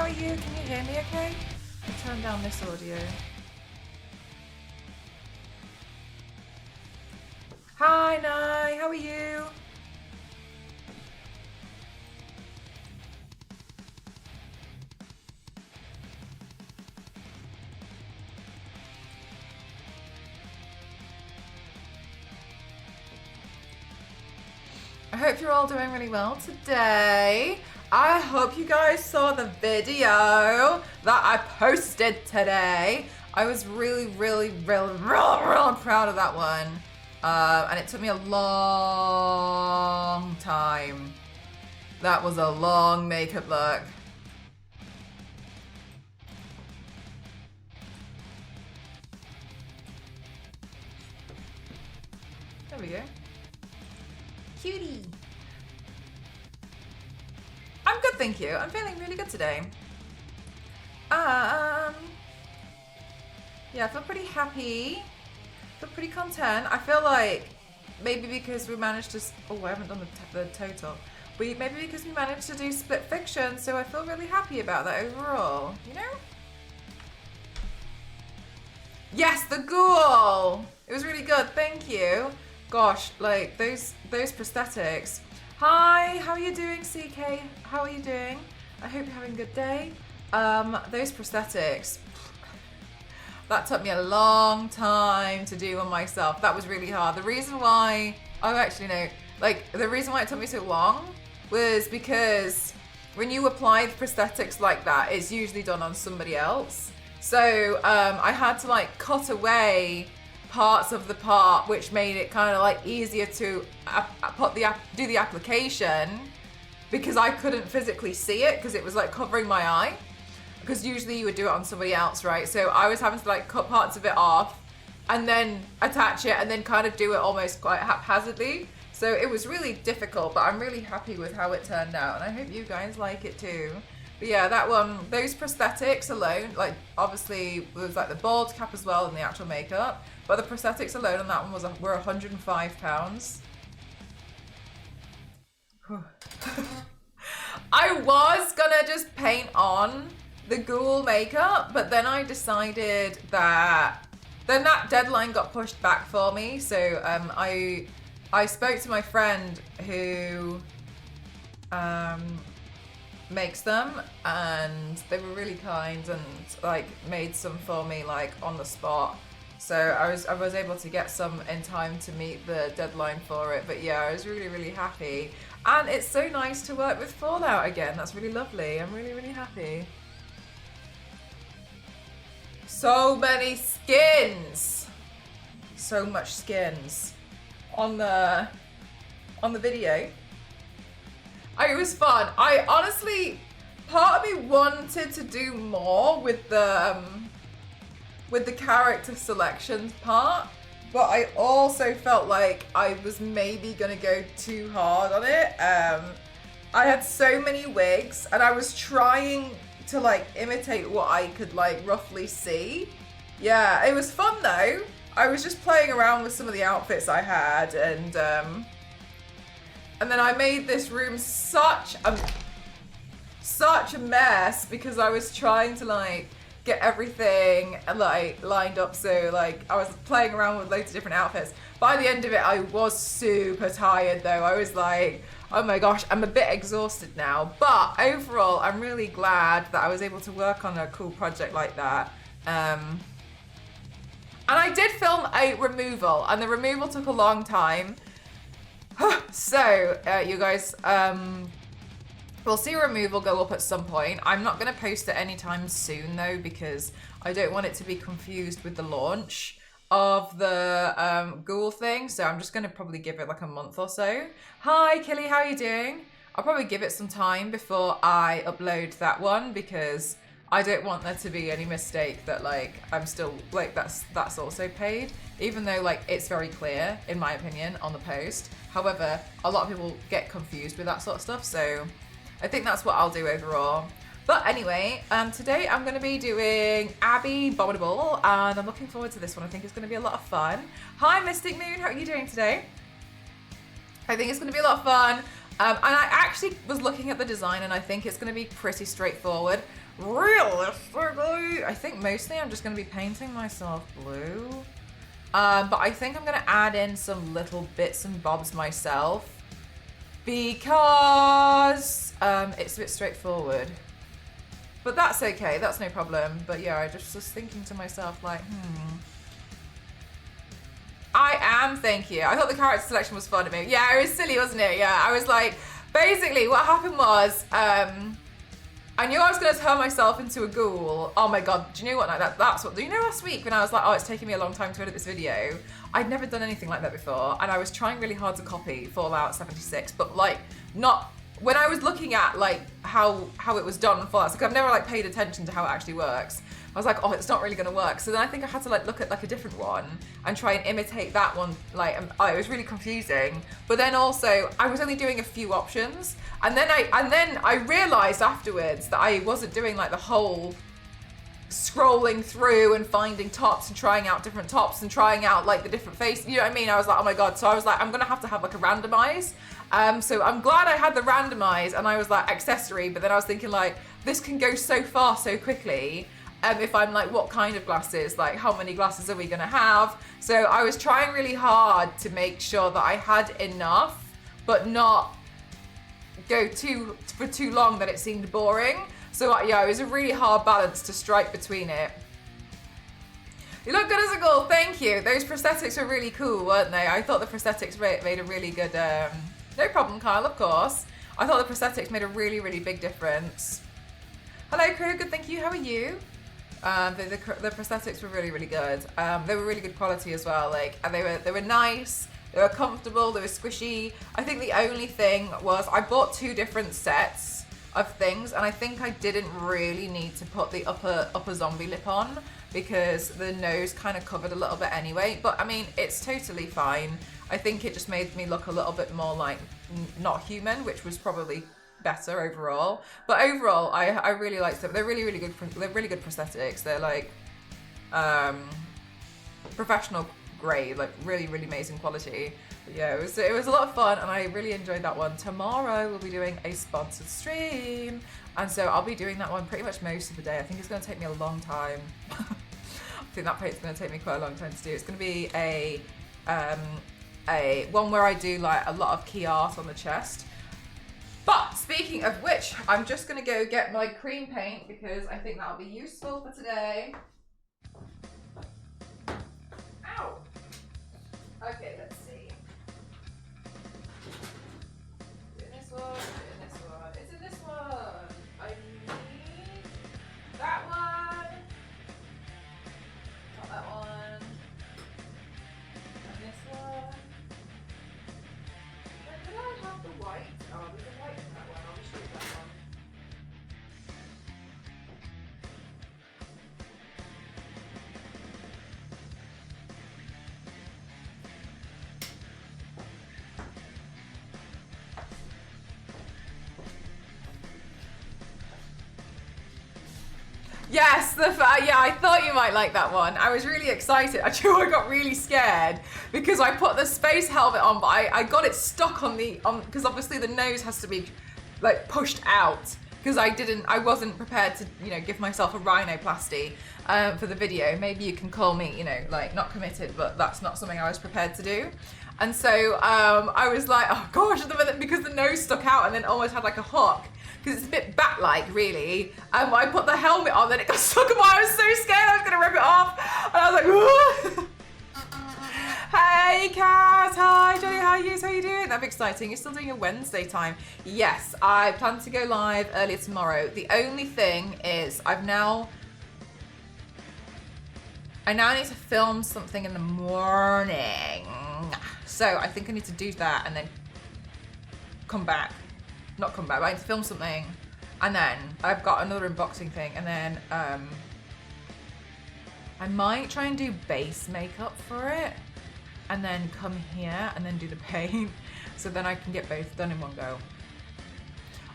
how are you? Can you hear me okay? I'll turn down this audio. Hi, Nai, how are you? I hope you're all doing really well today. I hope you guys saw the video that I posted today. I was really proud of that one. And it took me a long time. That was a long makeup look. There we go. Cutie. I'm good, thank you. I'm feeling really good today. Yeah, I feel pretty happy. Feel pretty content. I feel like maybe because we managed to. Oh, I haven't done the total. Maybe because we managed to do split fiction, so I feel really happy about that overall. You know? Yes, the ghoul. It was really good. Thank you. Gosh, like those prosthetics. Hi, how are you doing, CK? How are you doing? I hope you're having a good day. Those prosthetics. That took me a long time to do on myself. That was really hard. The reason why, the reason why it took me so long was because when you apply the prosthetics like that, it's usually done on somebody else. So I had to like cut away parts of the part, which made it kind of like easier to do the application, because I couldn't physically see it because it was like covering my eye. Because usually you would do it on somebody else, right? So I was having to like cut parts of it off and then attach it and then kind of do it almost quite haphazardly. So it was really difficult, but I'm really happy with how it turned out, and I hope you guys like it too. But yeah, that one, those prosthetics alone, like obviously there was like the bald cap as well and the actual makeup, but the prosthetics alone on that one were £105. I was gonna just paint on the ghoul makeup, but then I decided that that deadline got pushed back for me. So I spoke to my friend who makes them, and they were really kind and like made some for me like on the spot. So I was able to get some in time to meet the deadline for it. But yeah, I was really happy, and it's so nice to work with Fallout again. That's really lovely. I'm really happy. So many skins, so much skins on the video. It was fun. I honestly, part of me wanted to do more with the character selections part, but I also felt like I was maybe gonna go too hard on it. I had so many wigs, and I was trying to like imitate what I could like roughly see. Yeah, it was fun though. I was just playing around with some of the outfits I had, and then I made this room such a mess because I was trying to like get everything like lined up. So like I was playing around with loads of different outfits. By the end of it, I was super tired though. I was like, oh my gosh, I'm a bit exhausted now. But overall, I'm really glad that I was able to work on a cool project like that. And I did film a removal, and the removal took a long time. So, you guys, we'll see a removal go up at some point. I'm not going to post it anytime soon, though, because I don't want it to be confused with the launch of the ghoul thing. So I'm just going to probably give it like a month or so. Hi, Killy, how are you doing? I'll probably give it some time before I upload that one, because I don't want there to be any mistake that like I'm still like that's also paid, even though like it's very clear in my opinion on the post. However, a lot of people get confused with that sort of stuff, so I think that's what I'll do overall. But anyway, today I'm going to be doing ABBEY BOMINABLE, and I'm looking forward to this one. I think it's going to be a lot of fun. Hi Mystic Moon, how are you doing today? I think it's going to be a lot of fun. And I actually was looking at the design, and I think it's going to be pretty straightforward. realistically, I think mostly I'm just going to be painting myself blue. But I think I'm going to add in some little bits and bobs myself because it's a bit straightforward. But that's okay, that's no problem. But yeah, I just was thinking to myself like, I am, thank you. I thought the character selection was fun to me. Yeah, it was silly, wasn't it? Yeah, I was like, basically what happened was, I knew I was gonna turn myself into a ghoul. Oh my God, do you know what? That's what, do you know last week when I was like, oh, it's taking me a long time to edit this video? I'd never done anything like that before. And I was trying really hard to copy Fallout 76, but like not, when I was looking at like how it was done on Fallout, because I've never like paid attention to how it actually works. I was like, oh, it's not really gonna work. So then I think I had to like look at like a different one and try and imitate that one. Like, it was really confusing. But then also, I was only doing a few options, and then I realized afterwards that I wasn't doing like the whole scrolling through and finding tops and trying out different tops and trying out like the different faces. You know what I mean? I was like, oh my God. So I was like, I'm gonna have to have like a randomize. So I'm glad I had the randomize and I was like accessory, but then I was thinking like, this can go so far so quickly. If I'm like, what kind of glasses? Like, how many glasses are we gonna have? So I was trying really hard to make sure that I had enough, but not go for too long that it seemed boring. So yeah, it was a really hard balance to strike between it. You look good as a ghoul, thank you. Those prosthetics were really cool, weren't they? I thought the prosthetics made a really good, no problem, Kyle, of course. I thought the prosthetics made a really, really big difference. Hello, crew, good, thank you, how are you? The prosthetics were really, really good. They were really good quality as well. Like, and they were nice. They were comfortable. They were squishy. I think the only thing was I bought 2 different sets of things, and I think I didn't really need to put the upper zombie lip on because the nose kind of covered a little bit anyway. But I mean, it's totally fine. I think it just made me look a little bit more like not human, which was probably better overall. But overall, I really liked them. They're really, really good. They're really good prosthetics. They're like professional grade, like really, really amazing quality. But yeah, it was a lot of fun, and I really enjoyed that one. Tomorrow we'll be doing a sponsored stream, and so I'll be doing that one pretty much most of the day. I think it's going to take me a long time. I think that part's going to take me quite a long time to do. It's going to be a one where I do like a lot of key art on the chest. But speaking of which, I'm just gonna go get my cream paint because I think that'll be useful for today. Ow! Okay, let's see. Is it in this one? Is it in this one? It's in this one! I need that one. Not that one. And this one. Did I have the white? Oh, there's a white in that one. I'll just use that one. Yes, yeah, I thought you might like that one. I was really excited. Actually, I got really scared because I put the space helmet on, but I got it stuck on because obviously the nose has to be like pushed out because I wasn't prepared to, you know, give myself a rhinoplasty for the video. Maybe you can call me, you know, like not committed, but that's not something I was prepared to do. And so I was like, oh gosh, because the nose stuck out and then almost had like a hook. Because it's a bit bat-like, really. I put the helmet on, then it got stuck on. I was so scared I was going to rip it off. And I was like, hey, Kat. Hi, Johnny. How are you? How are you doing? That's exciting. You're still doing a Wednesday time. Yes, I plan to go live earlier tomorrow. The only thing is I now need to film something in the morning. So I think I need to do that and then come back. Not come back, but I need to film something, and then I've got another unboxing thing, and then I might try and do base makeup for it, and then come here and then do the paint, so then I can get both done in one go.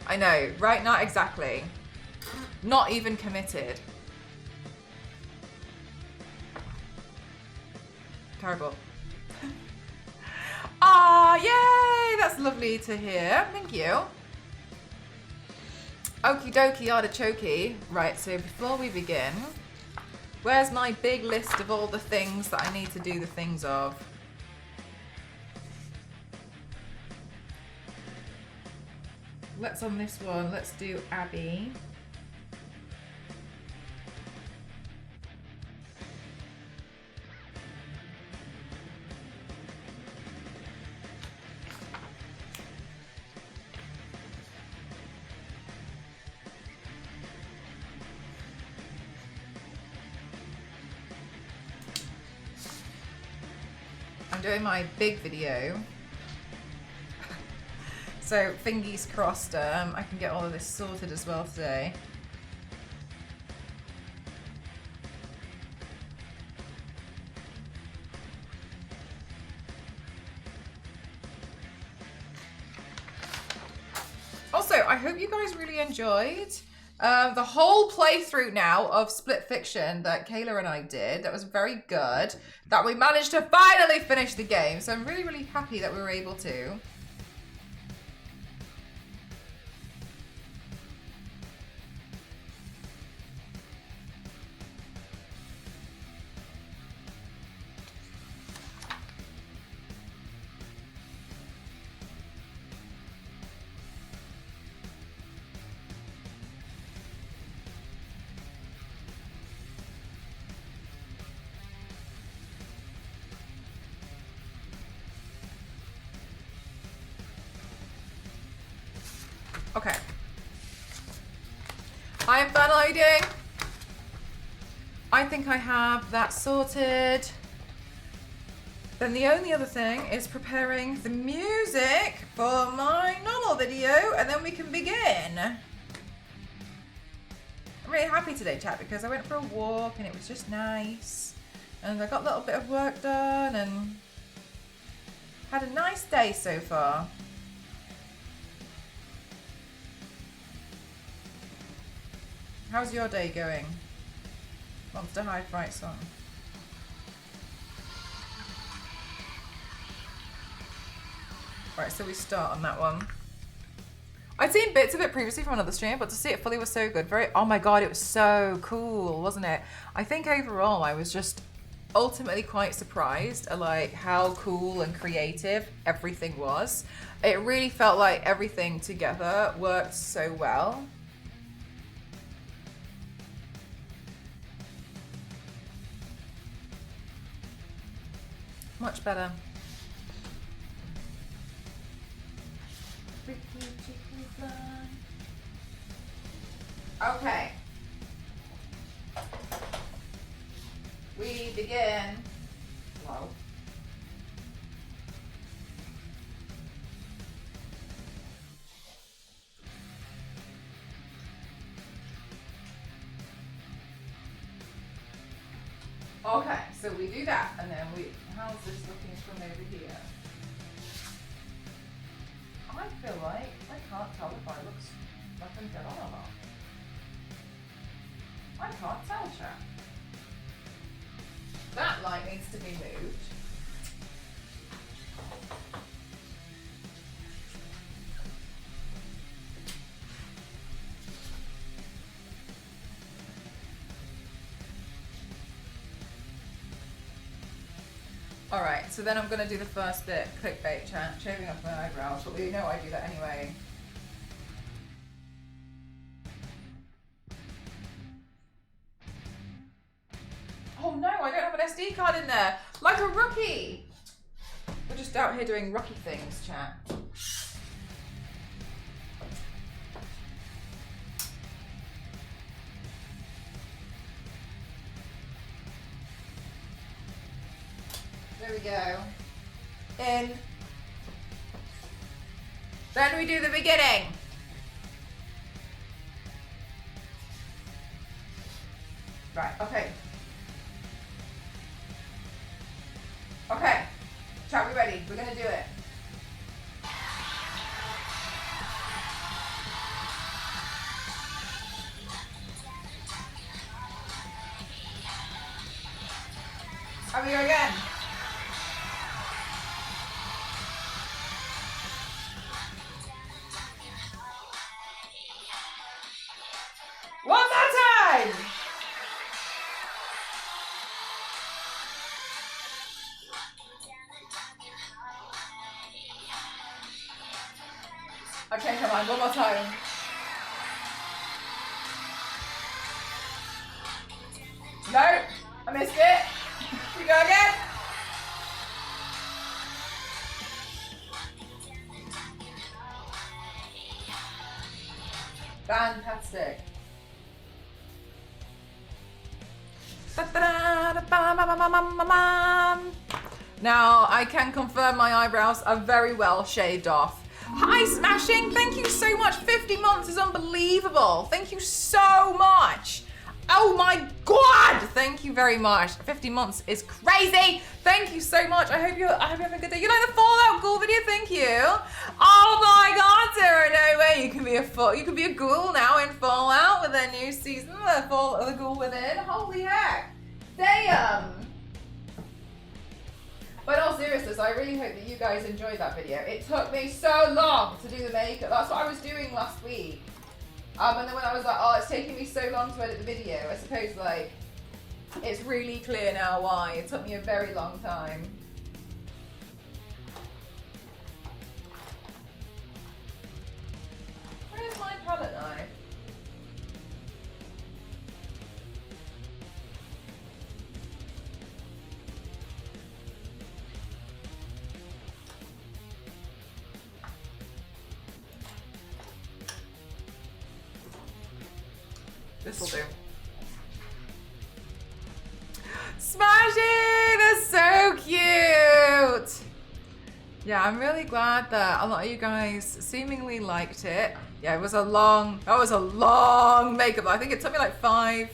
I know, right? Not exactly. Not even committed. Terrible. Ah, yay! That's lovely to hear. Thank you. Okie dokie artichoke. Right, so before we begin, where's my big list of all the things that I need to do the things of? Let's on this one, let's do ABBEY. I'm doing my big video. So fingers crossed I can get all of this sorted as well today. Also, I hope you guys really enjoyed the whole playthrough now of Split Fiction that Kayla and I did. That was very good. That we managed to finally finish the game. So I'm really, really happy that we were able to. Okay. I am downloading. I think I have that sorted. Then the only other thing is preparing the music for my normal video, and then we can begin. I'm really happy today, chat, because I went for a walk and it was just nice. And I got a little bit of work done and had a nice day so far. How's your day going? Monster High Fright song. Right, so we start on that one. I'd seen bits of it previously from another stream, but to see it fully was so good. Oh my god, it was so cool, wasn't it? I think overall I was just ultimately quite surprised at like how cool and creative everything was. It really felt like everything together worked so well. Much better. Okay. We begin. Whoa. Okay, so we do that, and then how's this looking from over here? I feel like I can't tell if I look like I'm dead on or not. I can't tell, chat. That light needs to be moved. Alright, so then I'm going to do the first bit, clickbait chat, shaving off my eyebrows, but we know I do that anyway. Oh no, I don't have an SD card in there, like a rookie! We're just out here doing rookie things, chat. There we go. In. Then we do the beginning. Right, okay. Okay. Chat, we ready? We're gonna do it. Here we go again. changed my mind. One more time. No, I missed it. We go again. Fantastic. Now I can confirm my eyebrows are very well shaved off. Hi Smashing, thank you so much. 50 months is unbelievable. Thank you so much. Oh my God, thank you very much. 50 months is crazy. Thank you so much. I hope you're having a good day. You like the Fallout Ghoul video? Thank you. Oh my God, Sarah, no way. You can be a ghoul now in Fallout with their new season, the Ghoul Within. Holy heck. Damn. But in all seriousness, I really hope that you guys enjoyed that video. It took me so long to do the makeup. That's what I was doing last week. And then when I was like, oh, it's taking me so long to edit the video, I suppose like, it's really clear now why. It took me a very long time. Where's my palette knife? This'll do. Smashing! That's so cute! Yeah, I'm really glad that a lot of you guys seemingly liked it. Yeah, that was a long makeup. I think it took me like five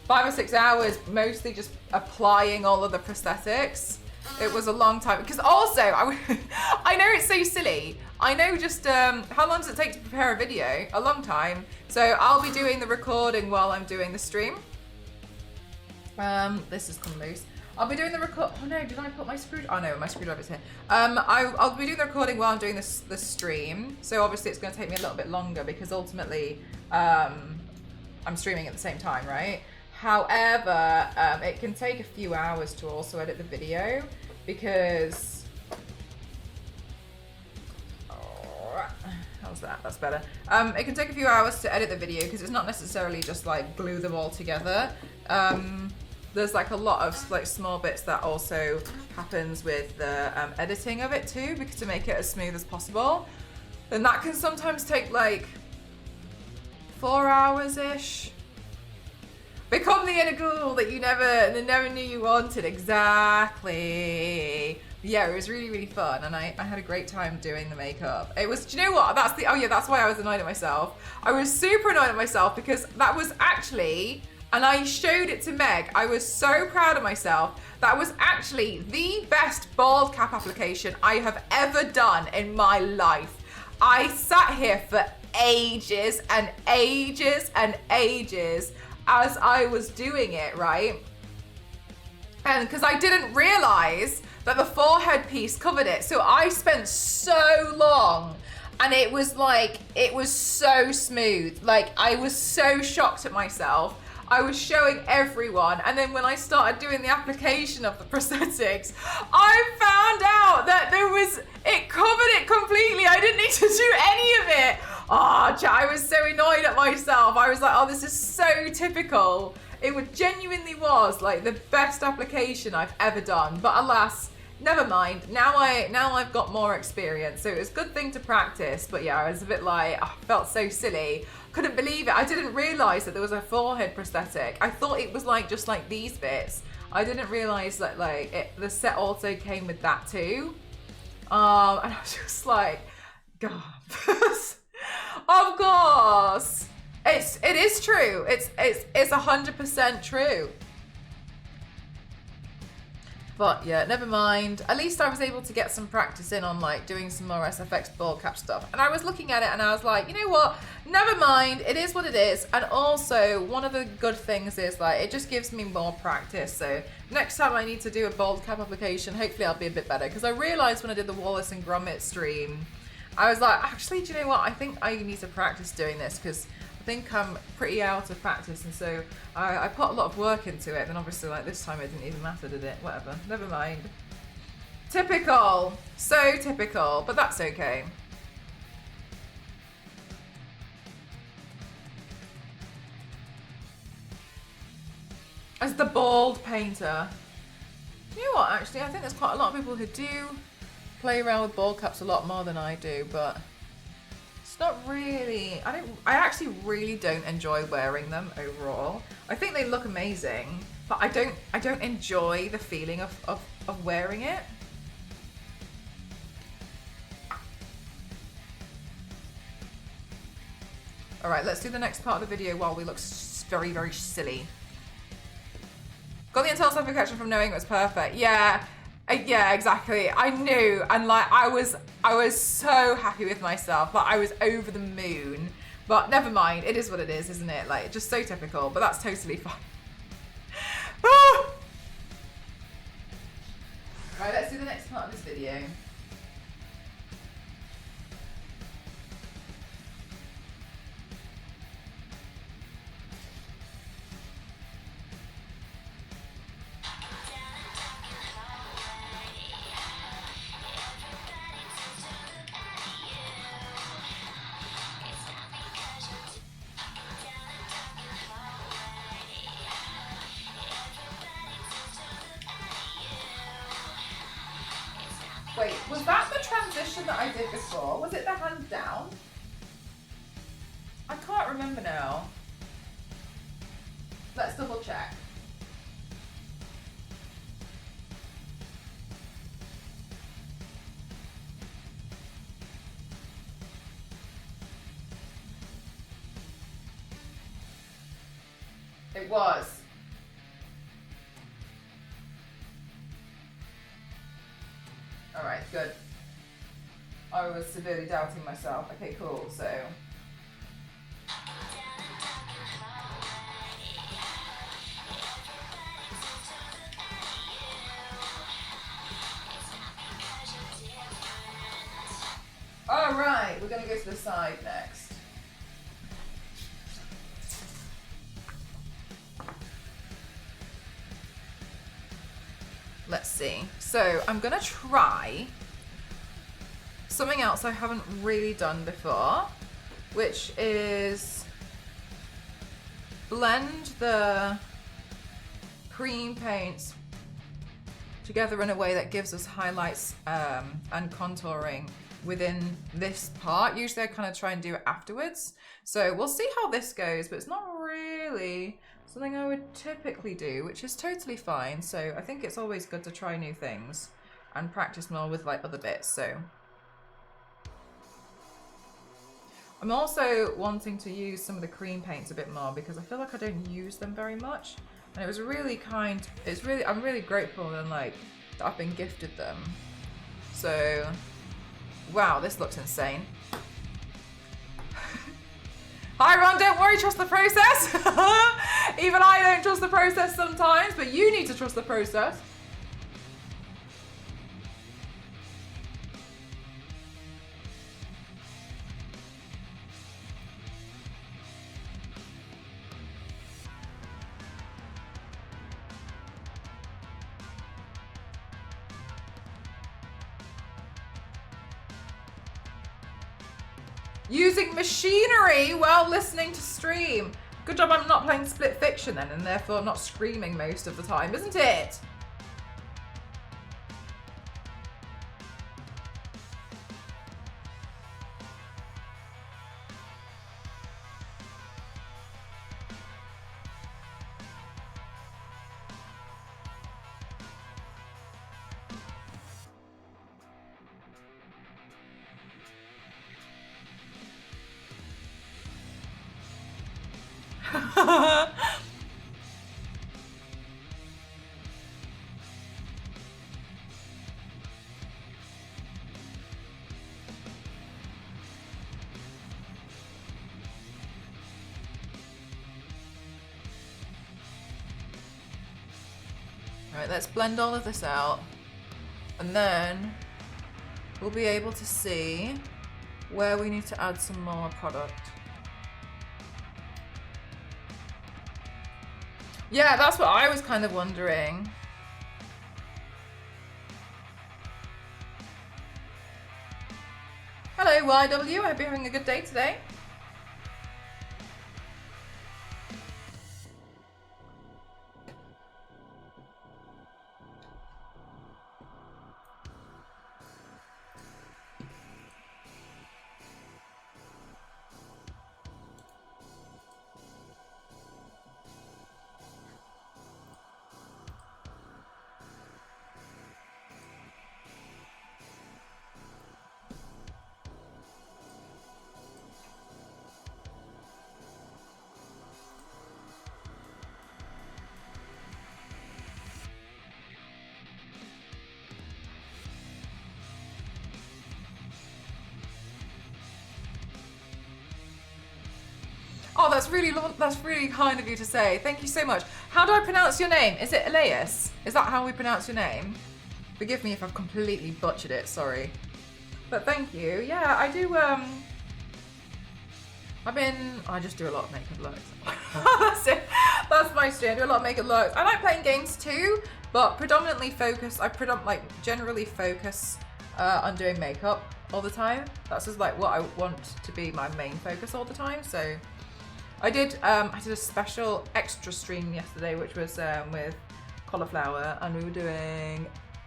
or 6 hours, mostly just applying all of the prosthetics. It was a long time, because also, I know it's so silly. I know just, how long does it take to prepare a video? A long time. So I'll be doing the recording while I'm doing the stream. This has come loose. I'll be doing the oh no, did I put my oh no, my screwdriver's here. I'll be doing the recording while I'm doing the stream. So obviously it's gonna take me a little bit longer because ultimately, I'm streaming at the same time, right? However, it can take a few hours to also edit the video because, how's that? That's better. It can take a few hours to edit the video because it's not necessarily just like glue them all together. There's like a lot of like small bits that also happens with the editing of it too, because to make it as smooth as possible. And that can sometimes take like 4 hours-ish. Become the inner ghoul that you never knew you wanted. Exactly. Yeah, it was really, really fun, and I had a great time doing the makeup. It was, do you know what? That's why I was annoyed at myself. I was super annoyed at myself because that was actually, and I showed it to Meg, I was so proud of myself. That was actually the best bald cap application I have ever done in my life. I sat here for ages and ages and ages as I was doing it, right? And because I didn't realize that the forehead piece covered it. So I spent so long, and it was so smooth. Like, I was so shocked at myself. I was showing everyone, and then when I started doing the application of the prosthetics, I found out that it covered it completely. I didn't need to do any of it. Oh, I was so annoyed at myself. I was like, oh, this is so typical. It genuinely was like the best application I've ever done. But alas, never mind. Now I've got more experience, so it was a good thing to practice. But yeah, I was a bit like, I felt so silly. Couldn't believe it. I didn't realize that there was a forehead prosthetic. I thought it was like just like these bits. I didn't realize that the set also came with that too. And I was just like, God. Of course, it is true. It's 100% true. But yeah, never mind. At least I was able to get some practice in on like doing some more SFX ball cap stuff. And I was looking at it and I was like, you know what? Never mind. It is what it is. And also, one of the good things is like it just gives me more practice. So next time I need to do a bald cap application, hopefully I'll be a bit better. Because I realized when I did the Wallace and Gromit stream, I was like, actually, do you know what? I think I need to practice doing this because I think I'm pretty out of practice, and so I put a lot of work into it. And obviously, like this time, it didn't even matter, did it? Whatever, never mind. Typical, so typical, but that's okay. As the bald painter. You know what, actually, I think there's quite a lot of people who do play around with bald caps a lot more than I do, but it's not really, I actually really don't enjoy wearing them overall. I think they look amazing, but I don't enjoy the feeling of wearing it. All right, let's do the next part of the video while we look very, very silly. Got the entire satisfaction from knowing it was perfect. Yeah, yeah, exactly. I knew, and like I was so happy with myself. Like I was over the moon. But never mind. It is what it is, isn't it? Like just so typical. But that's totally fine. Ah! Right, let's do the next part of this video. Wait, was that the transition that I did before? Was it the hand down? I can't remember now. Let's double check. It was. All right, good. I was severely doubting myself. Okay, cool. So. All right, we're gonna go to the side next. Let's see. So I'm gonna try something else I haven't really done before, which is blend the cream paints together in a way that gives us highlights and contouring within this part. Usually I kind of try and do it afterwards. So we'll see how this goes, but it's not really something I would typically do, which is totally fine. So I think it's always good to try new things and practice more with like other bits. So I'm also wanting to use some of the cream paints a bit more because I feel like I don't use them very much. And it was really kind, I'm really grateful and like that I've been gifted them. So, wow, this looks insane. Hi Ron, don't worry, trust the process. Even I don't trust the process sometimes, but you need to trust the process. Using machinery while listening to stream. Good job I'm not playing Split Fiction then, and therefore not screaming most of the time, isn't it? Right, let's blend all of this out, and then we'll be able to see where we need to add some more product. Yeah, that's what I was kind of wondering. Hello YW, I hope you're having a good day today. Oh, that's really kind of you to say. Thank you so much. How do I pronounce your name? Is it Elias? Is that how we pronounce your name? Forgive me if I've completely butchered it, sorry. But thank you. Yeah, I do, I just do a lot of makeup looks. That's it. That's my stream. I do a lot of makeup looks. I like playing games too, but predominantly focus, generally focus on doing makeup all the time. That's just like what I want to be my main focus all the time. So I did a special extra stream yesterday, which was with Cauliflower, and we were doing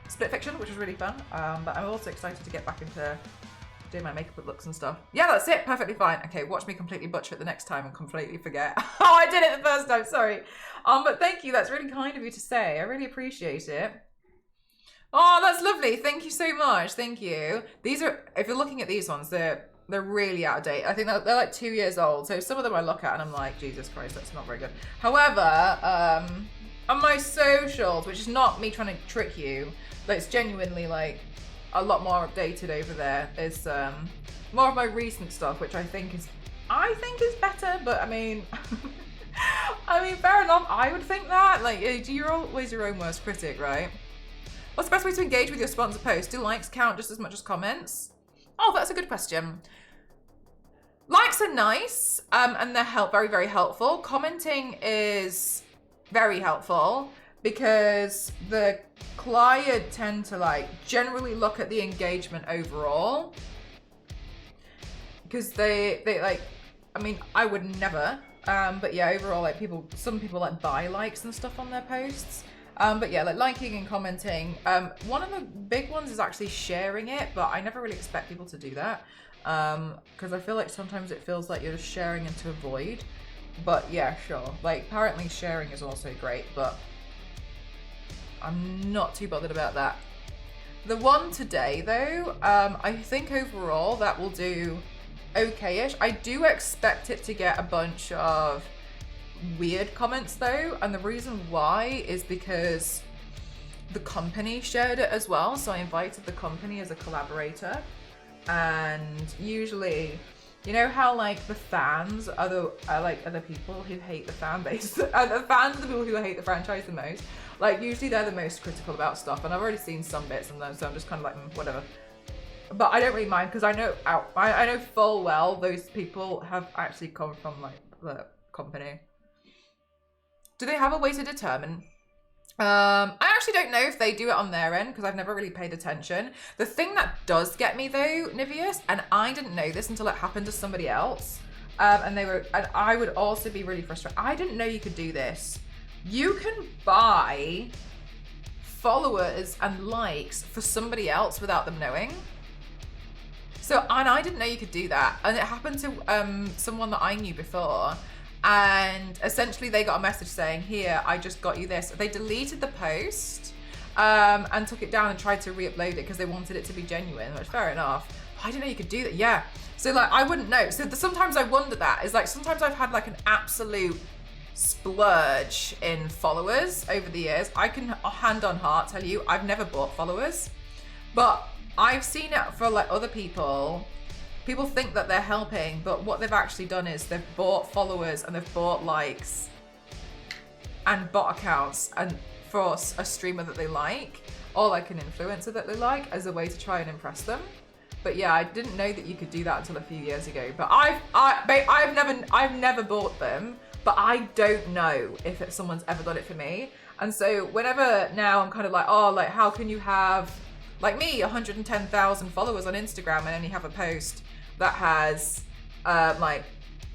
split fiction, which was really fun. But I'm also excited to get back into doing my makeup looks and stuff. Yeah, that's it. Perfectly fine. Okay, watch me completely butcher it the next time and completely forget. Oh, I did it the first time. Sorry. But thank you. That's really kind of you to say. I really appreciate it. Oh, that's lovely. Thank you so much. Thank you. These are, if you're looking at these ones, they're really out of date. I think they're like 2 years old. So some of them I look at and I'm like, Jesus Christ, that's not very good. However, on my socials, which is not me trying to trick you, but it's genuinely like a lot more updated over there. Is more of my recent stuff, which I think is better. But I mean, fair enough. I would think that. Like, you're always your own worst critic, right? What's the best way to engage with your sponsored post? Do likes count just as much as comments? Oh, that's a good question. Likes are nice, and they're very, very helpful. Commenting is very helpful because the client tend to like generally look at the engagement overall, because they like, I would never, but yeah, overall, like some people like buy likes and stuff on their posts. But yeah, like liking and commenting. One of the big ones is actually sharing it, but I never really expect people to do that, because I feel like sometimes it feels like you're just sharing into a void. But yeah, sure. Like, apparently sharing is also great, but I'm not too bothered about that. The one today, though, I think overall that will do okay-ish. I do expect it to get a bunch of weird comments, though, and the reason why is because the company shared it as well. So I invited the company as a collaborator, and usually, you know how like the fans are the people who hate the fan base, the fans are the people who hate the franchise the most. Like, usually they're the most critical about stuff, and I've already seen some bits and so I'm just kind of like, whatever. But I don't really mind, because I know full well those people have actually come from like the company. Do they have a way to determine? I actually don't know if they do it on their end, because I've never really paid attention. The thing that does get me though, Niveus, and I didn't know this until it happened to somebody else, and I would also be really frustrated. I didn't know you could do this. You can buy followers and likes for somebody else without them knowing. So, and I didn't know you could do that. And it happened to someone that I knew before. And essentially they got a message saying, here, I just got you this. They deleted the post and took it down and tried to re-upload it because they wanted it to be genuine, which fair enough. I didn't know you could do that. Yeah. So like, I wouldn't know. So sometimes I wonder that. Is like, sometimes I've had like an absolute splurge in followers over the years. I can hand on heart tell you, I've never bought followers, but I've seen it for like other people. People think that they're helping, but what they've actually done is they've bought followers and they've bought likes and bot accounts and for a streamer that they like, or like an influencer that they like, as a way to try and impress them. But yeah, I didn't know that you could do that until a few years ago. But I've never bought them, but I don't know if someone's ever done it for me. And so whenever now I'm kind of like, oh, like how can you have, like me, 110,000 followers on Instagram and only have a post that has like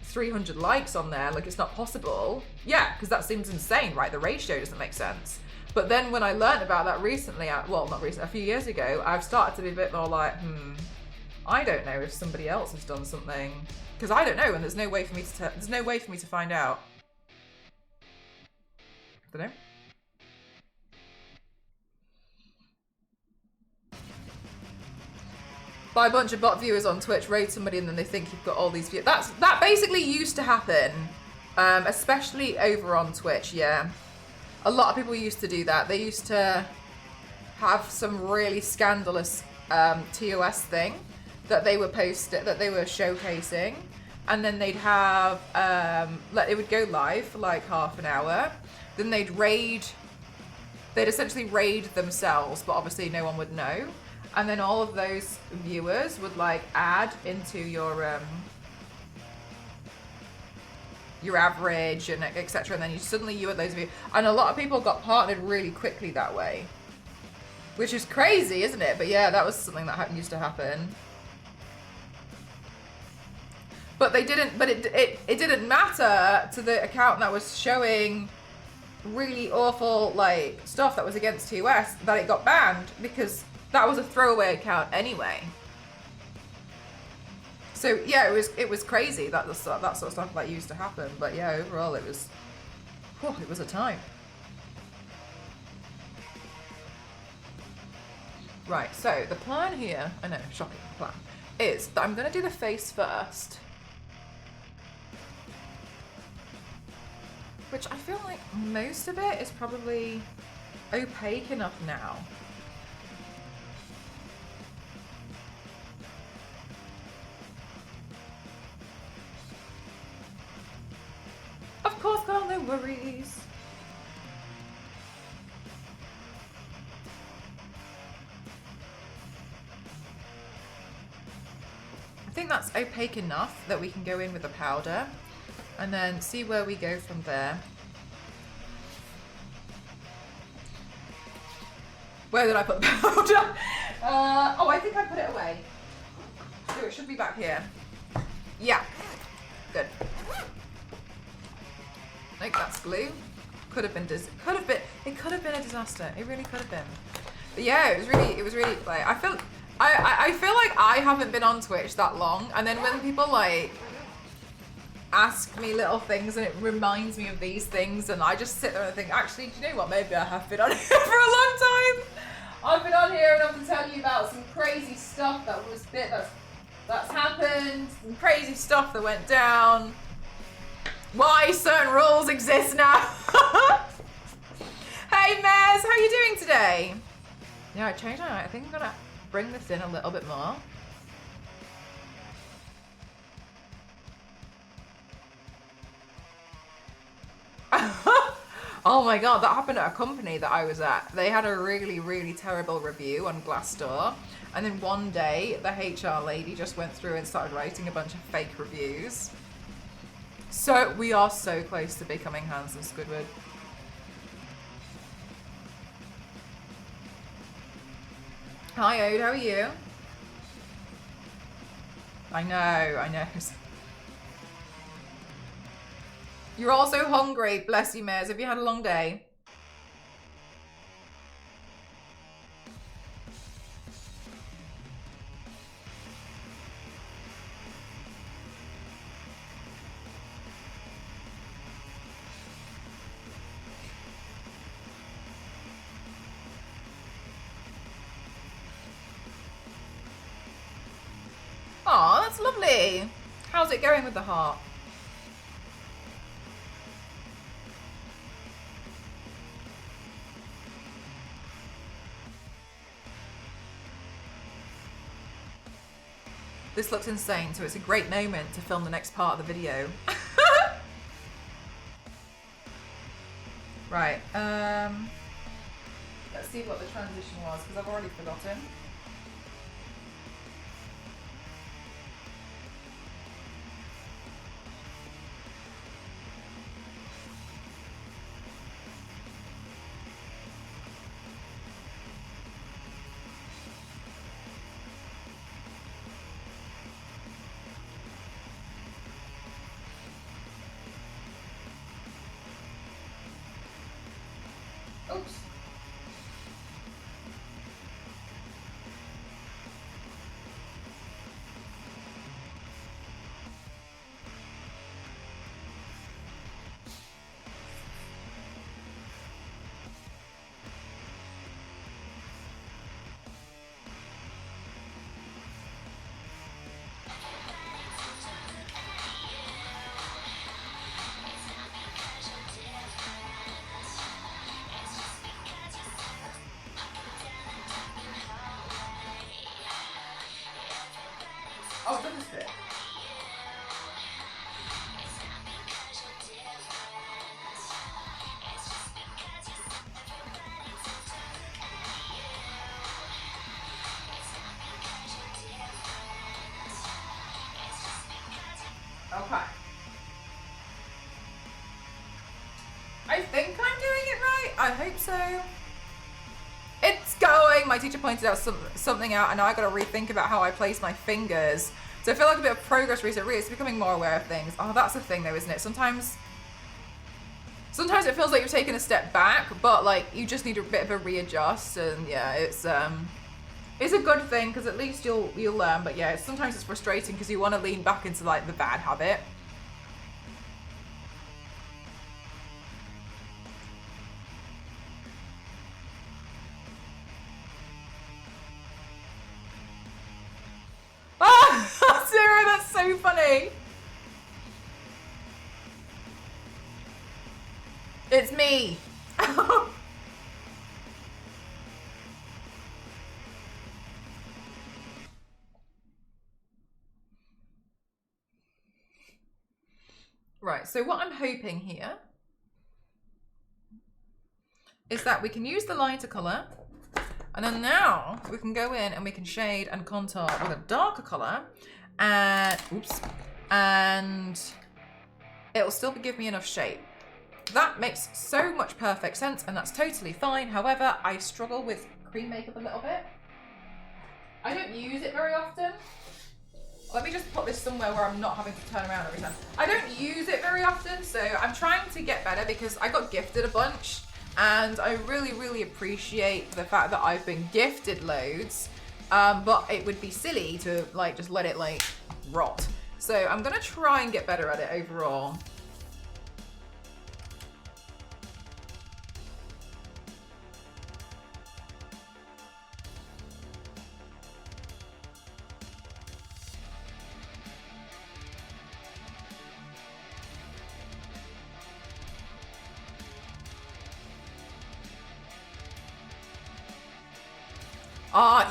300 likes on there? Like, it's not possible. Yeah, because that seems insane, right? The ratio doesn't make sense. But then when I learned about that recently, well, not recently, a few years ago, I've started to be a bit more like, I don't know if somebody else has done something, because I don't know, and there's no way for me to find out. I don't know. Buy a bunch of bot viewers on Twitch, raid somebody, and then they think you've got all these views. That basically used to happen, especially over on Twitch. Yeah, a lot of people used to do that. They used to have some really scandalous TOS thing that they were showcasing, and then they'd have, it would go live for like half an hour. Then they'd essentially raid themselves, but obviously no one would know. And then all of those viewers would like add into your average and etc. And then you had loads of views. And a lot of people got partnered really quickly that way, which is crazy, isn't it? But yeah, that was something that used to happen. But they didn't. But it didn't matter to the account that was showing really awful like stuff that was against TOS that it got banned, because that was a throwaway account anyway. So yeah, it was crazy that sort of stuff that used to happen. But yeah, overall it was a time. Right, so the plan here, I know, shocking plan, is that I'm gonna do the face first. Which I feel like most of it is probably opaque enough now. Of course, girl, no worries. I think that's opaque enough that we can go in with the powder and then see where we go from there. Where did I put the powder? Oh, I think I put it away. So it should be back here. Yeah, good. Nope, that's glue. It could have been a disaster. It really could have been. But yeah, it was really like, I feel like I haven't been on Twitch that long, and then when people like ask me little things and it reminds me of these things, and I just sit there and think, actually, do you know what? Maybe I have been on here for a long time. I've been on here and I can tell you about some crazy stuff that's happened, some crazy stuff that went down. Why certain rules exist now. Hey Mez, how are you doing today? Yeah, I changed my mind. I think I'm gonna bring this in a little bit more. Oh my god, that happened at a company that I was at. They had a really, really terrible review on Glassdoor. And then one day, the HR lady just went through and started writing a bunch of fake reviews. So, we are so close to becoming Hans and Squidward. Hi Ode, how are you? I know. You're also hungry, bless you, Mez. Have you had a long day? Aw, that's lovely. How's it going with the heart? This looks insane, so it's a great moment to film the next part of the video. Right, let's see what the transition was, because I've already forgotten. Oops. Oh, goodness it. Okay. I think I'm doing it right. I hope so. It's going. My teacher pointed out something out, and now I got to rethink about how I place my fingers. So I feel like a bit of progress recently. It's becoming more aware of things. Oh, that's the thing though, isn't it? Sometimes it feels like you're taking a step back, but like you just need a bit of a readjust. And yeah, it's a good thing because at least you'll learn. But yeah, sometimes it's frustrating because you want to lean back into like the bad habit. Ah, Sarah, that's so funny. It's me. Right, so what I'm hoping here is that we can use the lighter color, and then now we can go in and we can shade and contour with a darker color, and and it'll still give me enough shape. That makes so much perfect sense, and that's totally fine. However, I struggle with cream makeup a little bit. I don't use it very often. Let me just put this somewhere where I'm not having to turn around every time. I don't use it very often, so I'm trying to get better because I got gifted a bunch, and I really, really appreciate the fact that I've been gifted loads, but it would be silly to like just let it like rot. So I'm gonna try and get better at it overall.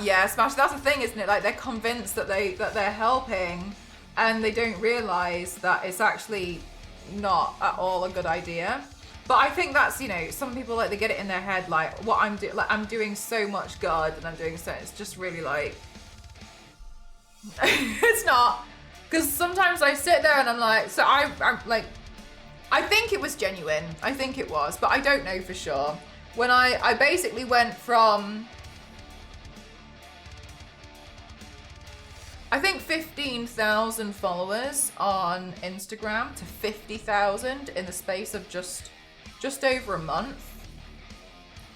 Yeah, Smash. That's the thing, isn't it? Like they're convinced that they're helping, and they don't realize that it's actually not at all a good idea. But I think that's, you know, some people like they get it in their head like what I'm doing. Like I'm doing so much good, and I'm doing so. It's just really like it's not, because sometimes I sit there and I'm like, so I'm like, I think it was genuine. I think it was, but I don't know for sure. When I basically went from, I think 15,000 followers on Instagram to 50,000 in the space of just over a month.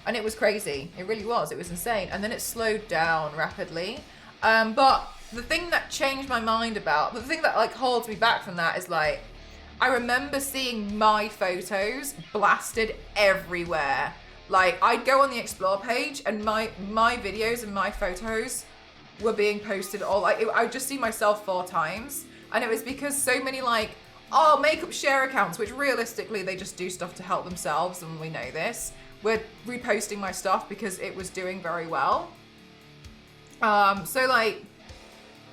And it was crazy. It really was. It was insane. And then it slowed down rapidly. But the thing that changed my mind about, the thing that like holds me back from that is like, I remember seeing my photos blasted everywhere. Like I'd go on the explore page and my videos and my photos were being posted all like I just see myself 4 times, and it was because so many like makeup share accounts, which realistically they just do stuff to help themselves, and we know this, were reposting my stuff because it was doing very well. So like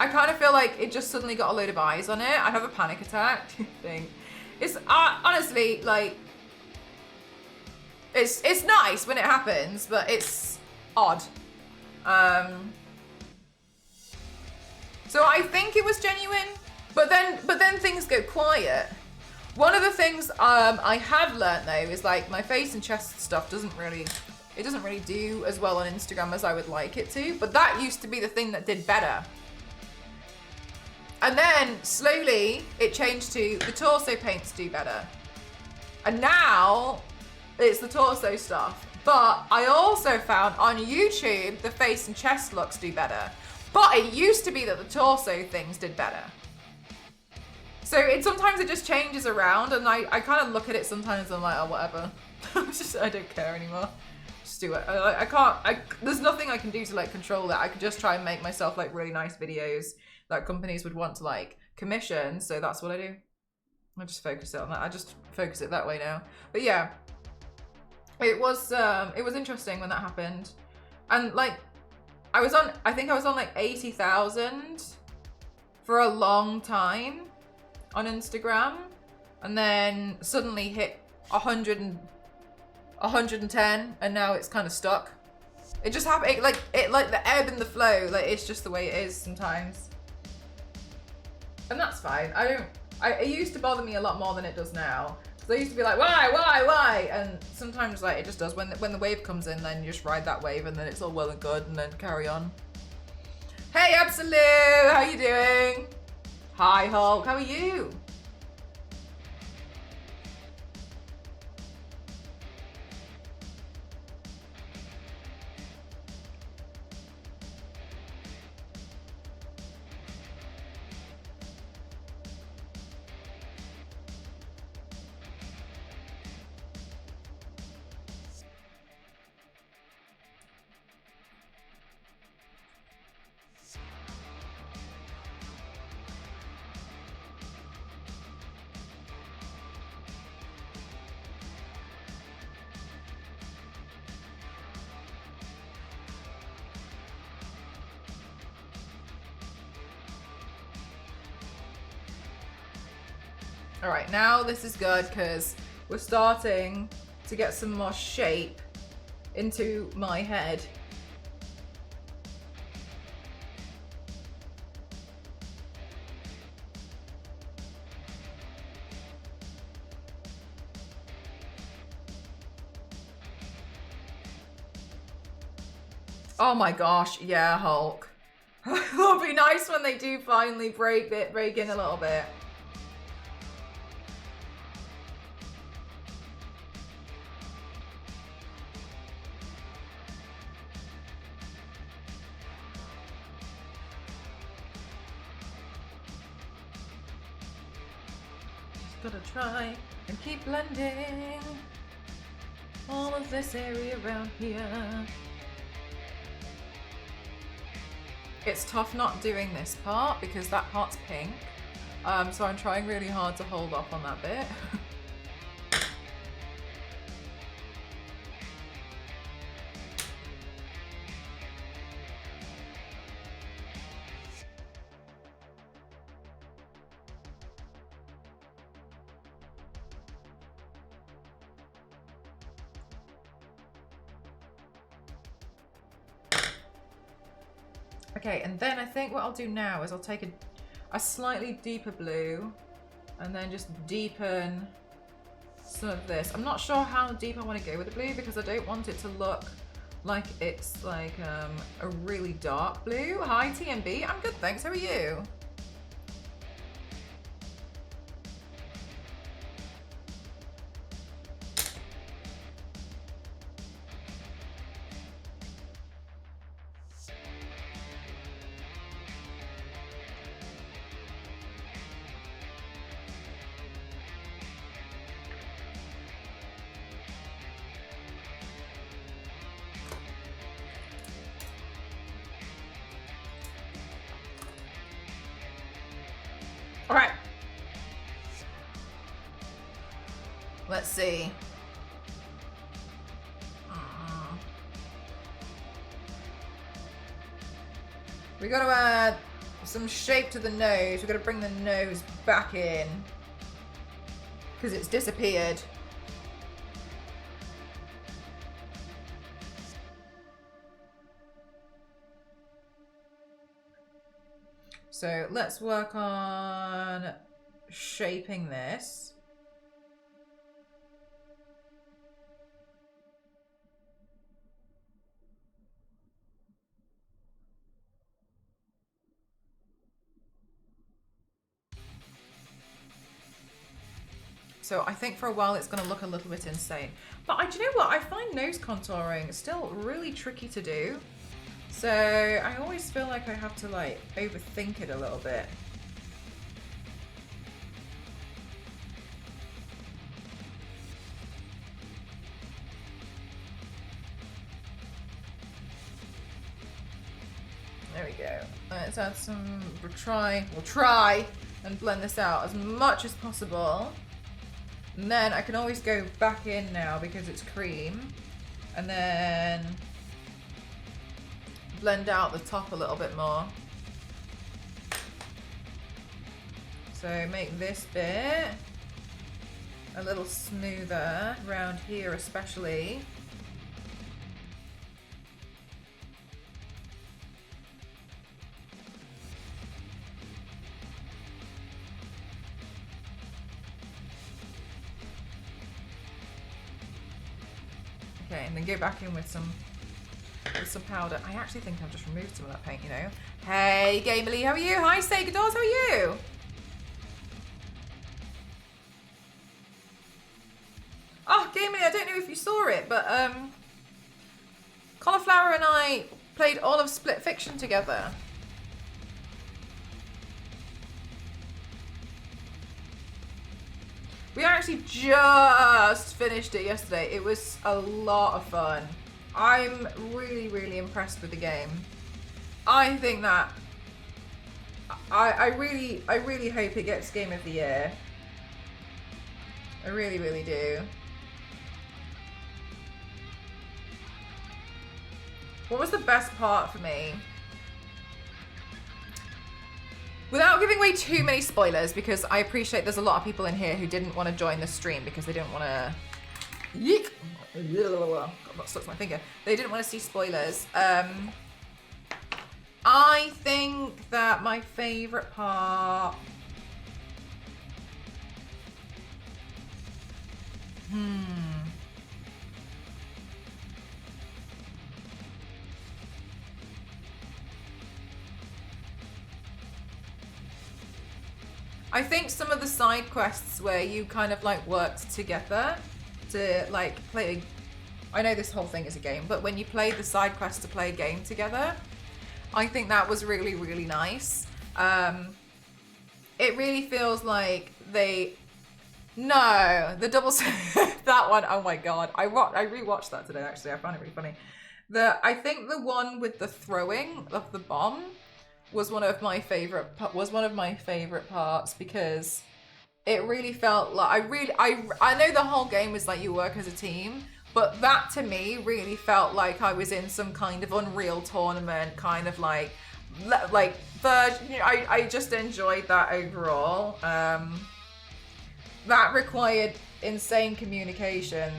I kind of feel like it just suddenly got a load of eyes on it. I have a panic attack thing. It's honestly like it's nice when it happens, but it's odd. So I think it was genuine, but then things go quiet. One of the things I have learned though is like my face and chest stuff doesn't really do as well on Instagram as I would like it to, but that used to be the thing that did better. And then slowly it changed to the torso paints do better. And now it's the torso stuff. But I also found on YouTube the face and chest looks do better. But it used to be that the torso things did better. So sometimes it just changes around, and I kind of look at it sometimes and I'm like, oh, whatever. I don't care anymore. Just do it. There's nothing I can do to like control that. I could just try and make myself like really nice videos that companies would want to like commission. So that's what I do. I just focus it on that. I just focus it that way now. But yeah, it was interesting when that happened. And like, I think I was on like 80,000 for a long time on Instagram, and then suddenly hit 100 and 110, and now it's kind of stuck. It just happened, like the ebb and the flow, like it's just the way it is sometimes. And that's fine. It used to bother me a lot more than it does now. So I used to be like, why? And sometimes like it just does. When the wave comes in, then you just ride that wave and then it's all well and good and then carry on. Hey Absolute, how you doing? Hi Hulk, how are you? All right, now this is good because we're starting to get some more shape into my head. Oh my gosh, yeah, Hulk. It'll be nice when they do finally break in a little bit. Gotta try and keep blending all of this area around here. It's tough not doing this part because that part's pink. So I'm trying really hard to hold off on that bit. Okay, and then I think what I'll do now is I'll take a slightly deeper blue and then just deepen some of this. I'm not sure how deep I want to go with the blue because I don't want it to look like it's like a really dark blue. Hi TMB, I'm good, thanks, how are you? All right. Let's see. We gotta add some shape to the nose. We gotta bring the nose back in because it's disappeared. So let's work on shaping this. So I think for a while it's going to look a little bit insane. But do you know what? I find nose contouring still really tricky to do. So I always feel like I have to like overthink it a little bit. There we go. Let's add some, we'll try and blend this out as much as possible. And then I can always go back in now because it's cream. And then blend out the top a little bit more. So make this bit a little smoother around here especially. Okay, and then go back in with some powder. I actually think I've just removed some of that paint, you know. Hey, Gamerly, how are you? Hi, Segadors, how are you? Oh, Gamerly, I don't know if you saw it, but Cauliflower and I played all of Split Fiction together. We actually just finished it yesterday. It was a lot of fun. I'm really, really impressed with the game. I think that I really hope it gets Game of the Year. I really, really do. What was the best part for me? Without giving away too many spoilers, because I appreciate there's a lot of people in here who didn't want to join the stream because they didn't want to... Yeek! God, that stuck to my finger. They didn't want to see spoilers. I think that my favourite part... I think some of the side quests where you kind of like worked together to like play, I know this whole thing is a game, but when you play the side quests to play a game together, I think that was really, really nice. It really feels like the double, that one, oh my God. I rewatched that today actually, I found it really funny. I think the one with the throwing of the bomb was one of my favorite parts because it really felt like I know the whole game was like you work as a team, but that to me really felt like I was in some kind of Unreal tournament, kind of like I just enjoyed that overall. That required insane communication.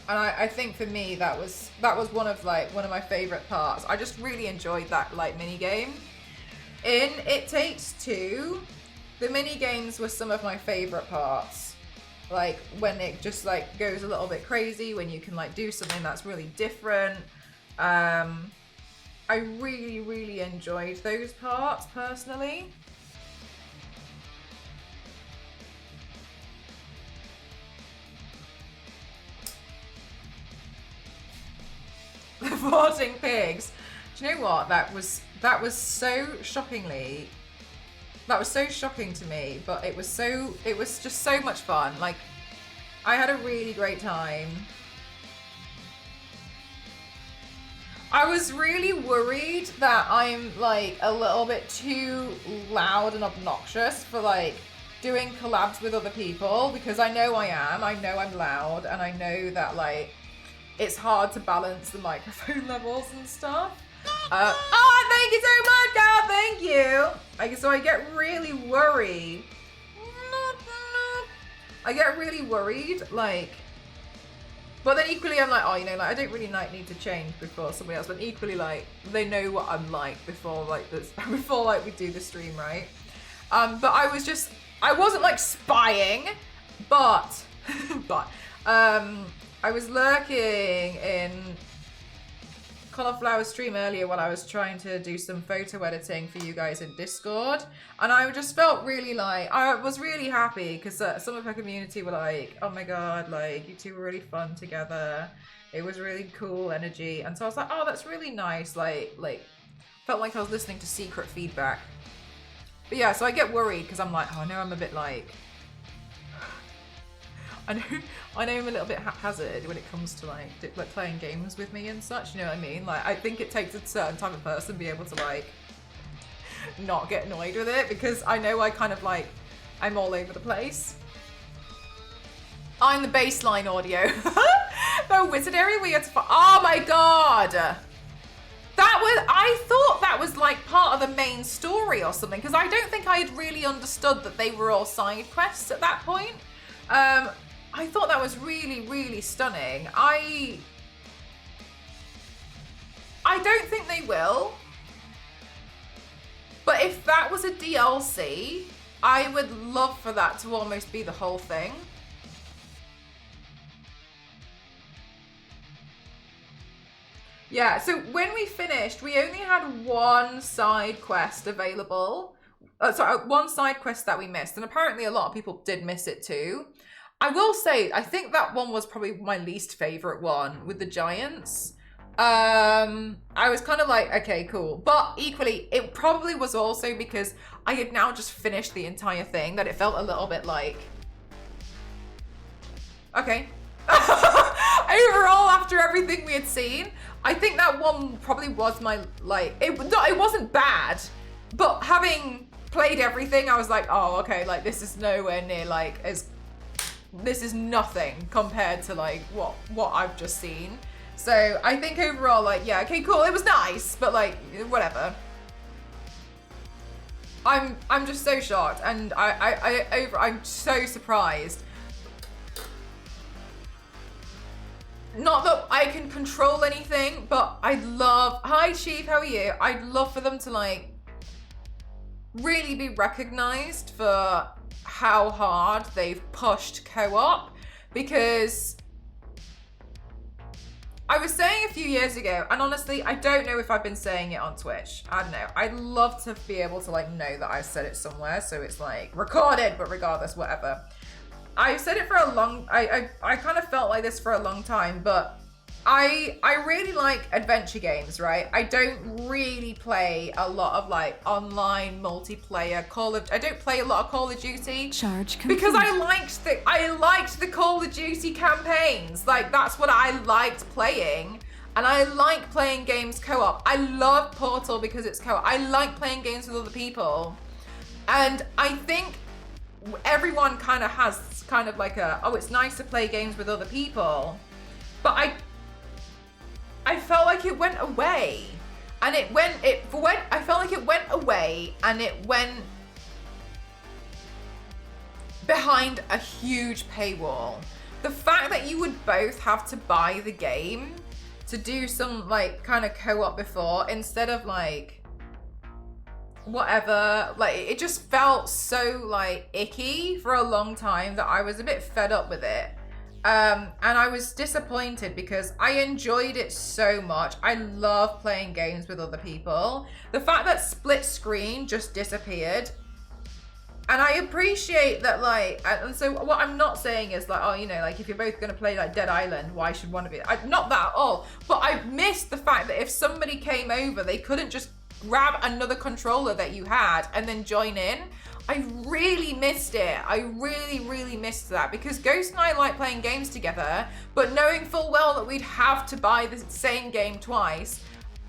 And I think for me that was one of my favorite parts. I just really enjoyed that like mini game. In It Takes Two, the mini games were some of my favorite parts. Like when it just like goes a little bit crazy, when you can like do something that's really different. I really, really enjoyed those parts personally. The farting pigs. Do you know what? That was so shocking to me, but it was just so much fun. Like I had a really great time. I was really worried that I'm like a little bit too loud and obnoxious for like doing collabs with other people, because I know I am. I know I'm loud, and I know that like it's hard to balance the microphone levels and stuff. Oh, thank you so much, Gal. Thank you. So I get really worried. Like, but then equally I'm like, oh, you know, like I don't really like need to change before somebody else. But equally, like they know what I'm like before like this, before like we do the stream, right? But I wasn't like spying, but I was lurking in Cauliflower's stream earlier while I was trying to do some photo editing for you guys in Discord, and I just felt really like, I was really happy because some of her community were like, oh my God, like you two were really fun together. It was really cool energy, and so I was like, oh, that's really nice. Like felt like I was listening to secret feedback. But yeah, so I get worried because I'm like, oh, I know I'm a bit like, I know I'm a little bit haphazard when it comes to like playing games with me and such, you know what I mean? Like I think it takes a certain type of person to be able to like not get annoyed with it, because I know I kind of like, I'm all over the place. I'm the baseline audio. The wizard area we had to find. Oh my God. I thought that was like part of the main story or something, because I don't think I had really understood that they were all side quests at that point. I thought that was really, really stunning. I don't think they will. But if that was a DLC, I would love for that to almost be the whole thing. Yeah, so when we finished, we only had one side quest available. One side quest that we missed, and apparently a lot of people did miss it too. I will say, I think that one was probably my least favorite one with the giants. I was kind of like, okay, cool. But equally, it probably was also because I had now just finished the entire thing that it felt a little bit like, okay. Overall, after everything we had seen, I think that one probably was my, like, it wasn't bad, but having played everything, I was like, oh, okay, like, this is nowhere near, like, this is nothing compared to, like, what I've just seen. So I think overall, like, yeah, okay, cool, it was nice, but, like, whatever. I'm just so shocked, and I'm so surprised. Not that I can control anything, but I'd love, hi Chief, how are you? I'd love for them to, like, really be recognized for how hard they've pushed co-op, because I was saying a few years ago, and honestly, I don't know if I've been saying it on Twitch. I don't know. I'd love to be able to, like, know that I said it somewhere, so it's, like, recorded, but regardless, whatever. I've said it for a long, I kind of felt like this for a long time, but I really like adventure games, right? I don't really play a lot of, like, online multiplayer I don't play a lot of Call of Duty. Charge complete. Because I liked the Call of Duty campaigns. Like, that's what I liked playing. And I like playing games co-op. I love Portal because it's co-op. I like playing games with other people. And I think everyone kind of has kind of like oh, it's nice to play games with other people, but I felt like it went away, and I felt like it went away, and it went behind a huge paywall. The fact that you would both have to buy the game to do some, like, kind of co-op before, instead of, like, whatever, like, it just felt so, like, icky for a long time that I was a bit fed up with it. And I was disappointed because I enjoyed it so much. I love playing games with other people. The fact that split screen just disappeared, and I appreciate that, like, and so what I'm not saying is, like, oh, you know, like, if you're both going to play, like, Dead Island, why should one of you? Not that at all, but I missed the fact that if somebody came over, they couldn't just grab another controller that you had and then join in. I really missed it. I really missed that, because Ghost and I like playing games together, but knowing full well that we'd have to buy the same game twice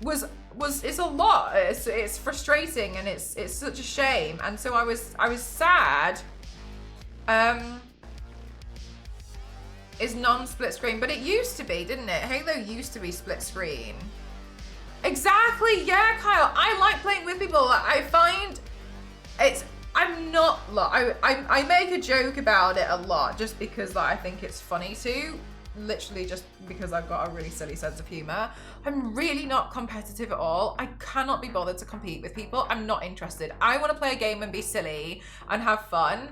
it's a lot. It's frustrating, and it's such a shame. And so I was sad. It's non-split screen, but it used to be, didn't it? Halo used to be split screen. Exactly, yeah, Kyle. I like playing with people. I find I make a joke about it a lot just because, like, I think it's funny too. Literally just because I've got a really silly sense of humor. I'm really not competitive at all. I cannot be bothered to compete with people. I'm not interested. I want to play a game and be silly and have fun.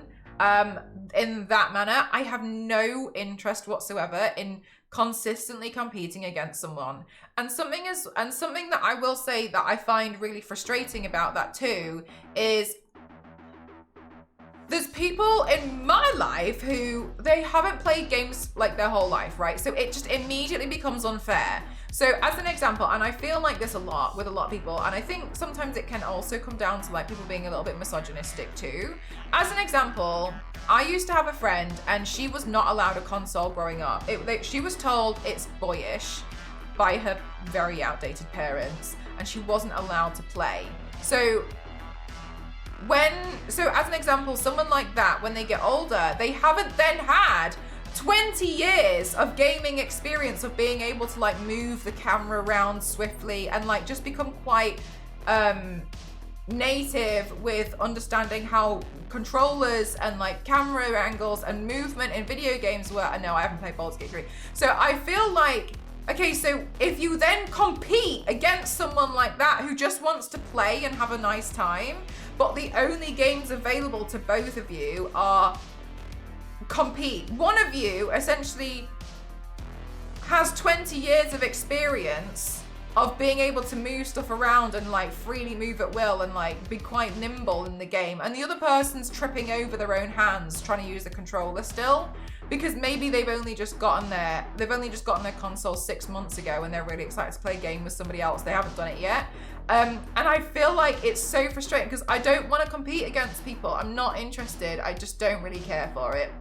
In that manner, I have no interest whatsoever in consistently competing against someone. And something that I will say that I find really frustrating about that too is there's people in my life who they haven't played games like their whole life, right? So it just immediately becomes unfair. So as an example, and I feel like this a lot with a lot of people, and I think sometimes it can also come down to, like, people being a little bit misogynistic too. As an example, I used to have a friend and she was not allowed a console growing up. She was told it's boyish by her very outdated parents, and she wasn't allowed to play. So as an example, someone like that, when they get older, they haven't then had 20 years of gaming experience of being able to, like, move the camera around swiftly and, like, just become quite native with understanding how controllers and, like, camera angles and movement in video games work. I know I haven't played Baldur's Gate 3. So I feel like, okay, so if you then compete against someone like that who just wants to play and have a nice time, but the only games available to both of you are compete. One of you essentially has 20 years of experience of being able to move stuff around and like freely move at will and like be quite nimble in the game, and the other person's tripping over their own hands trying to use the controller still, because maybe they've only just gotten their console 6 months ago and they're really excited to play a game with somebody else. They haven't done it yet. And I feel like it's so frustrating because I don't want to compete against people. I'm not interested. I just don't really care for it.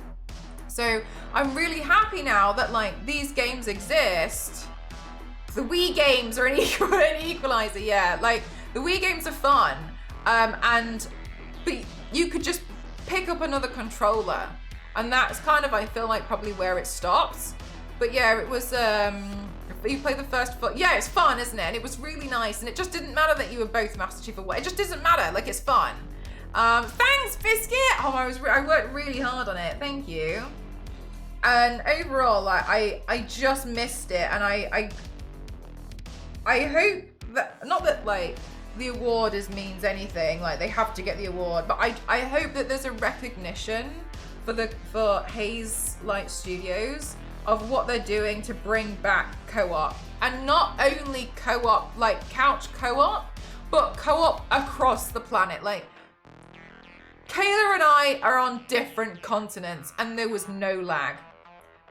So I'm really happy now that like these games exist. The Wii games are an equalizer, yeah. Like the Wii games are fun, but you could just pick up another controller, and that's kind of, I feel like, probably where it stops. But yeah, it was. You play the first foot. Yeah, it's fun, isn't it? And it was really nice, and it just didn't matter that you were both Master Chief or what. It just doesn't matter. Like, it's fun. Thanks, Biscuit. Oh, I worked really hard on it. Thank you. And overall, like, I just missed it, and I hope that, not that like the award means anything, like they have to get the award, but I hope that there's a recognition for Haze Light Studios of what they're doing to bring back co-op, and not only co-op like couch co-op, but co-op across the planet. Like Kayla and I are on different continents and there was no lag.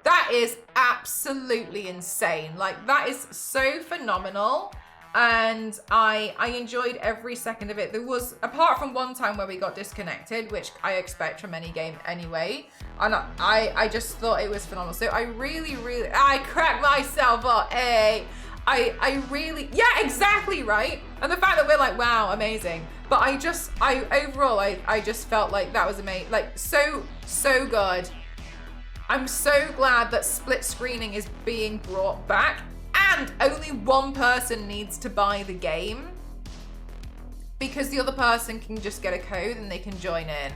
That is absolutely insane. Like that is so phenomenal, and I enjoyed every second of it. There was, apart from one time where we got disconnected, which I expect from any game anyway, and I just thought it was phenomenal. So I really, I cracked myself up. Hey, I really, yeah, exactly right. And the fact that we're like, wow, amazing. But overall, I just felt like that was amazing. Like so good. I'm so glad that split screening is being brought back, and only one person needs to buy the game, because the other person can just get a code and they can join in.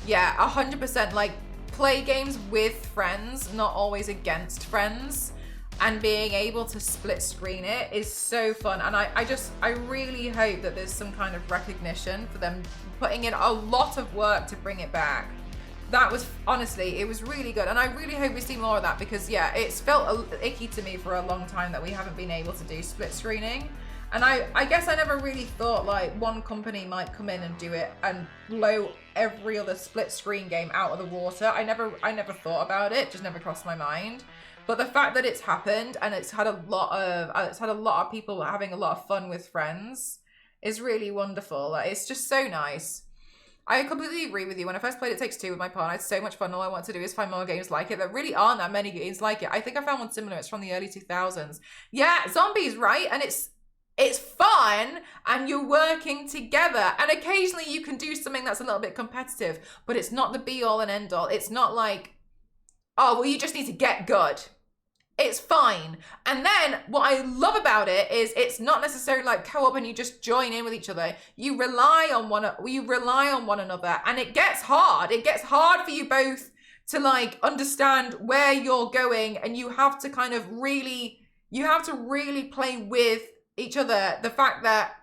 Yeah, 100%. Like, play games with friends, not always against friends, and being able to split screen it is so fun. And I really hope that there's some kind of recognition for them putting in a lot of work to bring it back. That was, honestly, it was really good. And I really hope we see more of that, because yeah, it's felt icky to me for a long time that we haven't been able to do split screening. And I guess I never really thought like one company might come in and do it and blow every other split screen game out of the water. I never thought about it, just never crossed my mind. But the fact that it's happened and it's had a lot of people having a lot of fun with friends is really wonderful. Like, it's just so nice. I completely agree with you. When I first played It Takes Two with my partner, I had so much fun. All I want to do is find more games like it. There really aren't that many games like it. I think I found one similar. It's from the early 2000s. Yeah, zombies, right? And it's fun, and you're working together. And occasionally you can do something that's a little bit competitive, but it's not the be all and end all. It's not like, oh, well, you just need to get good. It's fine. And then what I love about it is it's not necessarily like co-op and you just join in with each other. You rely on one another, and it gets hard. It gets hard for you both to like understand where you're going, and you have to kind of really play with each other. The fact that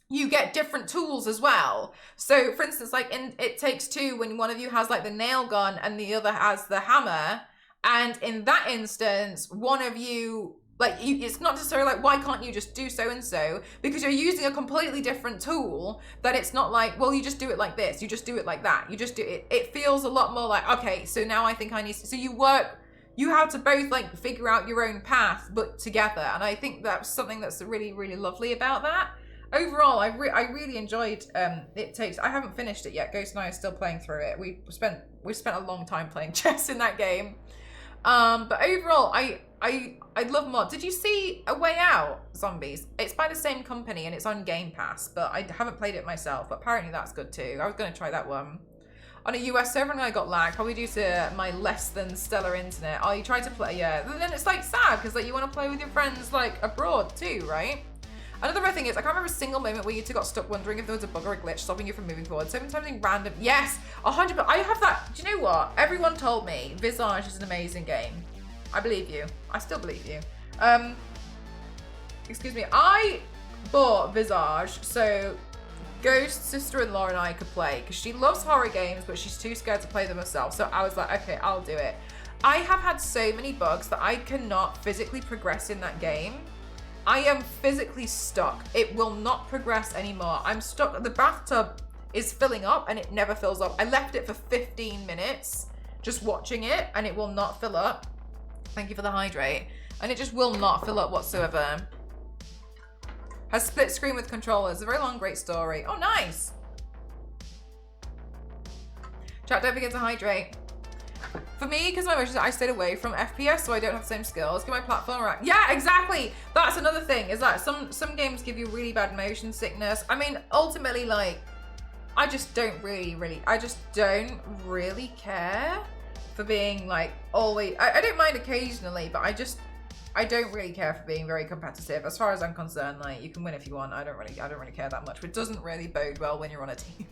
you get different tools as well. So for instance, like in It Takes Two, when one of you has like the nail gun and the other has the hammer, and in that instance, one of you, like, it's not necessarily like, why can't you just do so and so? Because you're using a completely different tool, that it's not like, well, you just do it like this, you just do it like that. You just do it. It feels a lot more like, okay, so now I think I need to, so you have to both like figure out your own path, but together. And I think that's something that's really, really lovely about that. Overall, I really enjoyed It Takes. I haven't finished it yet. Ghost and I are still playing through it. We spent a long time playing chess in that game. But overall, I love mod. Did you see A Way Out Zombies? It's by the same company and it's on Game Pass, but I haven't played it myself. But apparently that's good too. I was going to try that one. On a US server and I got lag, probably due to my less than stellar internet. Oh, you tried to play, yeah. And then it's like sad, because like you want to play with your friends like abroad too, right? Another thing is, I can't remember a single moment where you two got stuck wondering if there was a bug or a glitch stopping you from moving forward. Something random. Yes, 100%. I have that. Do you know what? Everyone told me Visage is an amazing game. I believe you. I still believe you. Excuse me. I bought Visage so Ghost's sister-in-law and I could play, because she loves horror games, but she's too scared to play them herself. So I was like, okay, I'll do it. I have had so many bugs that I cannot physically progress in that game. I am physically stuck. It will not progress anymore. I'm stuck. The bathtub is filling up and it never fills up. I left it for 15 minutes just watching it and it will not fill up. Thank you for the hydrate. And it just will not fill up whatsoever. Has split screen with controllers. A very long, great story. Oh, nice. Chat, don't forget to hydrate. For me, because my motion, I stayed away from FPS, so I don't have the same skills. Get my platform right. Yeah, exactly. That's another thing. Is that some games give you really bad motion sickness. I mean, ultimately, like, I just don't really care for being like always. I don't mind occasionally, but I don't really care for being very competitive. As far as I'm concerned, like, you can win if you want. I don't really care that much. But it doesn't really bode well when you're on a team.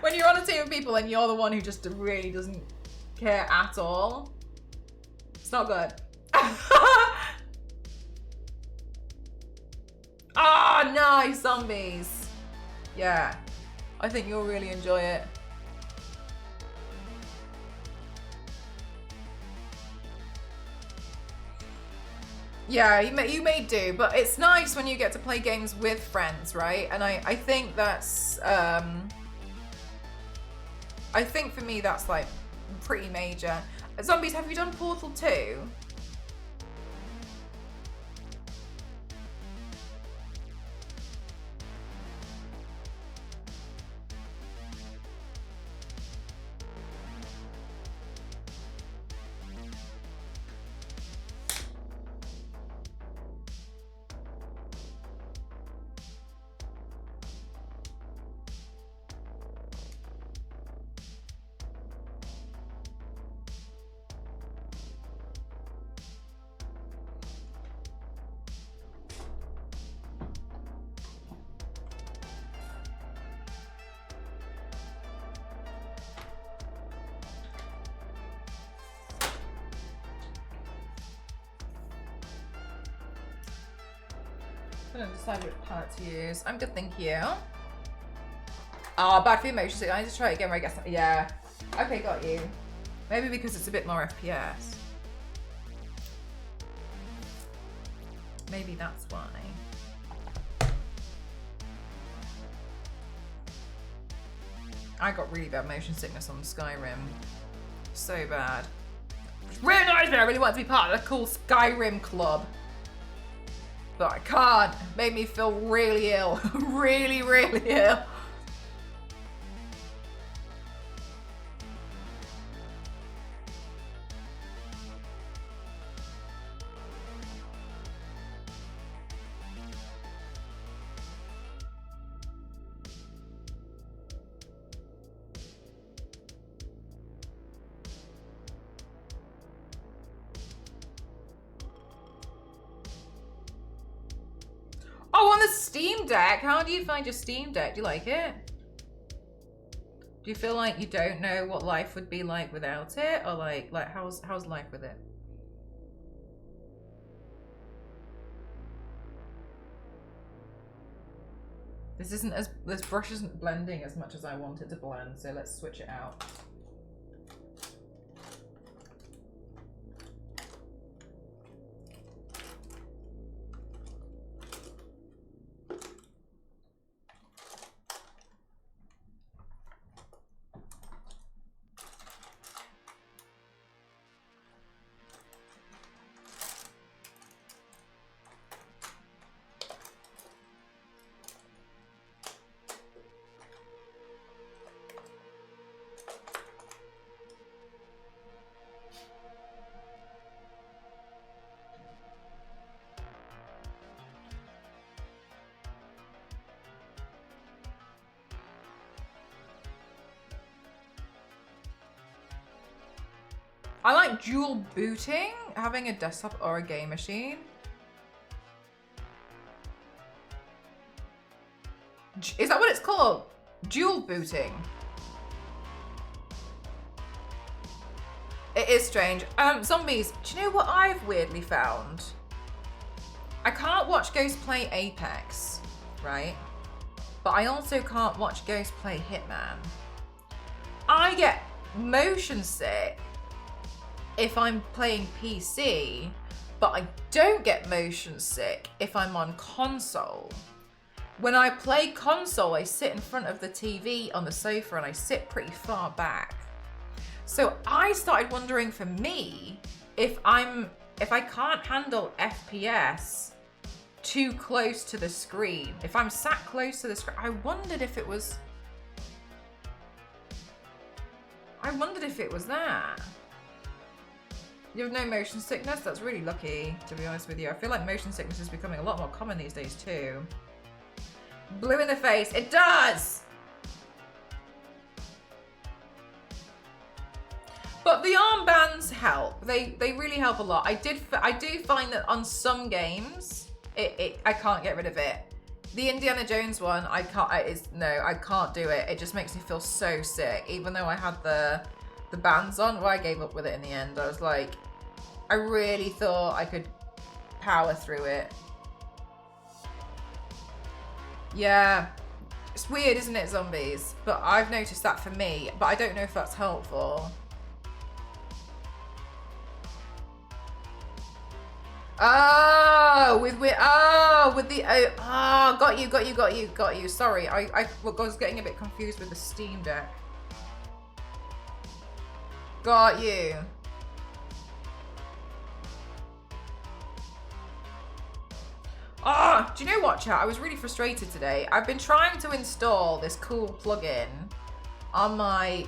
When you're on a team of people and you're the one who just really doesn't care at all, it's not good. Ah, nice zombies. Yeah, I think you'll really enjoy it. Yeah, you may do, but it's nice when you get to play games with friends, right? And I think that's, I think for me that's like pretty major. Zombies, have you done Portal 2? I'm gonna decide which palette to use. I'm good, thank you. Oh, bad for emotion sick. I need to try it again where I guess. Yeah. Okay, got you. Maybe because it's a bit more FPS. Maybe that's why. I got really bad motion sickness on Skyrim. So bad. It's really annoys me. I really want to be part of the cool Skyrim club. But I can't. It made me feel really ill. Really, really ill. Oh, on the Steam Deck. How do you find your Steam Deck? Do you like it? Do you feel like you don't know what life would be like without it? Or like how's life with it? This brush isn't blending as much as I want it to blend, so let's switch it out. I like dual booting, having a desktop or a game machine. Is that what it's called? Dual booting. It is strange. Zombies, do you know what I've weirdly found? I can't watch Ghost play Apex, right? But I also can't watch Ghost play Hitman. I get motion sick if I'm playing PC, But I don't get motion sick if I'm on console. When I play console, I sit in front of the TV on the sofa and I sit pretty far back. So I started wondering for me, if I can't handle FPS too close to the screen, if I'm sat close to the screen, I wondered if it was that. You have no motion sickness? That's really lucky, to be honest with you. I feel like motion sickness is becoming a lot more common these days too. Blue in the face, it does! But the armbands help. They really help a lot. I do find that on some games, I can't get rid of it. The Indiana Jones one, I can't do it. It just makes me feel so sick. Even though I had the bands on, well, I gave up with it in the end. I was like, I really thought I could power through it. Yeah, it's weird, isn't it, zombies? But I've noticed that for me, but I don't know if that's helpful. Oh, got you. Sorry, I was getting a bit confused with the Steam Deck. Got you. Oh, do you know what, chat? I was really frustrated today. I've been trying to install this cool plugin on my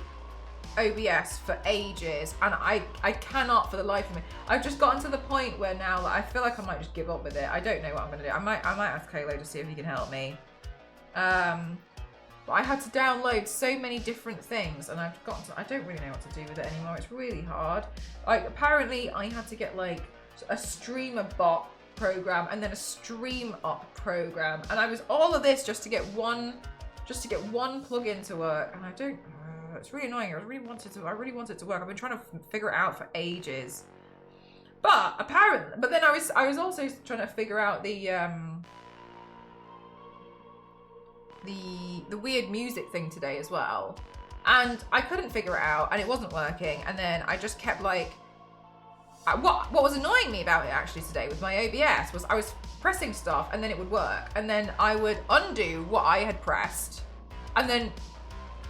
OBS for ages, and I cannot for the life of me. I've just gotten to the point where now I feel like I might just give up with it. I don't know what I'm gonna do. I might ask Kalo to see if he can help me. But I had to download so many different things, and I don't really know what to do with it anymore. It's really hard. Like, apparently I had to get like a streamer bot program and then a stream up program, and I was all of this just to get one plugin to work, and I don't. It's really annoying. I really want it to work. I've been trying to figure it out for ages. But then I was also trying to figure out the weird music thing today as well. And I couldn't figure it out, and it wasn't working. And then I just kept like, what was annoying me about it actually today with my OBS was I was pressing stuff and then it would work, and then I would undo what I had pressed, and then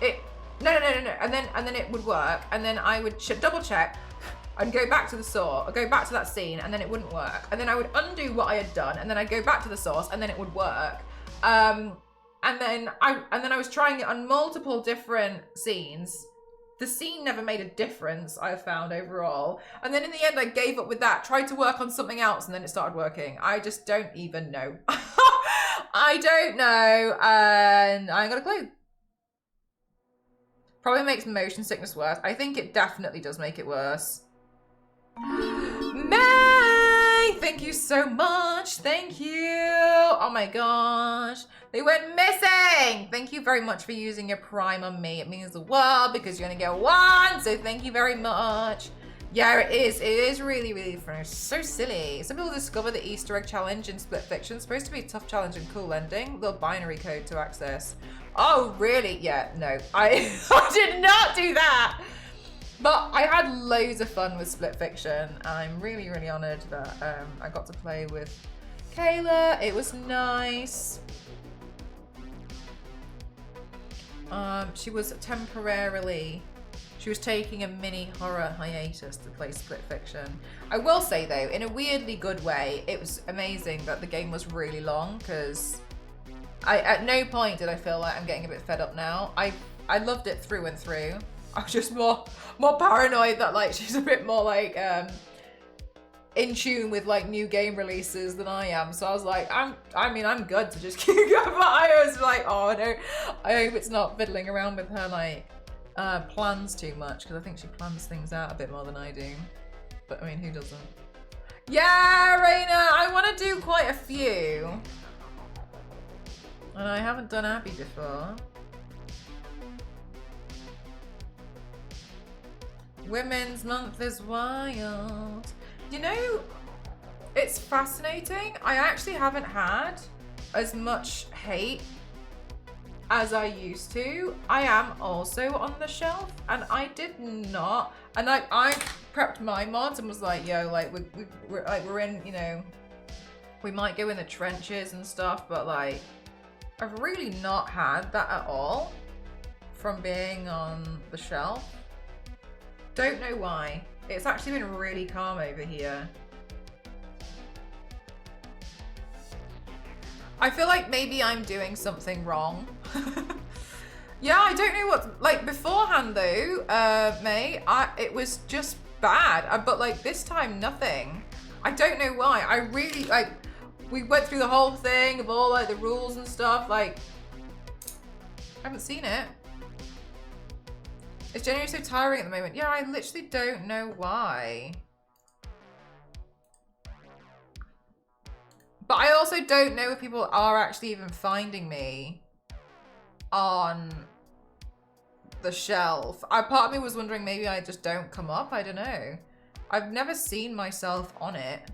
it. No. And then it would work, and then I would double check and go back to the source, go back to that scene, and then it wouldn't work. And then I would undo what I had done, and then I'd go back to the source, and then it would work. And then I was trying it on multiple different scenes. The scene never made a difference, I found overall. And then in the end, I gave up with that, tried to work on something else, and then it started working. I just don't even know. I don't know, and I ain't got a clue. Probably makes motion sickness worse. I think it definitely does make it worse. May! Thank you so much. Thank you. Oh my gosh. They went missing. Thank you very much for using your Prime on me. It means the world because you only get one. So thank you very much. Yeah, it is. It is really, really fun. It's so silly. Some people discover the Easter egg challenge in Split Fiction. It's supposed to be a tough challenge and cool ending. Little binary code to access. Oh, really? Yeah, no. I did not do that. But I had loads of fun with Split Fiction. I'm really, really honoured that I got to play with Kayla. It was nice. She was taking a mini horror hiatus to play Split Fiction. I will say though, in a weirdly good way, it was amazing that the game was really long, because at no point did I feel like I'm getting a bit fed up now. I loved it through and through. I was just more paranoid that like she's a bit more like in tune with like new game releases than I am. So I was like, I'm good to just keep going. But I was like, oh no, I hope it's not fiddling around with her like plans too much, because I think she plans things out a bit more than I do. But I mean, who doesn't? Yeah, Raina, I want to do quite a few. And I haven't done Abby before. Women's Month is wild. You know, it's fascinating. I actually haven't had as much hate as I used to. I am also on the shelf, and I did not. And like I prepped my mods and was like, yo, like we're in, you know, we might go in the trenches and stuff, but like I've really not had that at all from being on the shelf. Don't know why. It's actually been really calm over here. I feel like maybe I'm doing something wrong. Yeah, I don't know what, like beforehand though, May, it was just bad, but like this time nothing. I don't know why. I really, like, we went through the whole thing of all like the rules and stuff, like, I haven't seen it. It's genuinely so tiring at the moment. Yeah, I literally don't know why. But I also don't know if people are actually even finding me on the shelf. Part of me was wondering maybe I just don't come up. I don't know. I've never seen myself on it.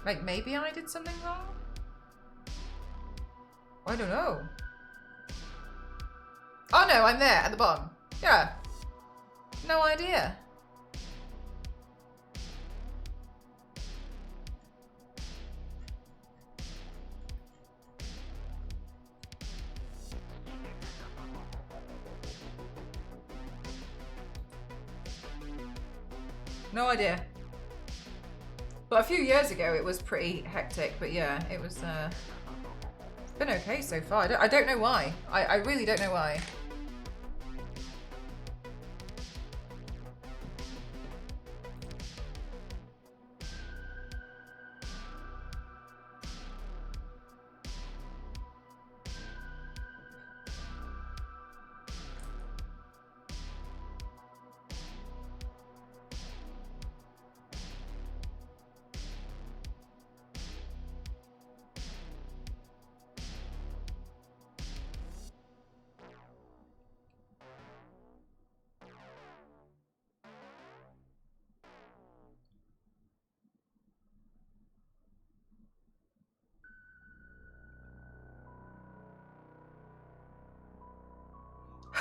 Like maybe I did something wrong? I don't know. Oh no, I'm there at the bottom. Yeah. No idea. No idea. But a few years ago it was pretty hectic, but yeah, it was it's been okay so far. I don't know why. I really don't know why.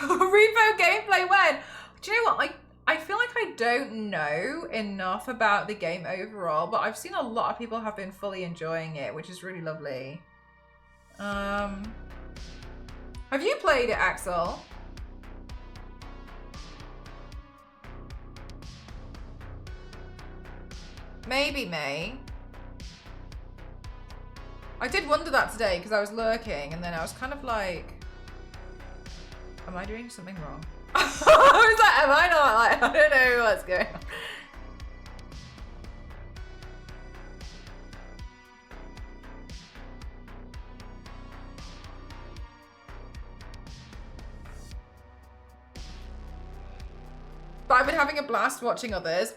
Repo gameplay when? Do you know what? I feel like I don't know enough about the game overall, but I've seen a lot of people have been fully enjoying it, which is really lovely. Have you played it, Axel? Maybe May. I did wonder that today because I was lurking and then I was kind of like, am I doing something wrong? I was like, am I not? Like, I don't know what's going on. But I've been having a blast watching others.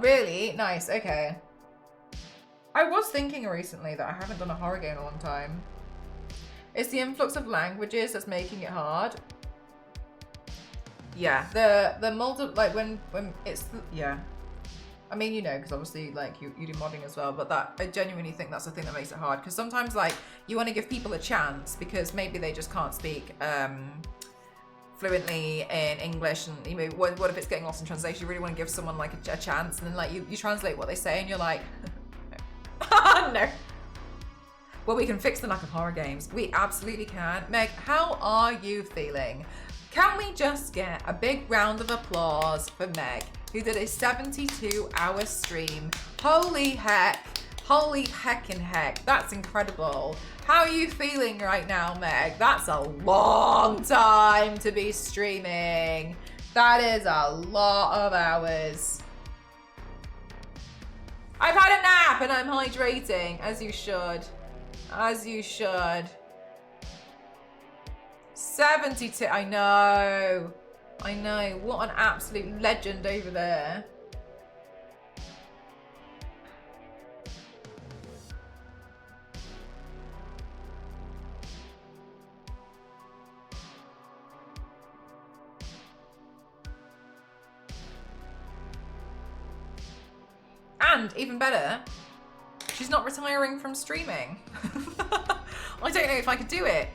Really? Nice, okay. I was thinking recently that I haven't done a horror game in a long time. It's the influx of languages that's making it hard. Yeah, the like when it's, yeah. I mean, you know, because obviously like you do modding as well, but that, I genuinely think that's the thing that makes it hard. Because sometimes like you want to give people a chance because maybe they just can't speak fluently in English, and you know, what if it's getting lost in translation? You really want to give someone like a chance, and then like you translate what they say and you're like, no. Well, we can fix the lack of horror games. We absolutely can. Meg, how are you feeling? Can we just get a big round of applause for Meg, who did a 72-hour stream? Holy heck. Holy heckin' heck. That's incredible. How are you feeling right now, Meg? That's a long time to be streaming. That is a lot of hours. I've had a nap and I'm hydrating, as you should. As you should. 72, I know. I know, what an absolute legend over there. And even better, She's not retiring from streaming. I don't know if I could do it.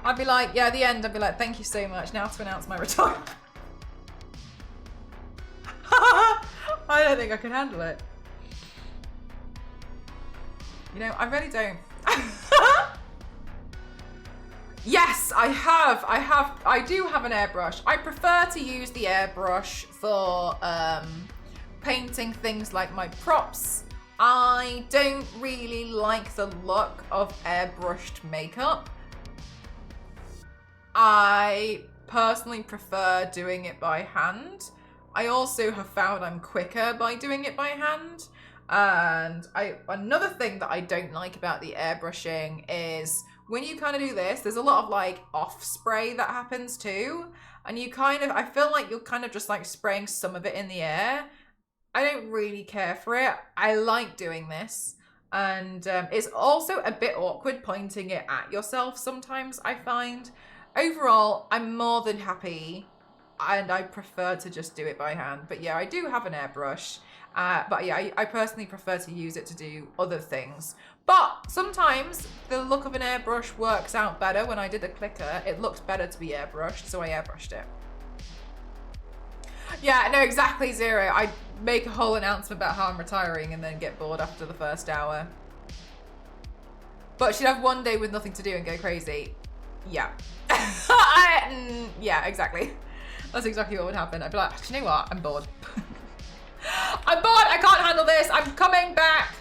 I'd be like, yeah, at the end, I'd be like, thank you so much. Now to announce my retirement. I don't think I could handle it. You know, I really don't. Yes, I do have an airbrush. I prefer to use the airbrush for painting things like my props. I don't really like the look of airbrushed makeup. I personally prefer doing it by hand. I also have found I'm quicker by doing it by hand. And another thing that I don't like about the airbrushing is when you kind of do this, there's a lot of like off spray that happens too. And you kind of, I feel like you're kind of just like spraying some of it in the air. I don't really care for it. I like doing this. And it's also a bit awkward pointing it at yourself sometimes, I find. Overall, I'm more than happy and I prefer to just do it by hand. But yeah, I do have an airbrush. But yeah, I personally prefer to use it to do other things. But sometimes the look of an airbrush works out better. When I did a clicker, it looked better to be airbrushed, so I airbrushed it. Yeah, no, exactly, Zero. I make a whole announcement about how I'm retiring and then get bored after the first hour. But she'd have one day with nothing to do and go crazy. Yeah. Yeah, exactly. That's exactly what would happen. I'd be like, you know what? I'm bored. I'm bored. I can't handle this. I'm coming back.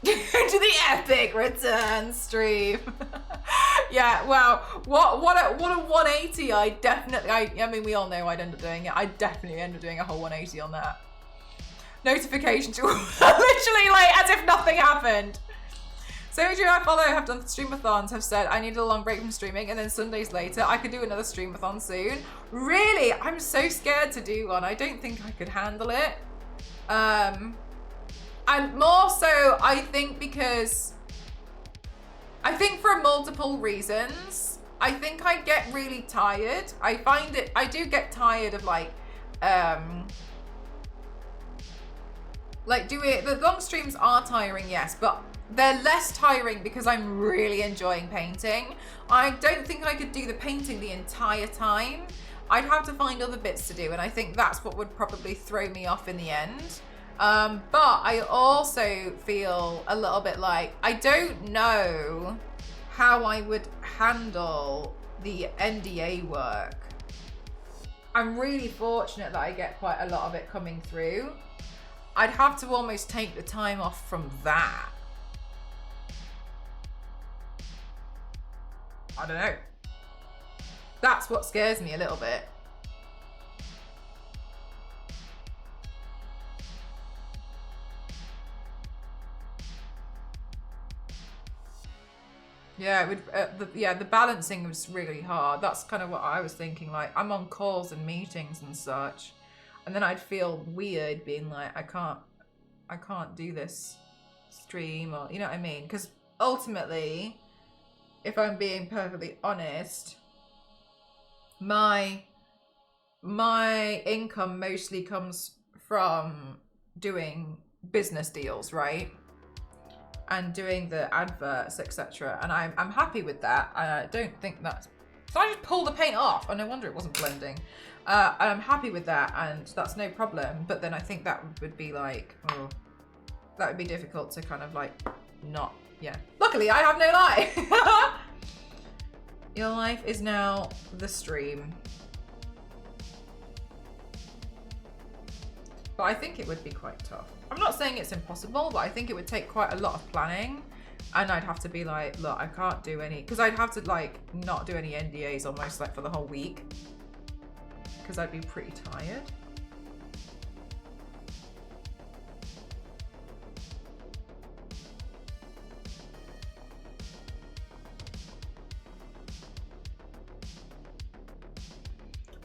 To the epic return stream. Yeah, well, what a 180. I mean, we all know I'd end up doing it. I definitely end up doing a whole 180 on that. Notification to literally like as if nothing happened. So who do I follow have done streamathons have said I need a long break from streaming and then Sundays later I could do another streamathon soon. Really? I'm so scared to do one. I don't think I could handle it. And more so, I think because, I think for multiple reasons, I think I get really tired. I do get tired of like doing, the long streams are tiring, yes, but they're less tiring because I'm really enjoying painting. I don't think I could do the painting the entire time. I'd have to find other bits to do, and I think that's what would probably throw me off in the end. But I also feel a little bit like I don't know how I would handle the NDA work. I'm really fortunate that I get quite a lot of it coming through. I'd have to almost take the time off from that. I don't know. That's what scares me a little bit. Yeah, it would, the balancing was really hard. That's kind of what I was thinking. Like, I'm on calls and meetings and such, and then I'd feel weird being like, I can't do this stream, or you know what I mean? Because ultimately, if I'm being perfectly honest, my income mostly comes from doing business deals, right? And doing the adverts, etc. And I'm happy with that. I don't think that's... So I just pulled the paint off, and no wonder it wasn't blending. And I'm happy with that, and that's no problem. But then I think that would be like, oh, that would be difficult to kind of like not, yeah. Luckily, I have no life. Your life is now the stream. But I think it would be quite tough. I'm not saying it's impossible, but I think it would take quite a lot of planning. And I'd have to be like, look, I can't do any, because I'd have to like not do any NDAs almost like for the whole week. Because I'd be pretty tired.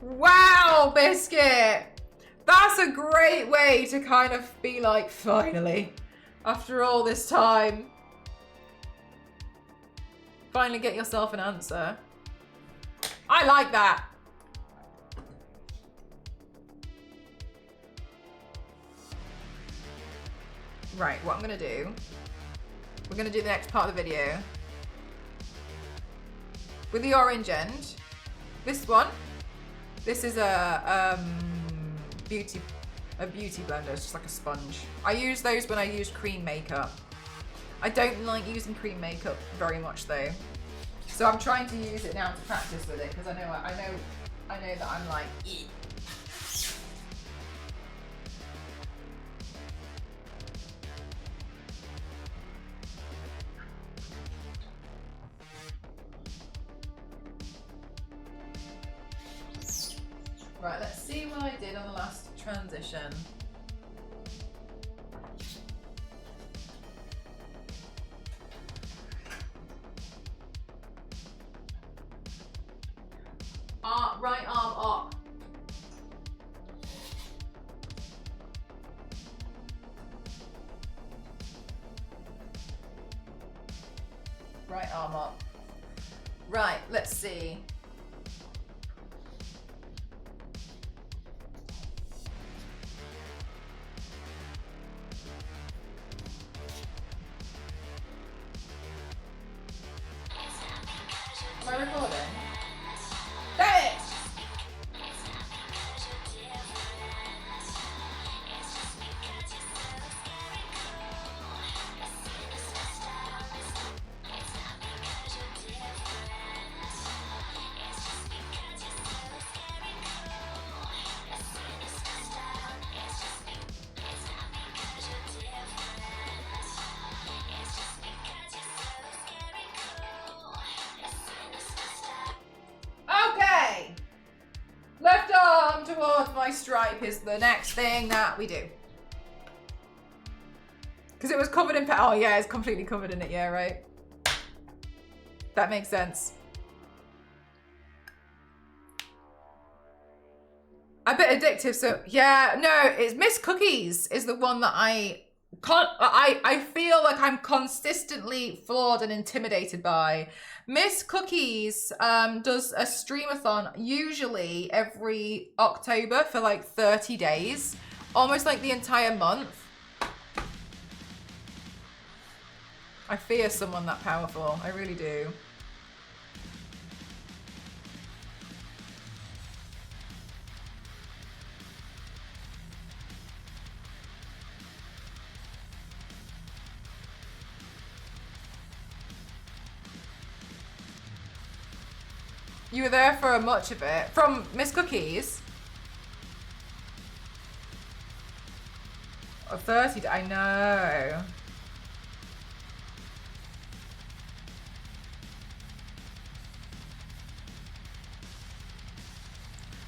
Wow, Biscuit! That's a great way to kind of be like, finally, after all this time, finally get yourself an answer. I like that. Right, what I'm gonna do, we're gonna do the next part of the video with the orange end. This one, this is a beauty blender. It's just like a sponge. I use those when I use cream makeup. I don't like using cream makeup very much though, so I'm trying to use it now to practice with it because I know that I'm like, eat. Right, let's see what I did on the last transition. Right arm up. Right arm up. Right, let's see. Am I recording? Damn it! Okay! Left arm towards my stripe is the next thing that we do. Because it was covered in oh yeah, it's completely covered in it, yeah, right? That makes sense. A bit addictive, so yeah, no, it's Miss Cookies is the one that I feel like I'm consistently flawed and intimidated by. Miss Cookies does a streamathon usually every October for like 30 days, almost like the entire month. I fear someone that powerful, I really do. You were there for much of it. From Miss Cookies? Oh, 30, I know.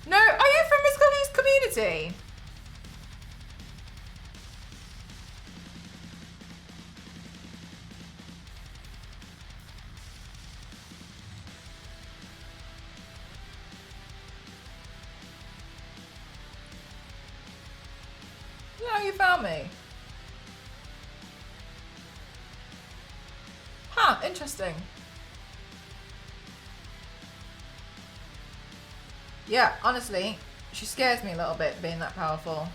No, are you from Miss Cookies community? Yeah, you found me. Huh, interesting. Yeah, honestly, she scares me a little bit being that powerful.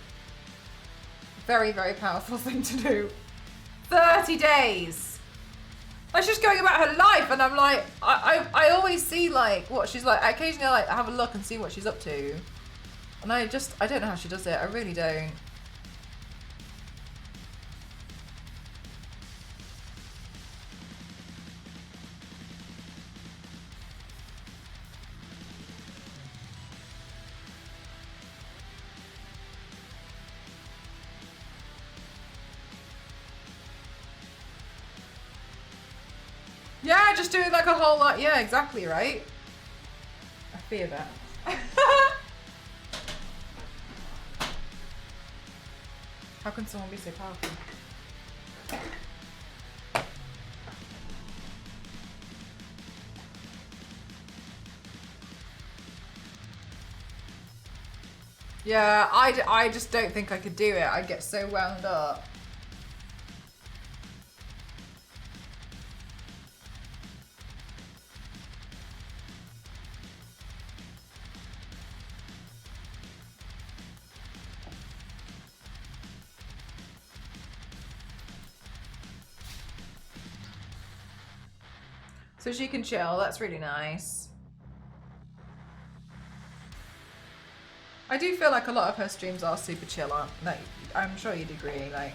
Very, very powerful thing to do. 30 days. Like, she's going about her life and I'm like, I always see like what she's like. Occasionally I like have a look and see what she's up to. And I don't know how she does it. I really don't. Yeah, just doing like a whole lot. Yeah, exactly, right? I fear that. How can someone be so powerful? Yeah, I just don't think I could do it. I'd get so wound up. So she can chill. That's really nice. I do feel like a lot of her streams are super chill, aren't like I'm sure you'd agree, like.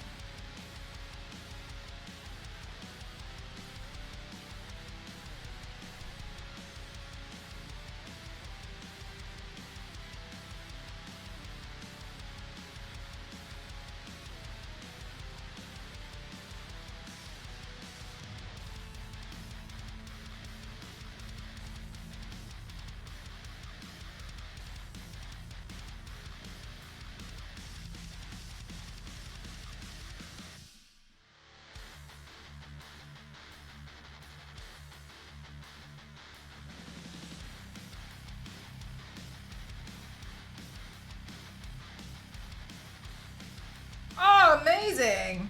Oh, amazing!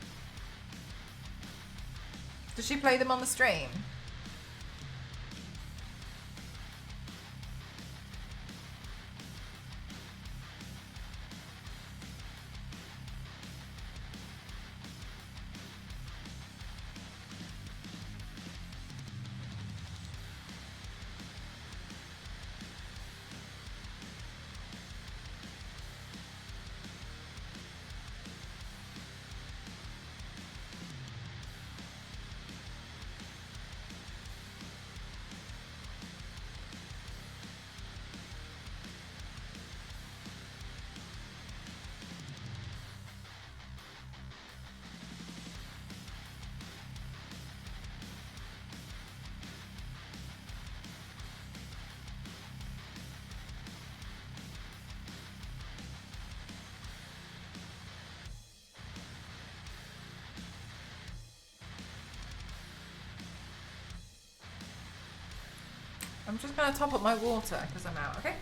Does she play them on the stream? I'm just gonna top up my water because I'm out, okay?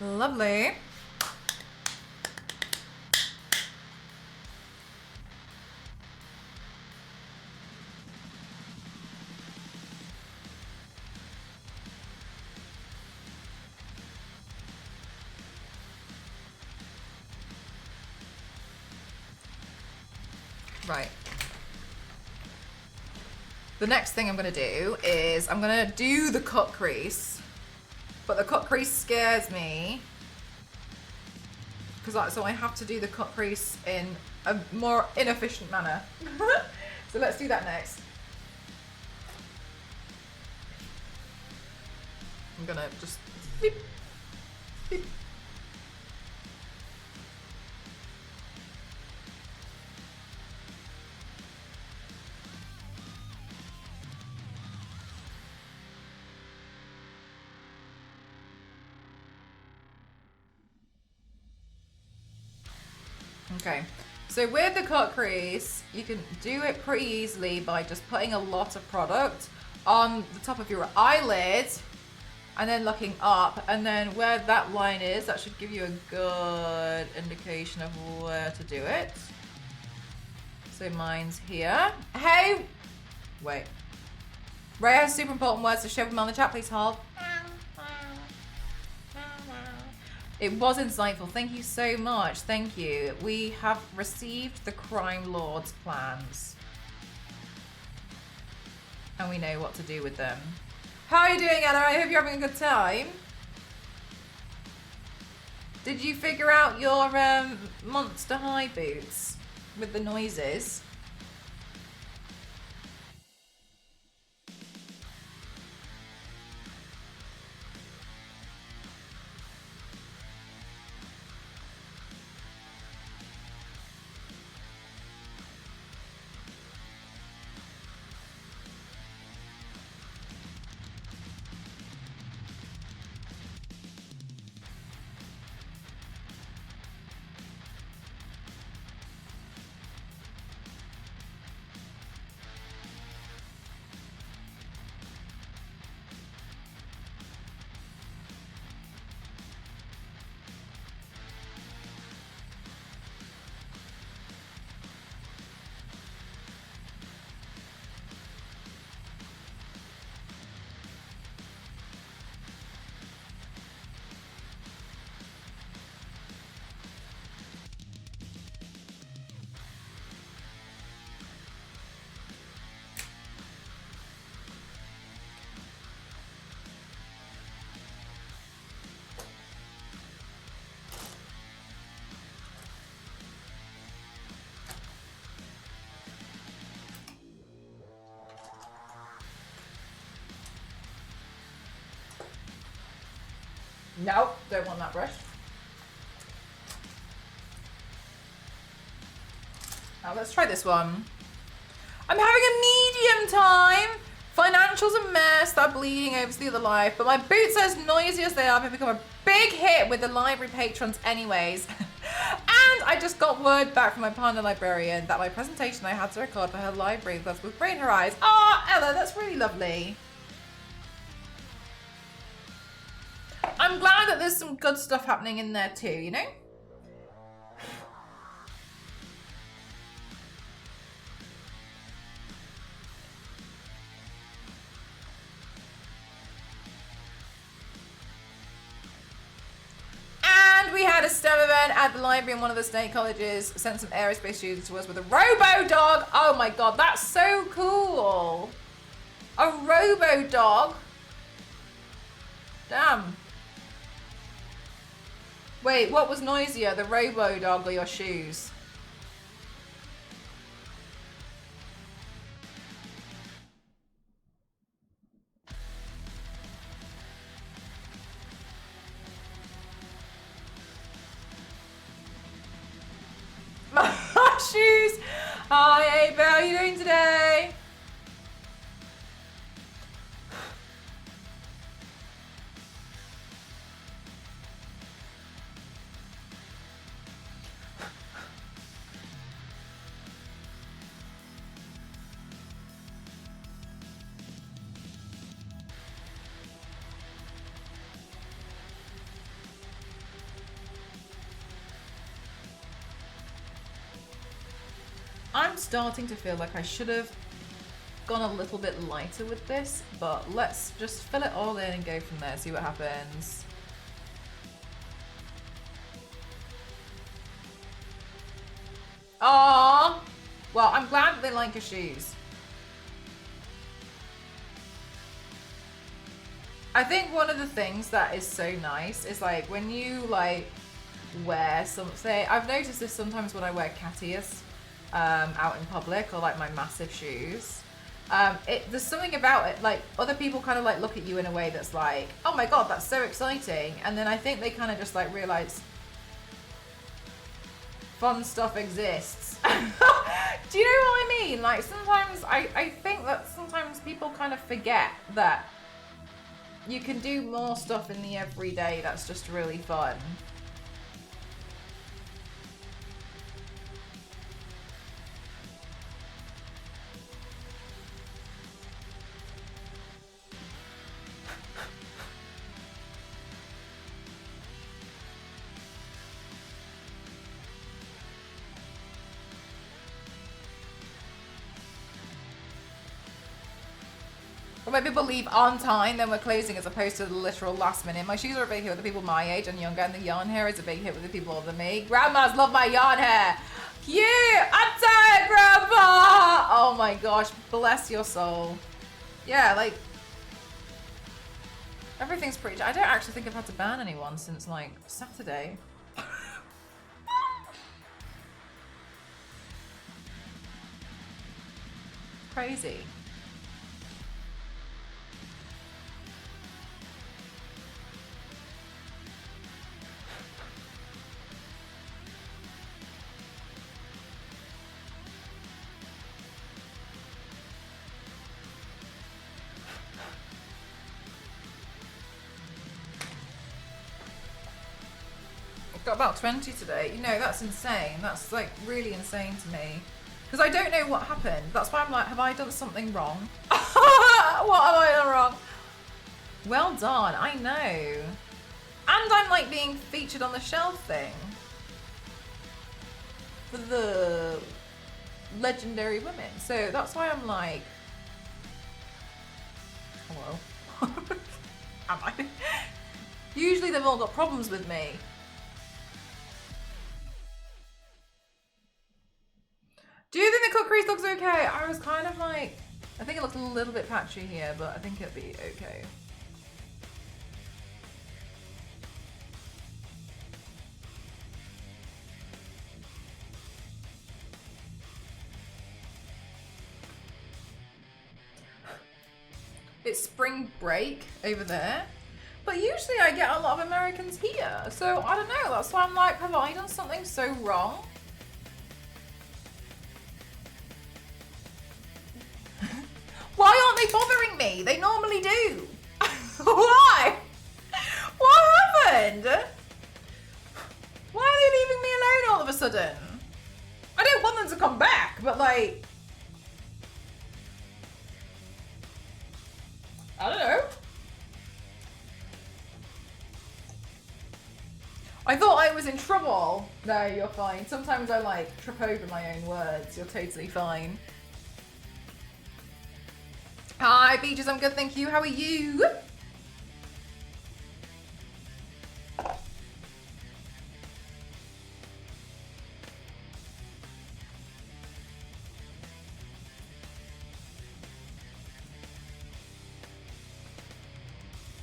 Lovely. Right. The next thing I'm going to do is I'm going to do the cut crease. But the cut crease scares me. So I have to do the cut crease in a more inefficient manner. So let's do that next. I'm going to just beep, beep. Okay, so with the cut crease, you can do it pretty easily by just putting a lot of product on the top of your eyelid and then looking up, and then where that line is, that should give you a good indication of where to do it. So mine's here. Hey, wait. Ray has super important words to share with me on the chat, please hold. It was insightful. Thank you so much. Thank you. We have received the Crime Lord's plans. And we know what to do with them. How are you doing, Ella? I hope you're having a good time. Did you figure out your Monster High boots with the noises? Nope, don't want that brush. Now let's try this one. I'm having a medium time. Financials a mess, they're bleeding over to the other life, but my boots are as noisy as they are have become a big hit with the library patrons anyways. And I just got word back from my partner librarian that my presentation I had to record for her library was with Brain Her Eyes. Oh, Ella, that's really lovely. I'm glad that there's some good stuff happening in there too, you know? And we had a STEM event at the library in one of the state colleges, sent some aerospace students to us with a robo-dog. Oh my God, that's so cool. A robo-dog. Damn. Wait, what was noisier, the robo-dog or your shoes? My shoes! Hi, Abe, how are you doing today? I'm starting to feel like I should have gone a little bit lighter with this, but let's just fill it all in and go from there, see what happens. Aww! Well, I'm glad that they like your shoes. I think one of the things that is so nice is like when you like wear something, I've noticed this sometimes when I wear cat ears out in public or like my massive shoes. There's something about it, like other people kind of like look at you in a way that's like, oh my God, that's so exciting. And then I think they kind of just like realize fun stuff exists. Do you know what I mean? Like sometimes I think that sometimes people kind of forget that you can do more stuff in the everyday that's just really fun. Or when people leave on time, then we're closing as opposed to the literal last minute. My shoes are a big hit with the people my age and younger, and the yarn hair is a big hit with the people older than me. Grandmas love my yarn hair. Cute! I'm tired, Grandpa! Oh my gosh, bless your soul. Yeah, like, everything's pretty... I don't actually think I've had to ban anyone since, like, Saturday. Crazy. Got about 20 today. You know, that's insane. That's like really insane to me. Because I don't know what happened. That's why I'm like, have I done something wrong? What have I done wrong? Well done, I know. And I'm like being featured on the shelf thing. For the legendary women. So that's why I'm like, hello. Am I? Usually they've all got problems with me. Do you think the Cook Crease looks okay? I was kind of like, I think it looks a little bit patchy here, but I think it'll be okay. It's spring break over there, but usually I get a lot of Americans here, so I don't know, that's why I'm like, have I done something so wrong? Why aren't they bothering me? They normally do. Why? What happened? Why are they leaving me alone all of a sudden? I don't want them to come back, but like, I don't know. I thought I was in trouble. No, you're fine. Sometimes I like trip over my own words. You're totally fine. Hi, Beaches. I'm good, thank you. How are you?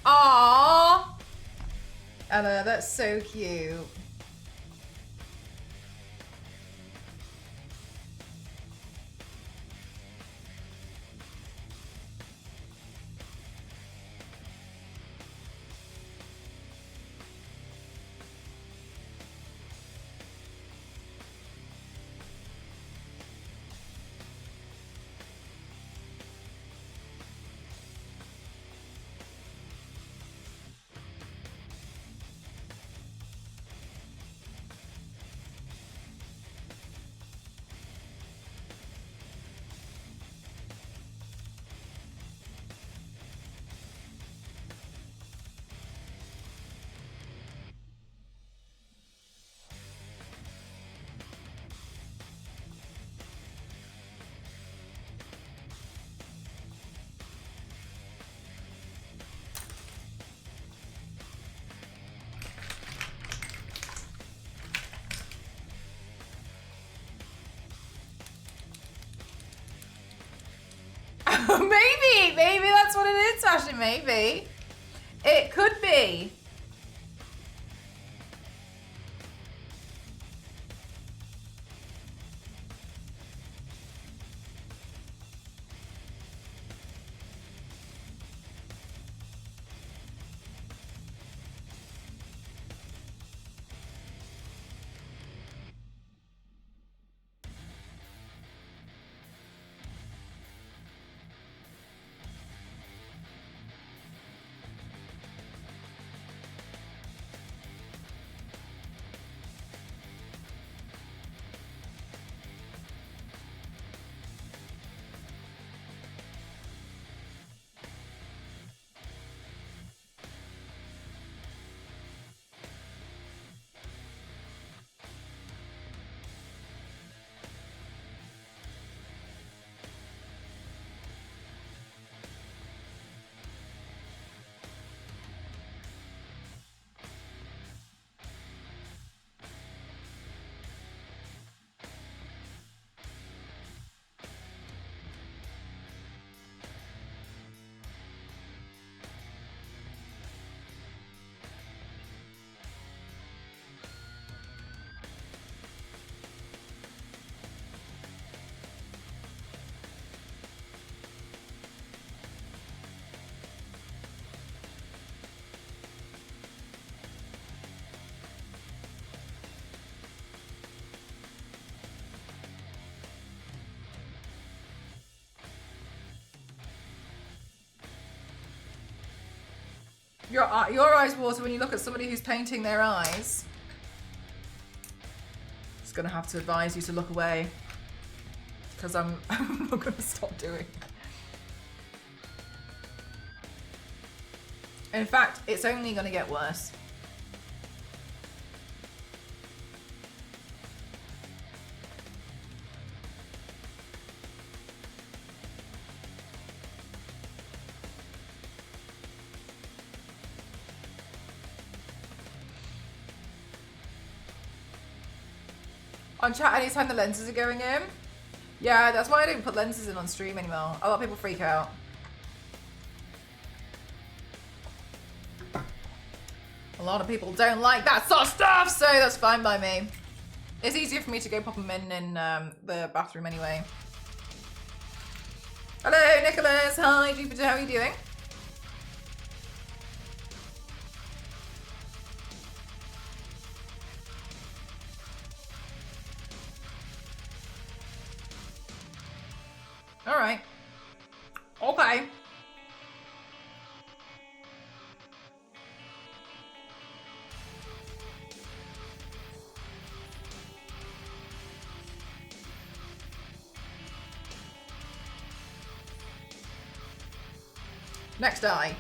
Aww. Ella, that's so cute. Maybe that's what it is, Sasha, maybe. It could be. Your eyes water when you look at somebody who's painting their eyes. Just gonna have to advise you to look away. Because I'm not gonna stop doing it. In fact, it's only gonna get worse. On chat, anytime the lenses are going in. Yeah, that's why I don't put lenses in on stream anymore. A lot of people freak out. A lot of people don't like that sort of stuff, so that's fine by me. It's easier for me to go pop them in the bathroom anyway. Hello, Nicholas. Hi, Jupiter. How are you doing? All right. Okay. Next eye.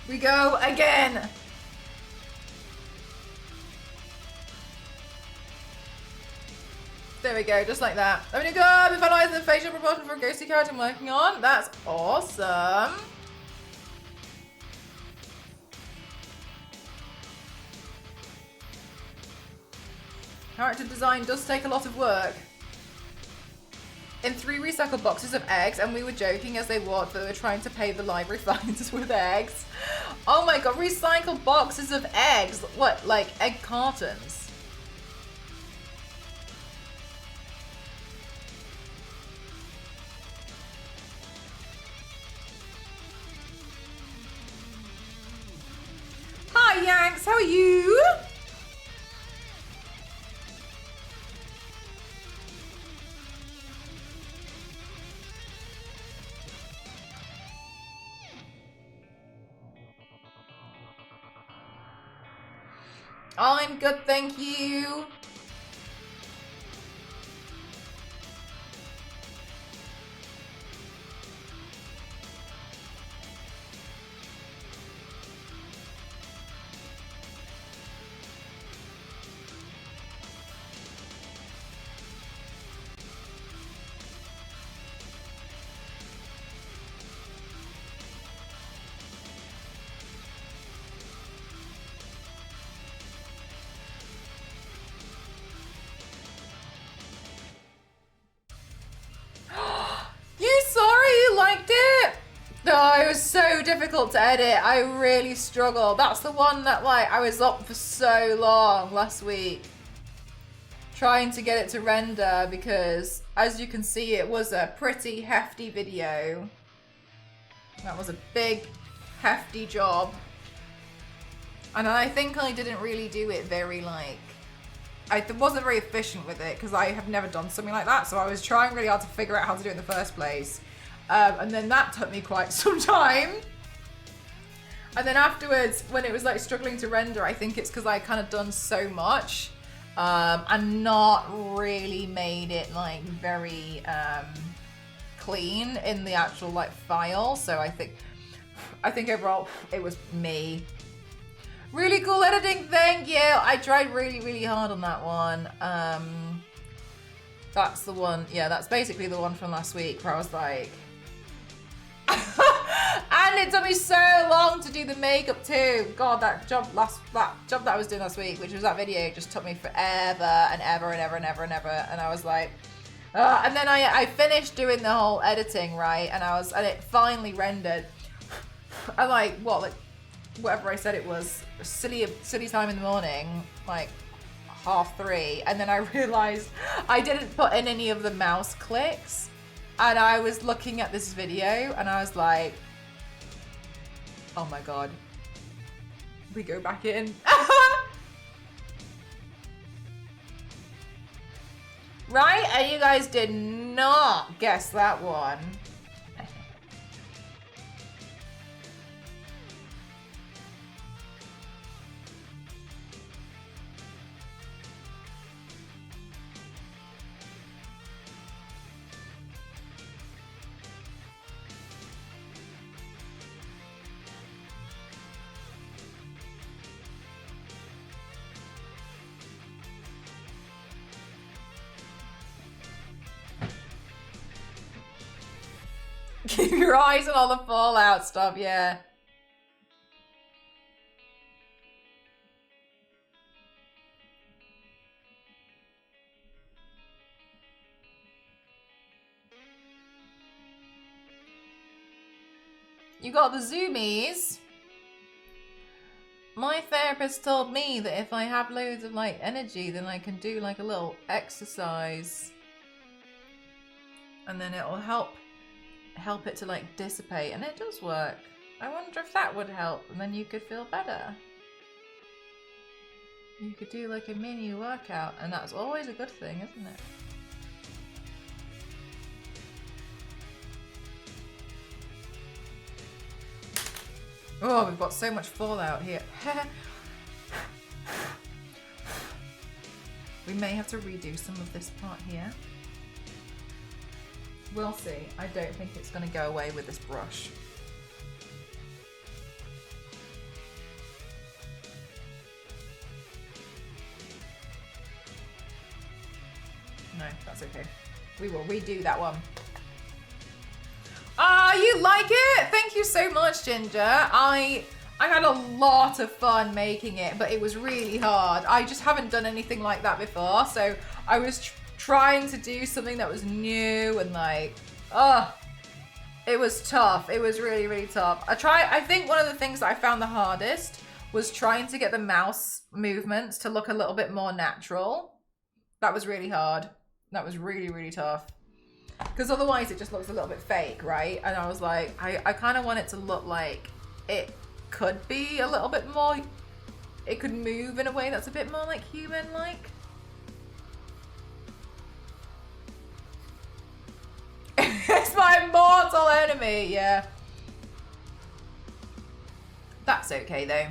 We go again. There we go, just like that. There we go. We finalized the facial proportion for a ghosty character I'm working on. That's awesome. Character design does take a lot of work. In 3 recycled boxes of eggs, and we were joking as they walked that they were trying to pay the library fines with eggs. Oh my god, recycled boxes of eggs. What, like egg cartons? Hi Yanks, how are you? I'm good, thank you. Oh, it was so difficult to edit. I really struggled. That's the one that like I was up for so long last week trying to get it to render because as you can see it was a pretty hefty video. That was a big hefty job. And I think I didn't really do it very like I wasn't very efficient with it because I have never done something like that, so I was trying really hard to figure out how to do it in the first place. And then that took me quite some time. And then afterwards, when it was like struggling to render, I think it's because I kind of done so much and not really made it like very clean in the actual like file. So I think overall it was me. Really cool editing, thank you. I tried really, really hard on that one. That's the one, yeah, that's basically the one from last week where I was like, and it took me so long to do the makeup too. God, that job that I was doing last week, which was that video, just took me forever and ever and ever and ever and ever. And I was like, and then I finished doing the whole editing, right? And it finally rendered. I like whatever I said it was, silly time in the morning, like 3:30, and then I realized I didn't put in any of the mouse clicks. And I was looking at this video and I was like, oh my god. We go back in. Right? And you guys did not guess that one. Keep your eyes on all the Fallout stuff, yeah. You got the zoomies. My therapist told me that if I have loads of like energy, then I can do like a little exercise. And then it'll help it to like dissipate, and it does work. I wonder if that would help, and then you could feel better. You could do like a mini workout, and that's always a good thing, isn't it? Oh, we've got so much Fallout here. We may have to redo some of this part here. We'll see. I don't think it's going to go away with this brush. No, that's okay. We will redo that one. Ah, you like it? Thank you so much, Ginger. I had a lot of fun making it, but it was really hard. I just haven't done anything like that before, so I was trying to do something that was new and like, it was tough. It was really, really tough. I think one of the things that I found the hardest was trying to get the mouse movements to look a little bit more natural. That was really hard. That was really, really tough. Because otherwise it just looks a little bit fake, right? And I was like, I kind of want it to look like it could be a little bit more, it could move in a way that's a bit more like human-like. It's my mortal enemy, yeah. That's okay though.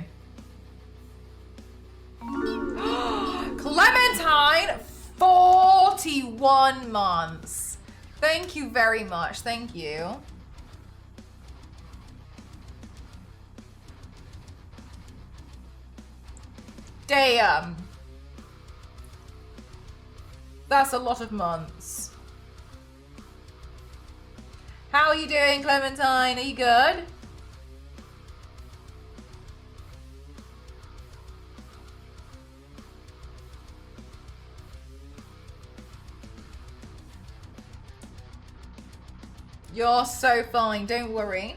Clementine, 41 months. Thank you very much, thank you. Damn. That's a lot of months. How are you doing, Clementine? Are you good? You're so fine, don't worry.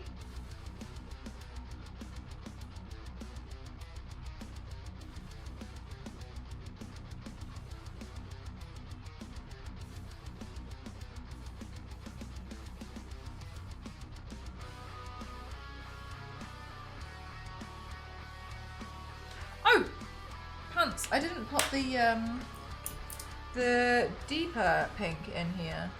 Oh, pants. I didn't put the deeper pink in here.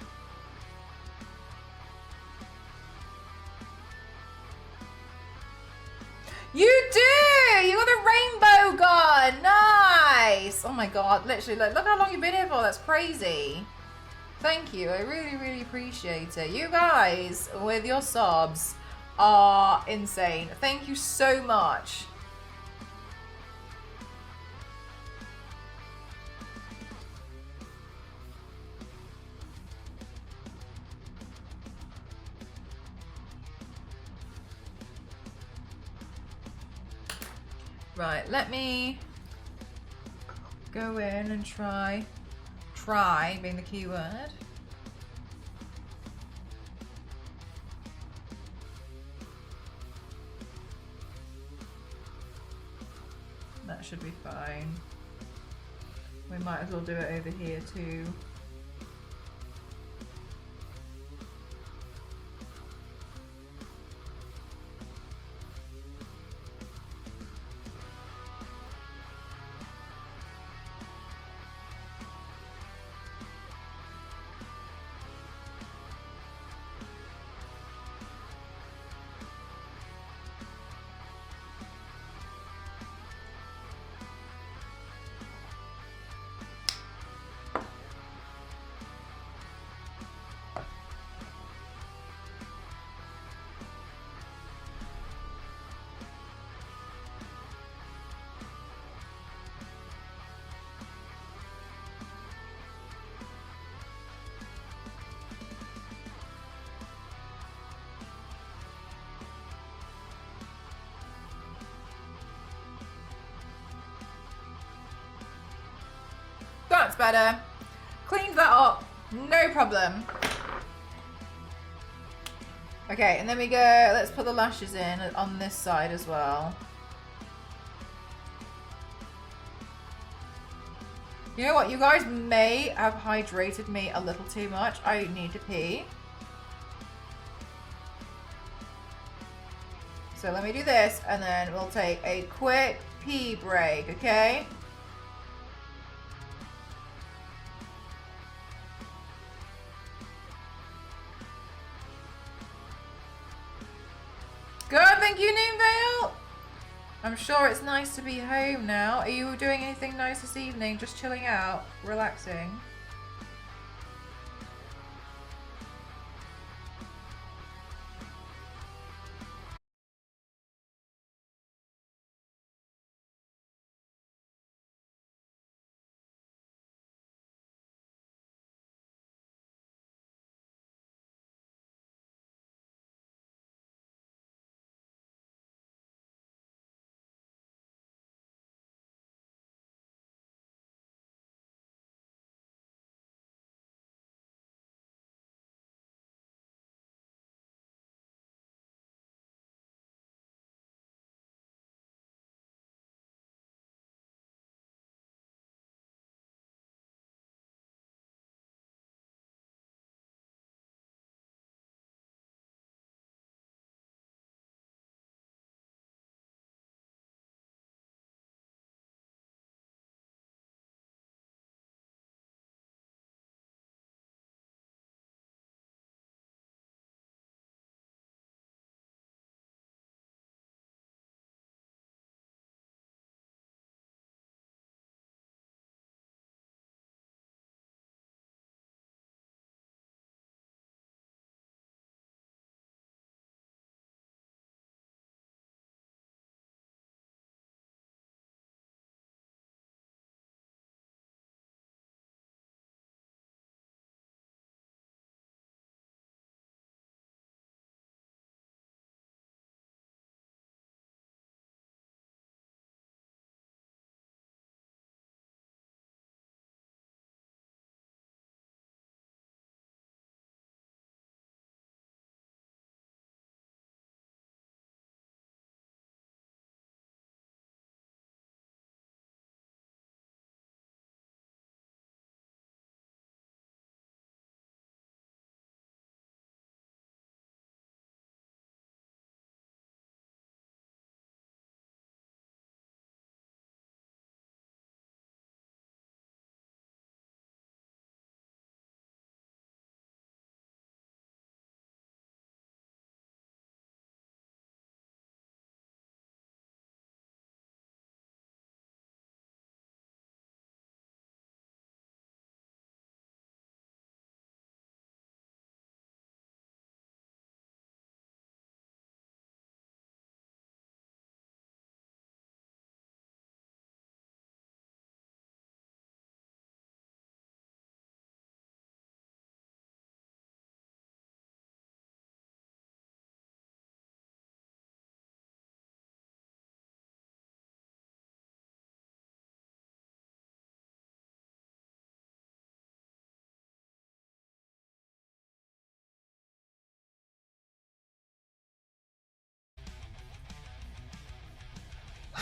You do! You got the rainbow gun! Nice! Oh my god, literally, look how long you've been here for. That's crazy. Thank you. I really, really appreciate it. You guys, with your subs, are insane. Thank you so much. Right, let me go in and try being the key word. That should be fine. We might as well do it over here too. That's better. Cleaned that up. No problem. Okay, and then we go, let's put the lashes in on this side as well. You know what? You guys may have hydrated me a little too much. I need to pee. So let me do this, and then we'll take a quick pee break, okay? Good, thank you, Noonvale. I'm sure it's nice to be home now. Are you doing anything nice this evening? Just chilling out, relaxing?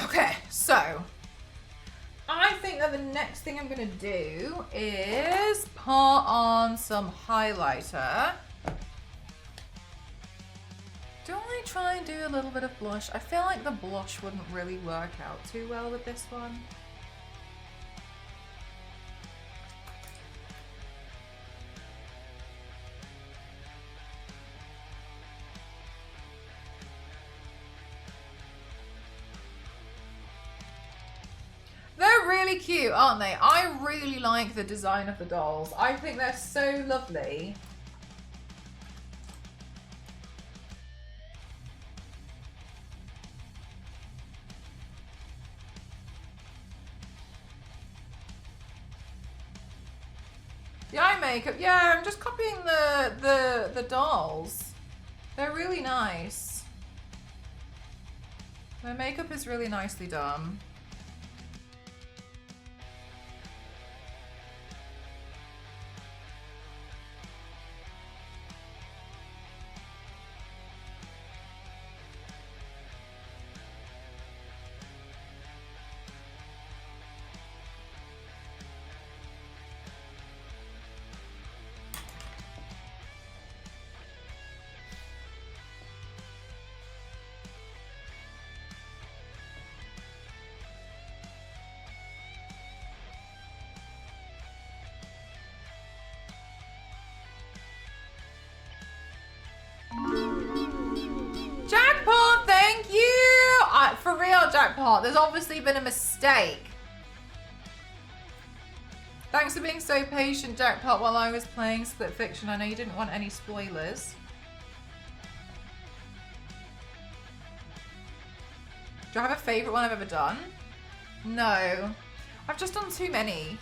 Okay, so I think that the next thing I'm gonna do is put on some highlighter. Do I try and do a little bit of blush? I feel like the blush wouldn't really work out too well with this one. They're really cute, aren't they? I really like the design of the dolls. I think they're so lovely. The eye makeup, yeah, I'm just copying the dolls. They're really nice. Their makeup is really nicely done. Jackpot. There's obviously been a mistake. Thanks for being so patient, Jackpot, while I was playing Split Fiction. I know you didn't want any spoilers. Do I have a favourite one I've ever done? No. I've just done too many.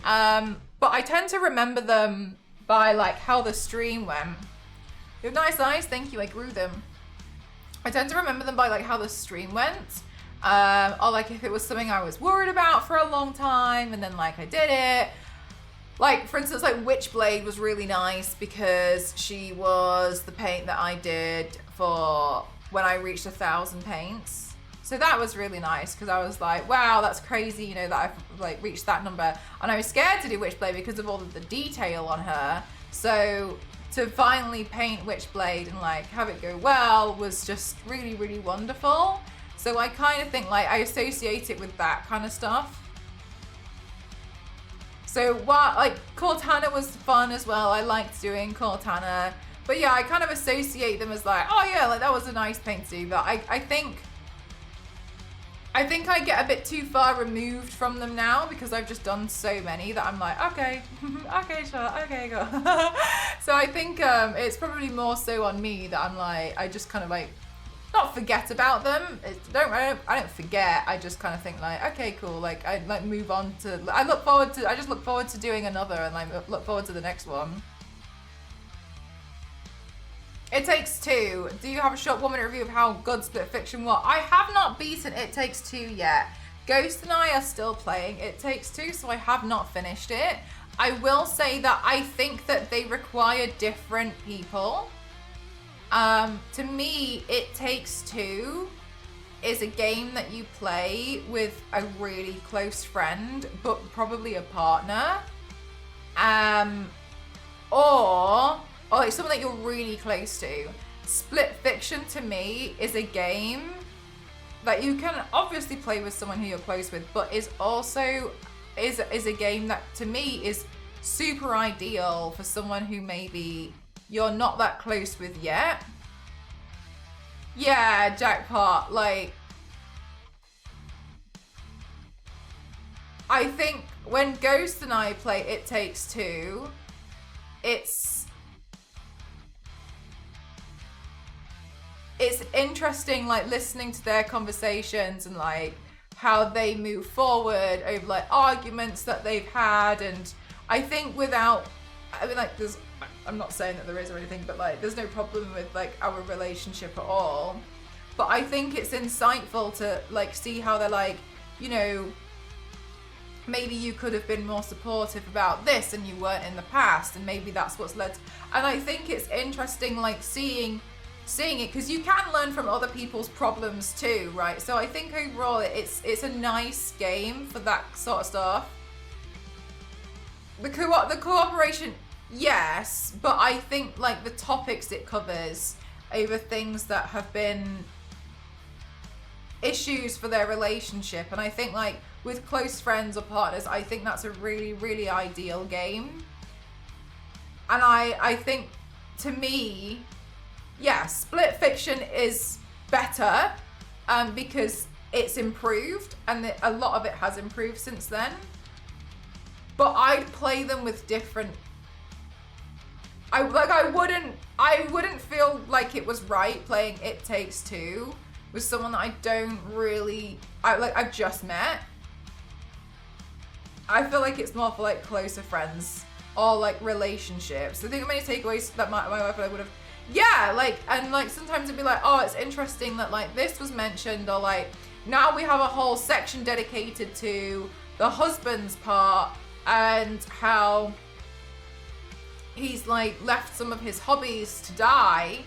But I tend to remember them by like how the stream went. You have nice eyes, thank you, I grew them. I tend to remember them by like how the stream went. Or like if it was something I was worried about for a long time and then like I did it. Like for instance, like Witchblade was really nice because she was the paint that I did for when I reached 1,000 paints. So that was really nice because I was like, wow, that's crazy, you know, that I've like reached that number. And I was scared to do Witchblade because of all of the detail on her. So to finally paint Witchblade and like have it go well was just really, really wonderful. So I kind of think like I associate it with that kind of stuff. So what, like Cortana was fun as well. I liked doing Cortana. But yeah, I kind of associate them as like, oh yeah, like that was a nice paint to do. But I think I get a bit too far removed from them now because I've just done so many that I'm like, okay, okay, sure, okay, go. So I think it's probably more so on me that I'm like, I just kind of like, not forget about them. I don't forget. I just kind of think like, okay, cool. Like I like move on to. I just look forward to doing another and like look forward to the next one. It Takes Two. Do you have a short 1 minute review of how good Split Fiction was? I have not beaten It Takes Two yet. Ghost and I are still playing It Takes Two, so I have not finished it. I will say that I think that they require different people. To me, It Takes Two is a game that you play with a really close friend, but probably a partner. Or like someone that you're really close to. Split Fiction to me is a game that you can obviously play with someone who you're close with, but is also is a game that to me is super ideal for someone who maybe you're not that close with yet. Yeah, Jackpot, like I think when Ghost and I play It Takes Two, it's interesting like listening to their conversations and like how they move forward over like arguments that they've had. And I think like there's, I'm not saying that there is or anything, but like there's no problem with like our relationship at all, but I think it's insightful to like see how they're like, you know, maybe you could have been more supportive about this and you weren't in the past, and maybe that's what's led to, and I think it's interesting like seeing it because you can learn from other people's problems too, right? So I think overall it's a nice game for that sort of stuff. The cooperation, yes, but I think like the topics it covers over things that have been issues for their relationship, and I think like with close friends or partners, I think that's a really, really ideal game. And I think to me, yeah, Split Fiction is better because it's improved, and a lot of it has improved since then. But I'd play them with different. I wouldn't feel like it was right playing It Takes Two with someone that I don't really I've just met. I feel like it's more for like closer friends or like relationships. I think the many takeaways that my wife and I would have. Yeah, like, and like sometimes it'd be like, oh, it's interesting that like this was mentioned, or like now we have a whole section dedicated to the husband's part and how he's like left some of his hobbies to die,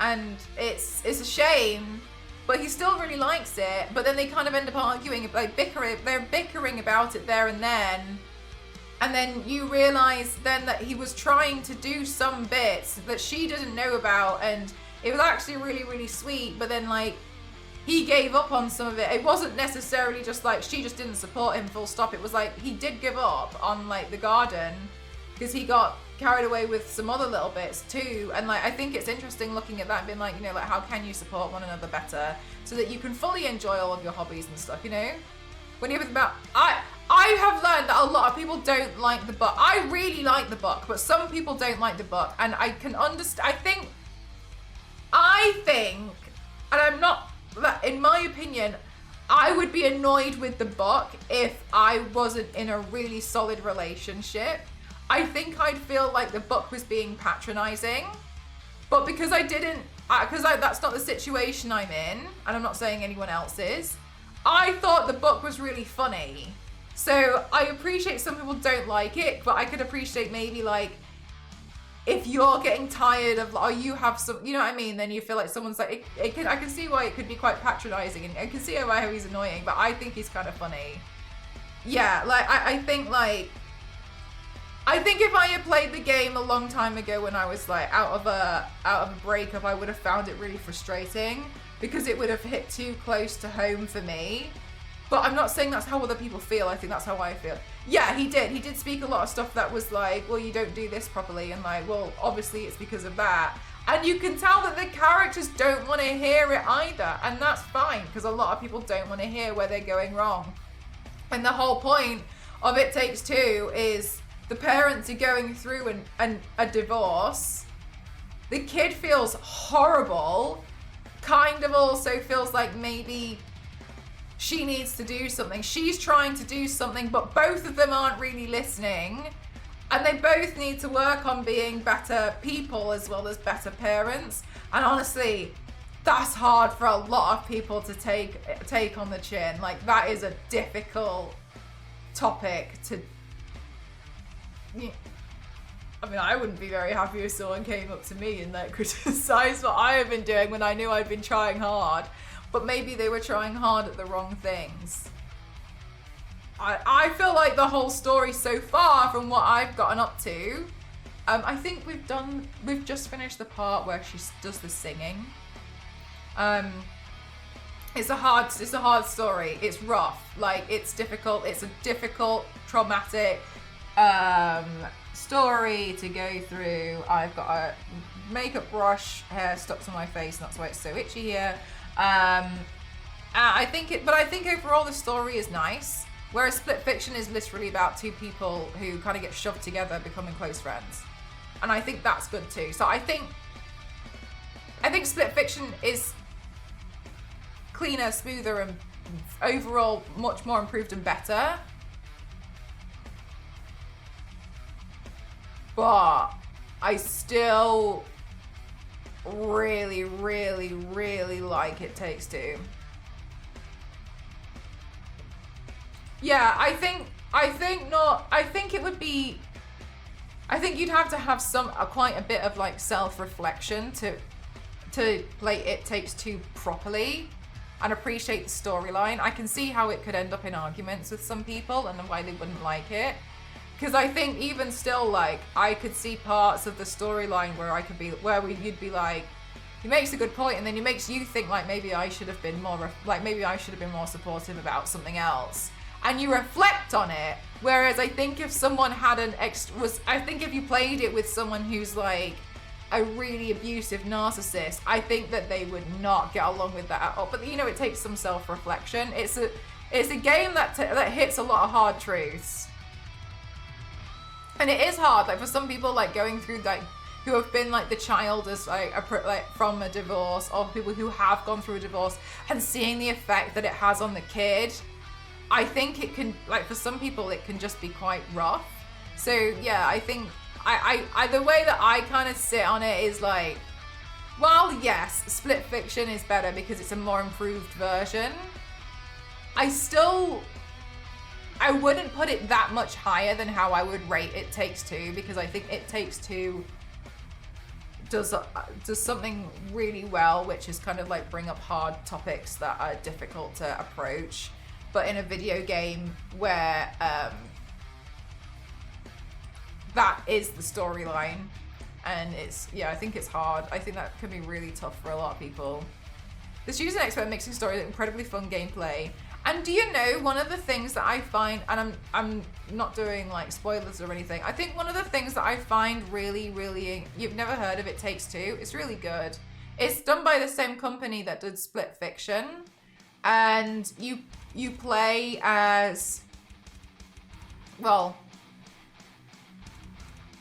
and it's a shame, but he still really likes it. But then they kind of end up arguing, like they're bickering about it there and then. And then you realize then that he was trying to do some bits that she didn't know about, and it was actually really, really sweet, but then like he gave up on some of it. It wasn't necessarily just like she just didn't support him full stop. It was like he did give up on like the garden because he got carried away with some other little bits too. And like, I think it's interesting looking at that and being like, you know, like how can you support one another better so that you can fully enjoy all of your hobbies and stuff, you know? When you think about, I have learned that a lot of people don't like the book. I really like the book, but some people don't like the book, and I can understand. I think, and I'm not, in my opinion, I would be annoyed with the book if I wasn't in a really solid relationship. I think I'd feel like the book was being patronizing, but because that's not the situation I'm in, and I'm not saying anyone else is, I thought the book was really funny. So I appreciate some people don't like it, but I could appreciate maybe like, if you're getting tired of, or you have some, you know what I mean, then you feel like someone's like, I can see why it could be quite patronizing, and I can see why he's annoying, but I think he's kind of funny. Yeah, like, I think if I had played the game a long time ago when I was like out of a breakup, I would have found it really frustrating because it would have hit too close to home for me. But I'm not saying that's how other people feel. I think that's how I feel. Yeah, he did. He did speak a lot of stuff that was like, well, you don't do this properly. And like, well, obviously it's because of that. And you can tell that the characters don't want to hear it either. And that's fine, because a lot of people don't want to hear where they're going wrong. And the whole point of It Takes Two is the parents are going through a divorce. The kid feels horrible. Kind of also feels like maybe she needs to do something. She's trying to do something, but both of them aren't really listening. And they both need to work on being better people as well as better parents. And honestly, that's hard for a lot of people to take on the chin. Like, that is a difficult topic to... I mean, I wouldn't be very happy if someone came up to me and like criticized what I have been doing when I knew I'd been trying hard. But maybe they were trying hard at the wrong things. I feel like the whole story so far, from what I've gotten up to, I think we've just finished the part where she does the singing. It's a hard story. It's rough. Like, it's difficult. It's a difficult, traumatic story to go through. I've got a makeup brush hair stuck to my face, and that's why it's so itchy here. I think overall the story is nice, whereas Split Fiction is literally about two people who kind of get shoved together becoming close friends, and I think that's good too. So I think Split Fiction is cleaner, smoother, and overall much more improved and better, but I still really, really, really like It Takes Two. Yeah, I think you'd have to have quite a bit of like self-reflection to play It Takes Two properly and appreciate the storyline. I can see how it could end up in arguments with some people and why they wouldn't like it. Because I think even still, like, I could see parts of the storyline where you'd be like, he makes a good point, and then he makes you think like maybe I should have been more supportive about something else, and you reflect on it. Whereas I think if someone had I think if you played it with someone who's like a really abusive narcissist, I think that they would not get along with that at all. But you know, it takes some self-reflection. It's a game that hits a lot of hard truths. And it is hard, like for some people, like going through like who have been like the child as like from a divorce, or people who have gone through a divorce and seeing the effect that it has on the kid. I think it can, like for some people, it can just be quite rough. So yeah, I think I the way that I kind of sit on it is like, well, yes, Split Fiction is better because it's a more improved version. I wouldn't put it that much higher than how I would rate It Takes Two, because I think It Takes Two does something really well, which is kind of like bring up hard topics that are difficult to approach, but in a video game where that is the storyline, and I think it's hard. I think that can be really tough for a lot of people. The studio's an expert in mixing story with incredibly fun gameplay And do you know, one of the things that I find, and I'm not doing like spoilers or anything, I think one of the things that I find really, really, you've never heard of It Takes Two, it's really good. It's done by the same company that did Split Fiction, and you play as, well,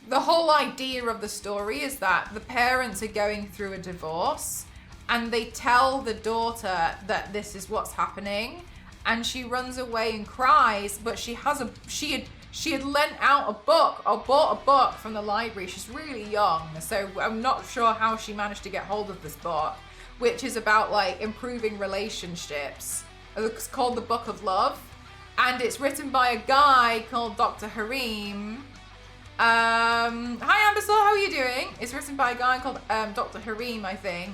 the whole idea of the story is that the parents are going through a divorce, and they tell the daughter that this is what's happening, and she runs away and cries, but she had lent out a book or bought a book from the library. She's really young, so I'm not sure how she managed to get hold of this book, which is about like improving relationships. It's called The Book of Love, and it's written by a guy called Dr. Harim. Hi Ambassador, how are you doing? It's written by a guy called Dr. Harim, I think,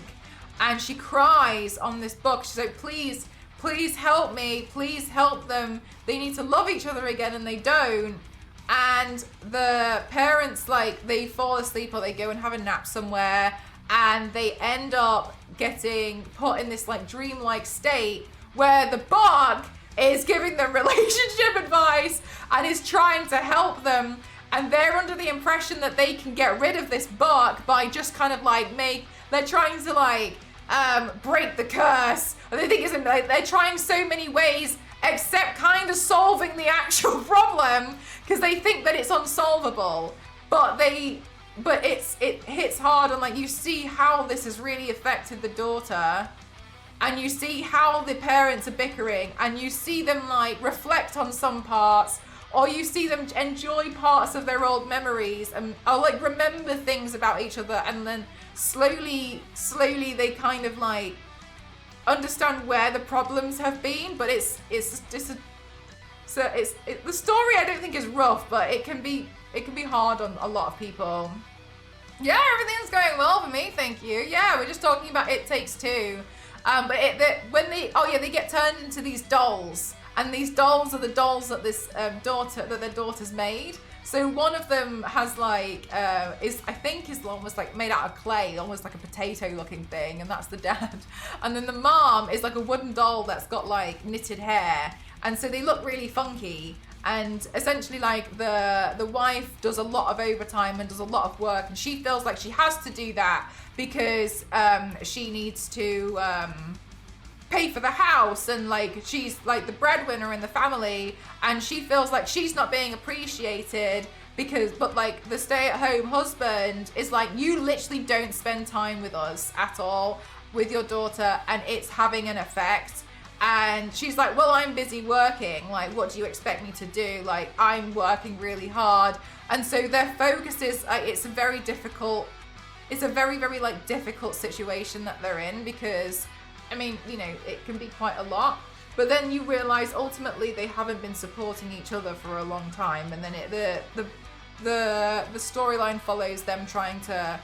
and she cries on this book. She's like, please help me, please help them. They need to love each other again, and they don't. And the parents, like, they fall asleep or they go and have a nap somewhere, and they end up getting put in this like dreamlike state where the book is giving them relationship advice and is trying to help them. And they're under the impression that they can get rid of this book by just kind of like they're trying to like break the curse. They think it's like they're trying so many ways except kind of solving the actual problem because they think that it's unsolvable. But it hits hard, and like you see how this has really affected the daughter, and you see how the parents are bickering, and you see them like reflect on some parts, or you see them enjoy parts of their old memories and like remember things about each other, and then slowly they kind of like understand where the problems have been. But the story I don't think is rough, but it can be hard on a lot of people. Yeah, everything's going well for me, thank you. Yeah, we're just talking about It Takes Two. But they get turned into these dolls, and these dolls are the dolls that their daughter's made. So one of them has like is almost like made out of clay, almost like a potato looking thing, and that's the dad. And then the mom is like a wooden doll that's got like knitted hair, and so they look really funky. And essentially like the wife does a lot of overtime and does a lot of work, and she feels like she has to do that because she needs to pay for the house, and like she's like the breadwinner in the family, and she feels like she's not being appreciated but like the stay-at-home husband is like, you literally don't spend time with us at all with your daughter, and it's having an effect. And she's like, well, I'm busy working. Like, what do you expect me to do? Like, I'm working really hard. And so their focus is, it's a very, very like difficult situation that they're in, because, I mean, you know, it can be quite a lot. But then you realize ultimately they haven't been supporting each other for a long time. And then the storyline follows them trying to,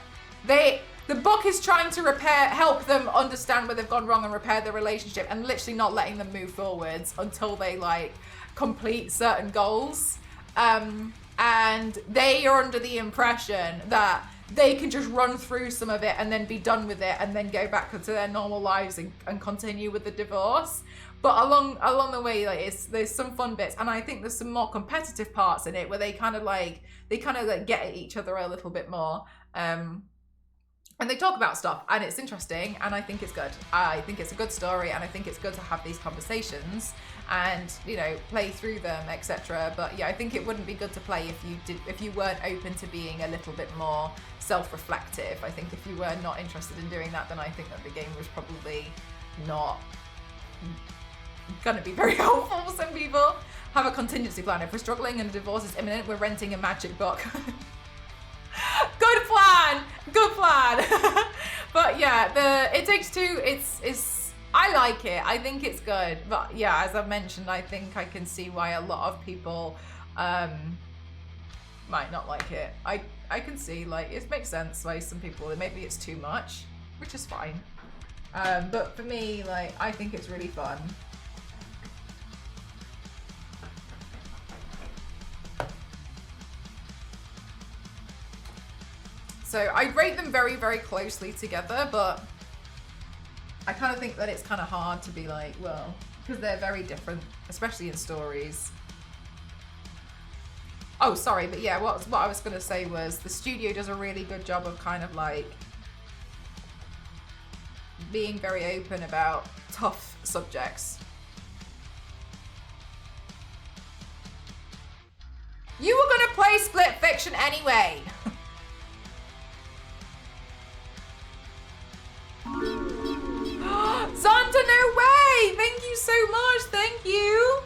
the book is trying to help them understand where they've gone wrong and repair their relationship, and literally not letting them move forwards until they like complete certain goals. And they are under the impression that they can just run through some of it and then be done with it and then go back to their normal lives and continue with the divorce. But along the way, like there's some fun bits, and I think there's some more competitive parts in it where they kind of like get at each other a little bit more. And they talk about stuff, and it's interesting, and I think it's good. I think it's a good story, and I think it's good to have these conversations and, you know, play through them, etc. But yeah, I think it wouldn't be good to play if you weren't open to being a little bit more self-reflective. I think if you were not interested in doing that, then I think that the game was probably not gonna be very helpful for some people. Have a contingency plan. If we're struggling and a divorce is imminent, we're renting a magic book. Good plan. But yeah, It Takes Two, it's I like it. I think it's good. But yeah, as I've mentioned, I think I can see why a lot of people might not like it. I can see, like, it makes sense why some people, maybe it's too much, which is fine. But for me, like, I think it's really fun. So I rate them very, very closely together, but I kind of think that it's kind of hard to be like, well, because they're very different, especially in stories. Oh, sorry, but yeah, what I was going to say was the studio does a really good job of kind of like being very open about tough subjects. You were going to play Split Fiction anyway. Zonta, no way! Thank you so much, thank you!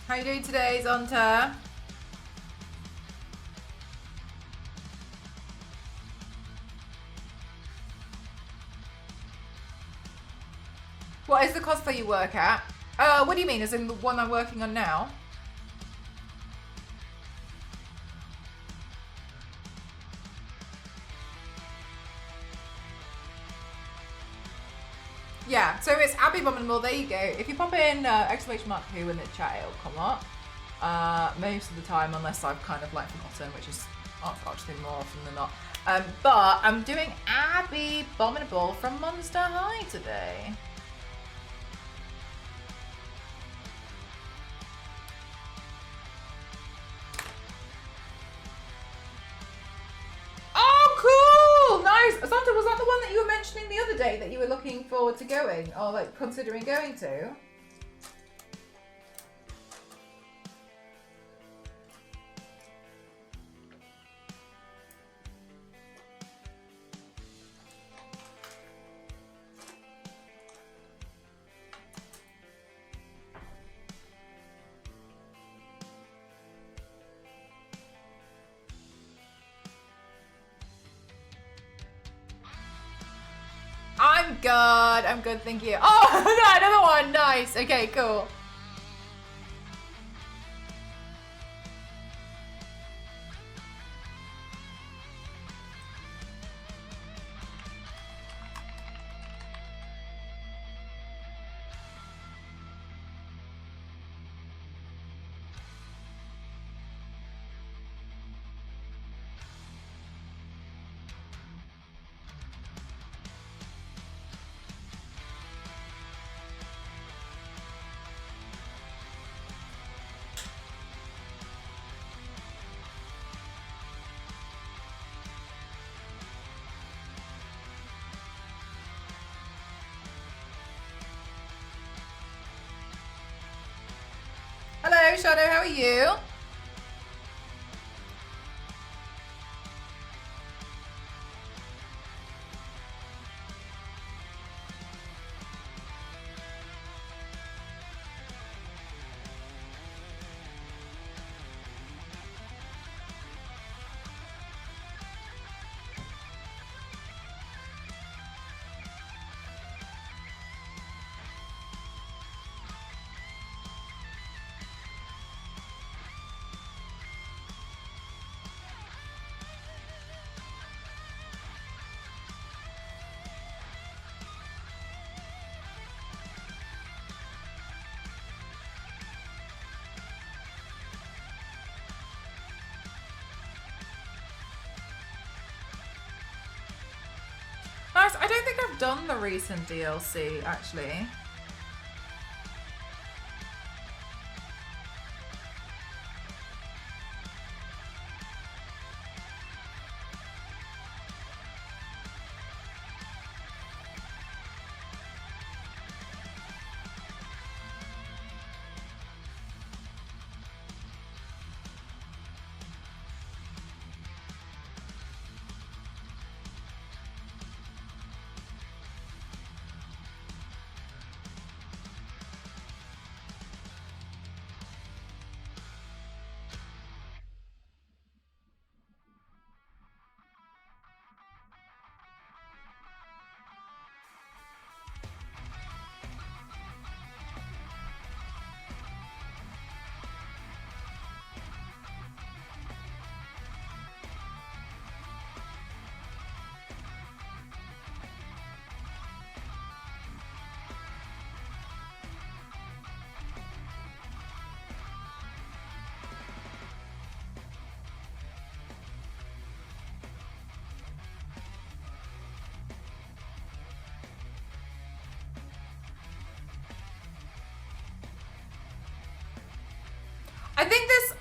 How you doing today, Zonta? What is the cosplay you work at? What do you mean? As in the one I'm working on now? Yeah, so it's ABBEY BOMINABLE, there you go. If you pop in exclamation mark who in the chat, it'll come up. Most of the time, unless I've kind of like forgotten, which is actually more often than not. But I'm doing ABBEY BOMINABLE from Monster High today. Nice! Santa, was that the one that you were mentioning the other day that you were looking forward to going or like considering going to? I'm good, thank you. Oh, no, another one, nice. Okay, cool. Hello, Shadow, how are you? Nice. I don't think I've done the recent DLC, actually.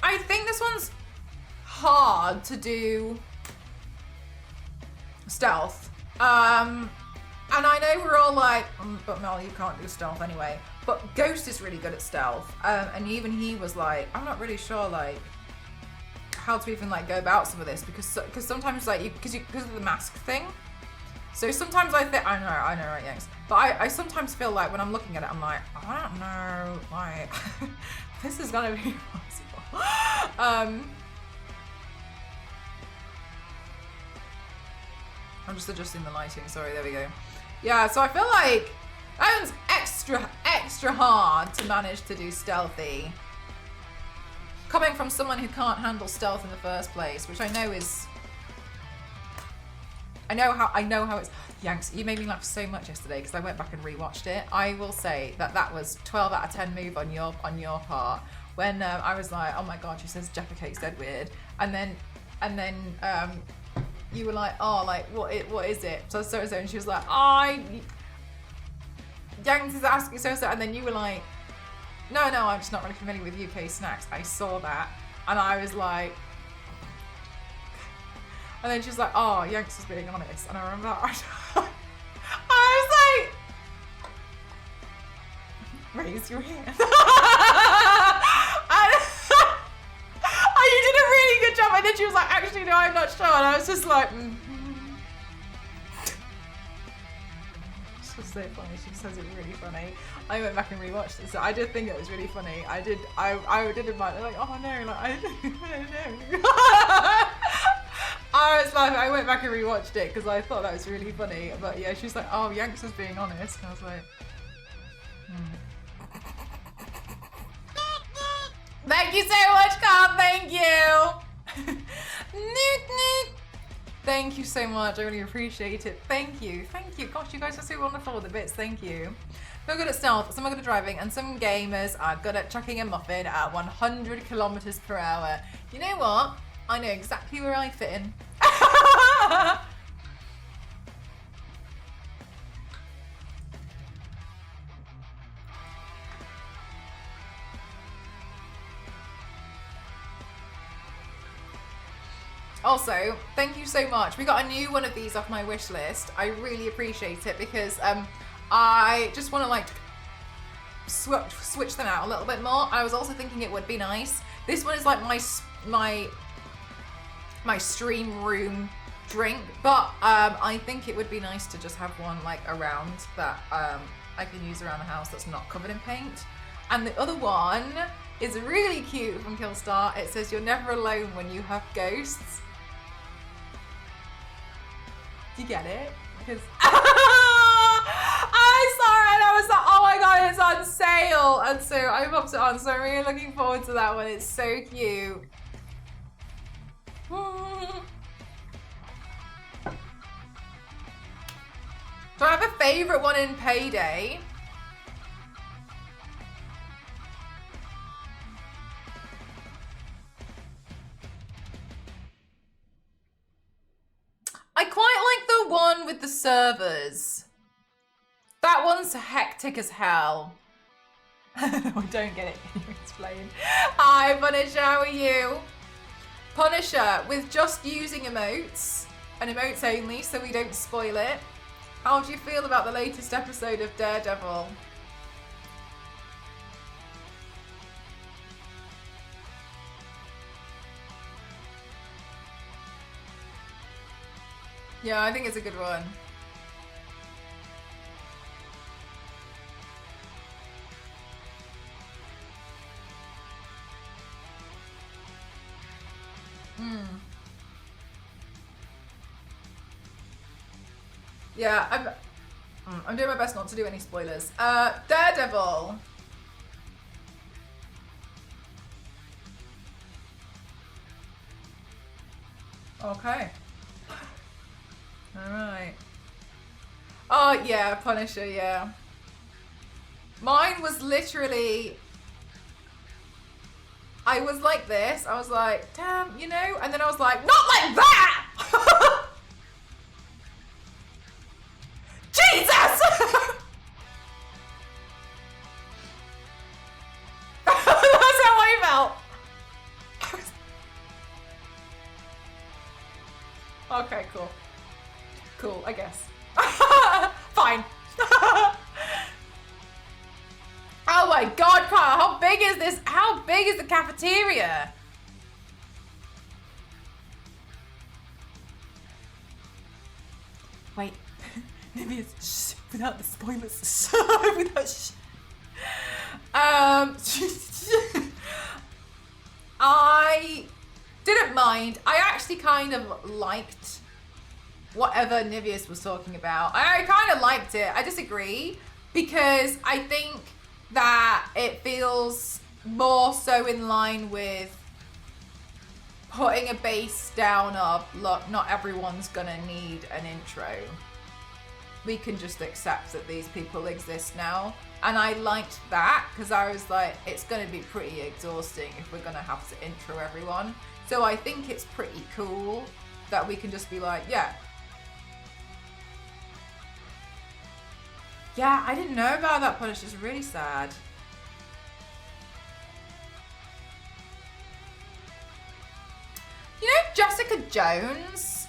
I think this one's hard to do stealth. And I know we're all like, but Mel, you can't do stealth anyway. But Ghost is really good at stealth. And even he was like, I'm not really sure like how to even like go about some of this because sometimes like because of the mask thing. So sometimes I think I know, right, yes. But I sometimes feel like when I'm looking at it, I'm like, I don't know, like this is gonna be impossible. I'm just adjusting the lighting. Sorry, there we go. Yeah, so I feel like that one's extra hard to manage to do stealthy. Coming from someone who can't handle stealth in the first place, which I know is. I know how it's. Yanks, you made me laugh so much yesterday because I went back and rewatched it. I will say that was 12 out of 10 move on your part when I was like, oh my god, she says Jaffa Cake's dead weird, and then you were like, oh, like what is it? So and she was like, Yanks is asking so, and then you were like, no, I'm just not really familiar with UK snacks. I saw that, and I was like. And then she's like, oh, Yanks was being honest. And I remember I was like, raise your hand. And you did a really good job. And then she was like, actually, no, I'm not sure. And I was just like, It's just so funny. She says it really funny. I went back and rewatched it. So I did think it was really funny. I did admire it. Like, oh no, like, I don't know. I was like, I went back and rewatched it because I thought that was really funny. But yeah, she's like, oh, Yanks was being honest. And I was like, Thank you so much, Carl. Thank you. Thank you so much. I really appreciate it. Thank you. Gosh, you guys are so wonderful with the bits. Thank you. They're good at stealth, some are good at driving, and some gamers are good at chucking a muffin at 100 kilometers per hour. You know what? I know exactly where I fit in. Also, thank you so much. We got a new one of these off my wish list. I really appreciate it because I just want to like switch them out a little bit more. I was also thinking it would be nice. This one is like my stream room drink, but I think it would be nice to just have one like around that I can use around the house that's not covered in paint. And the other one is really cute from Killstar. It says, "You're never alone when you have ghosts." Do you get it? Because I saw it and I was like, oh my god, it's on sale, and so I popped it on. So I'm really looking forward to that one. It's so cute. Do I have a favourite one in Payday? I quite like the one with the servers. That one's hectic as hell. I don't get it. Can you explain? Hi, Punisher. How are you? Punisher, with just using emotes and emotes only, so we don't spoil it. How do you feel about the latest episode of Daredevil? Yeah, I think it's a good one. Yeah, I'm doing my best not to do any spoilers. Daredevil. Okay. Alright. Oh, yeah, Punisher, yeah. Mine was literally... I was like this. I was like, damn, you know? And then I was like, not like that! Jesus! That's how I felt. cool. Cool, I guess. Fine. Oh my god, Carl, how big is this? How big is the cafeteria? Wait, maybe it's without the spoilers. Without I didn't mind. I actually kind of liked whatever Nivius was talking about. I kind of liked it. I disagree because I think that it feels more so in line with putting a base down of, look, not everyone's gonna need an intro. We can just accept that these people exist now. And I liked that because I was like, it's gonna be pretty exhausting if we're gonna have to intro everyone. So I think it's pretty cool that we can just be like, yeah. Yeah, I didn't know about that, Polish. It's really sad. You know Jessica Jones?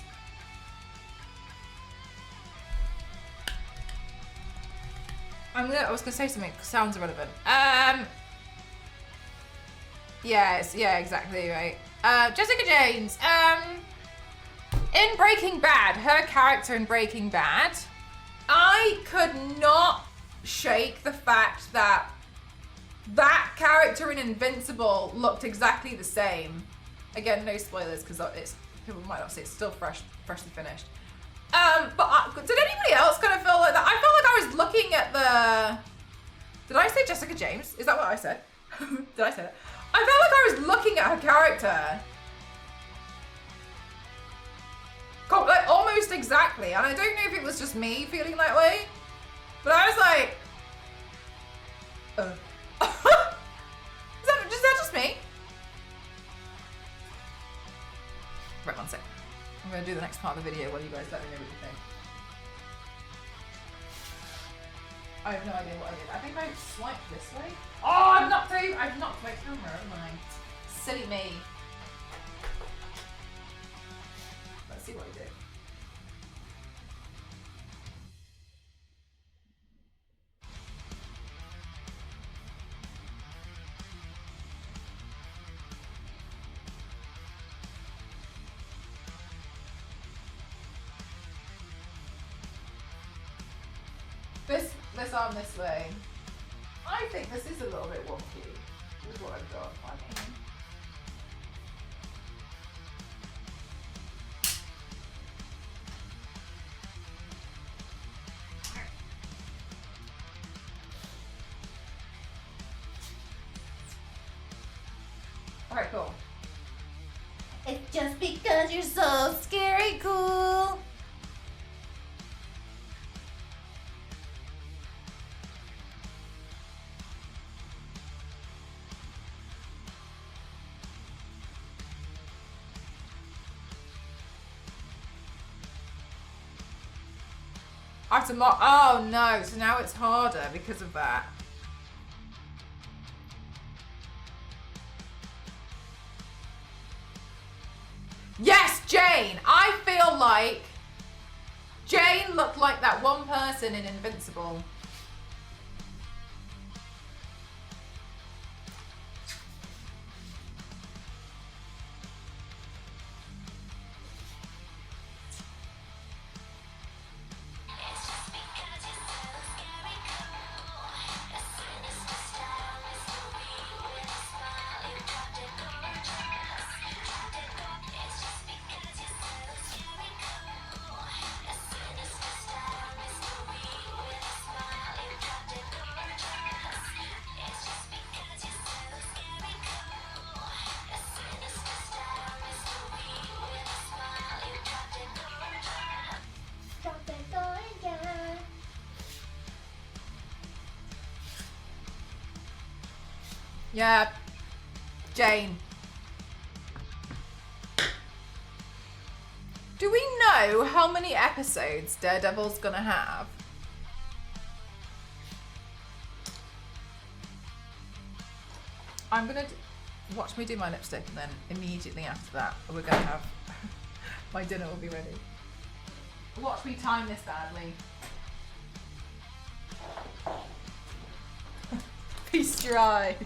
I was gonna say something that sounds irrelevant. Yeah, exactly right. Jessica Jones. In Breaking Bad, her character in Breaking Bad, I could not shake the fact that that character in Invincible looked exactly the same. Again, no spoilers because it's people might not see it's still freshly finished. But did anybody else kind of feel like that? I felt like I was looking at the. Did I say Jessica James? Is that what I said? Did I say that? I felt like I was looking at her character. God, like almost exactly, and I don't know if it was just me feeling that way, but I was like, is that just me? Right, one sec. I'm gonna do the next part of the video while you guys let me know what you think. I have no idea what I did. I think I swiped this way. Oh, I've knocked my camera, haven't I? Silly me. Let's see what I did. This arm this way. I think this is a little bit wonky. This is what I've got. I mean. Alright, cool. It's just because you're so scary cool. I have to mark. Oh no, so now it's harder because of that. Yes, Jane! I feel like Jane looked like that one person in Invincible. Yeah, Jane. Do we know how many episodes Daredevil's gonna have? I'm gonna watch me do my lipstick and then immediately after that we're gonna have my dinner will be ready. Watch me time this badly. Feast your eyes.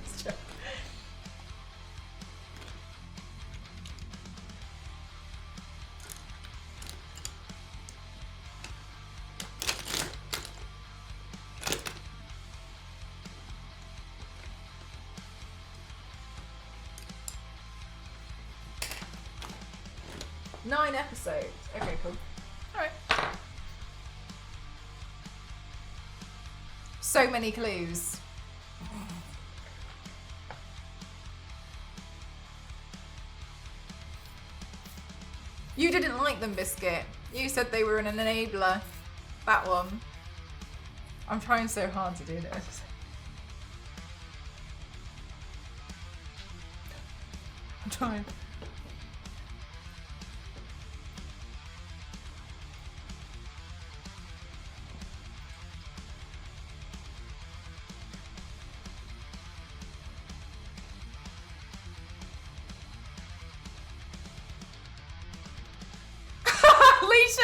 Nine episodes. Okay, cool. Alright. So many clues. You didn't like them, Biscuit. You said they were an enabler. That one. I'm trying so hard to do this. I'm trying. Alicia!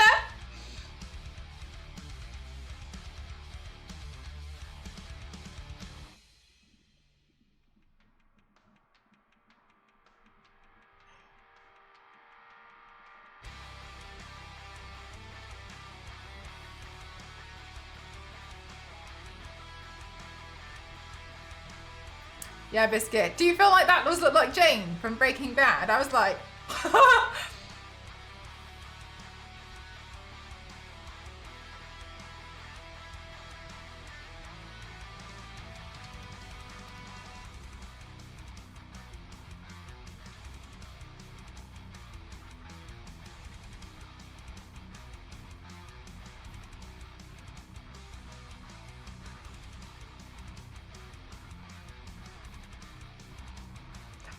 Yeah, Biscuit. Do you feel like that does look like Jane from Breaking Bad? I was like...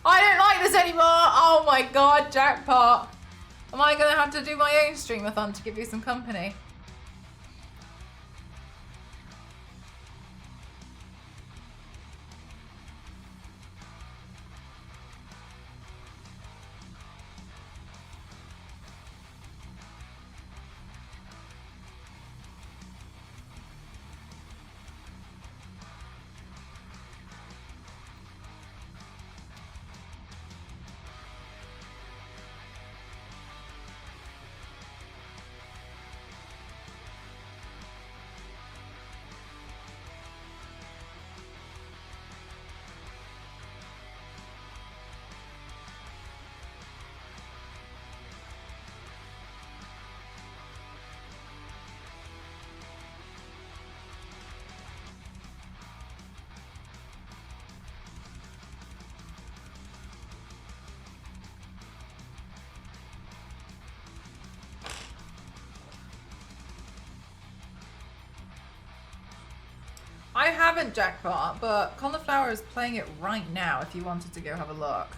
I don't like this anymore! Oh my god, jackpot! Am I gonna have to do my own streamathon to give you some company? I haven't jackpot, but Cauliflower is playing it right now if you wanted to go have a look.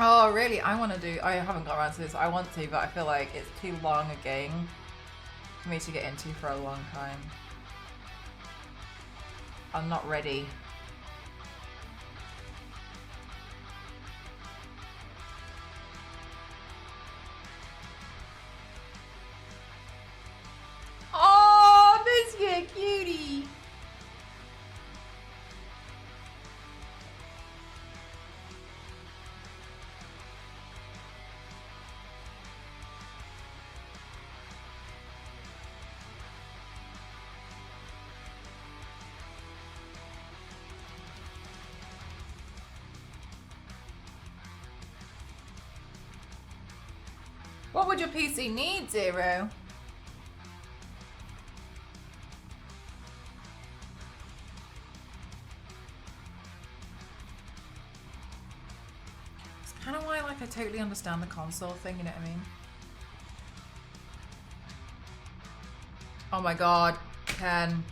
Oh, really? I haven't got around to this. I want to, but I feel like it's too long a game for me to get into for a long time. I'm not ready. Oh, Biscuit, cutie! What would your PC need, Zero? It's kind of why I like I totally understand the console thing, you know what I mean? Oh my god, Ken.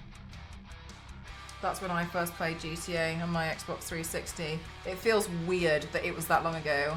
That's when I first played GTA on my Xbox 360. It feels weird that it was that long ago.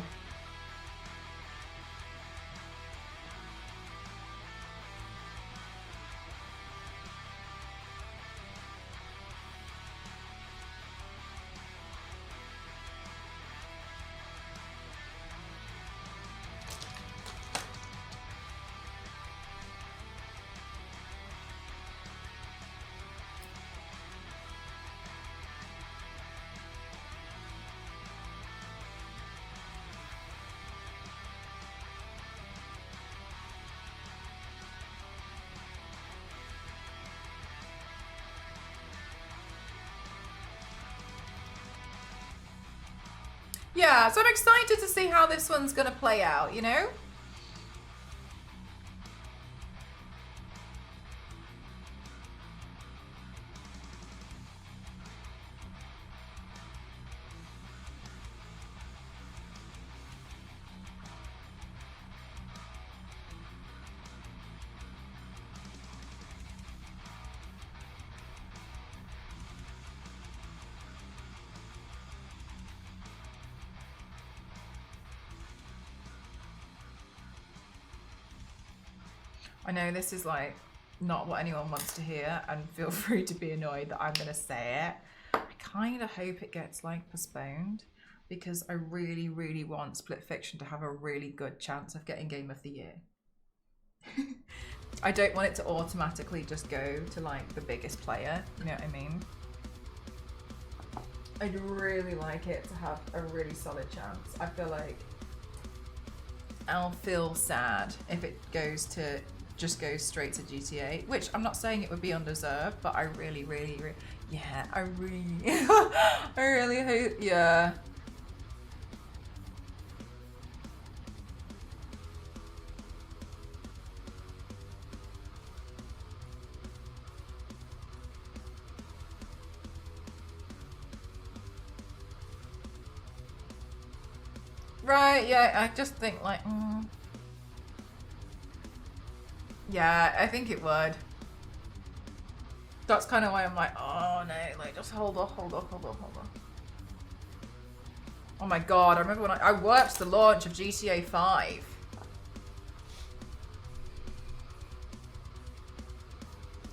Yeah, so I'm excited to see how this one's gonna play out, you know? I know this is like not what anyone wants to hear, and feel free to be annoyed that I'm gonna say it. I kind of hope it gets like postponed, because I really, really want Split Fiction to have a really good chance of getting Game of the Year. I don't want it to automatically just go to like the biggest player, you know what I mean? I'd really like it to have a really solid chance. I feel like I'll feel sad if it goes to just goes straight to GTA, which I'm not saying it would be undeserved, but I really, yeah, I really hope, yeah. Right, yeah, I just think like, yeah, I think it would. That's kind of why I'm like, oh no, like just hold off. Oh my god, I remember when I worked the launch of GTA 5.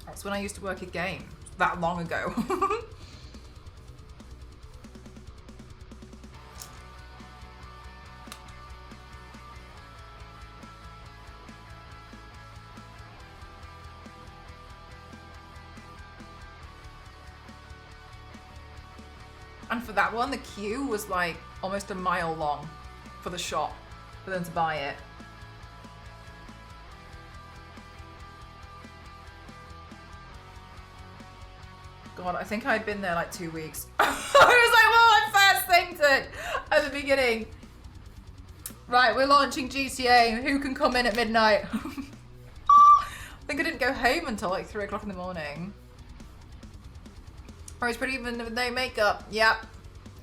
That's when I used to work at Game, that long ago. And for that one, the queue was like almost a mile long for the shop for them to buy it. God, I think I'd been there like 2 weeks. I was like, well, my first thing to at the beginning. Right, we're launching GTA. Who can come in at midnight? I think I didn't go home until like 3 o'clock in the morning. I was pretty even with no makeup. Yep.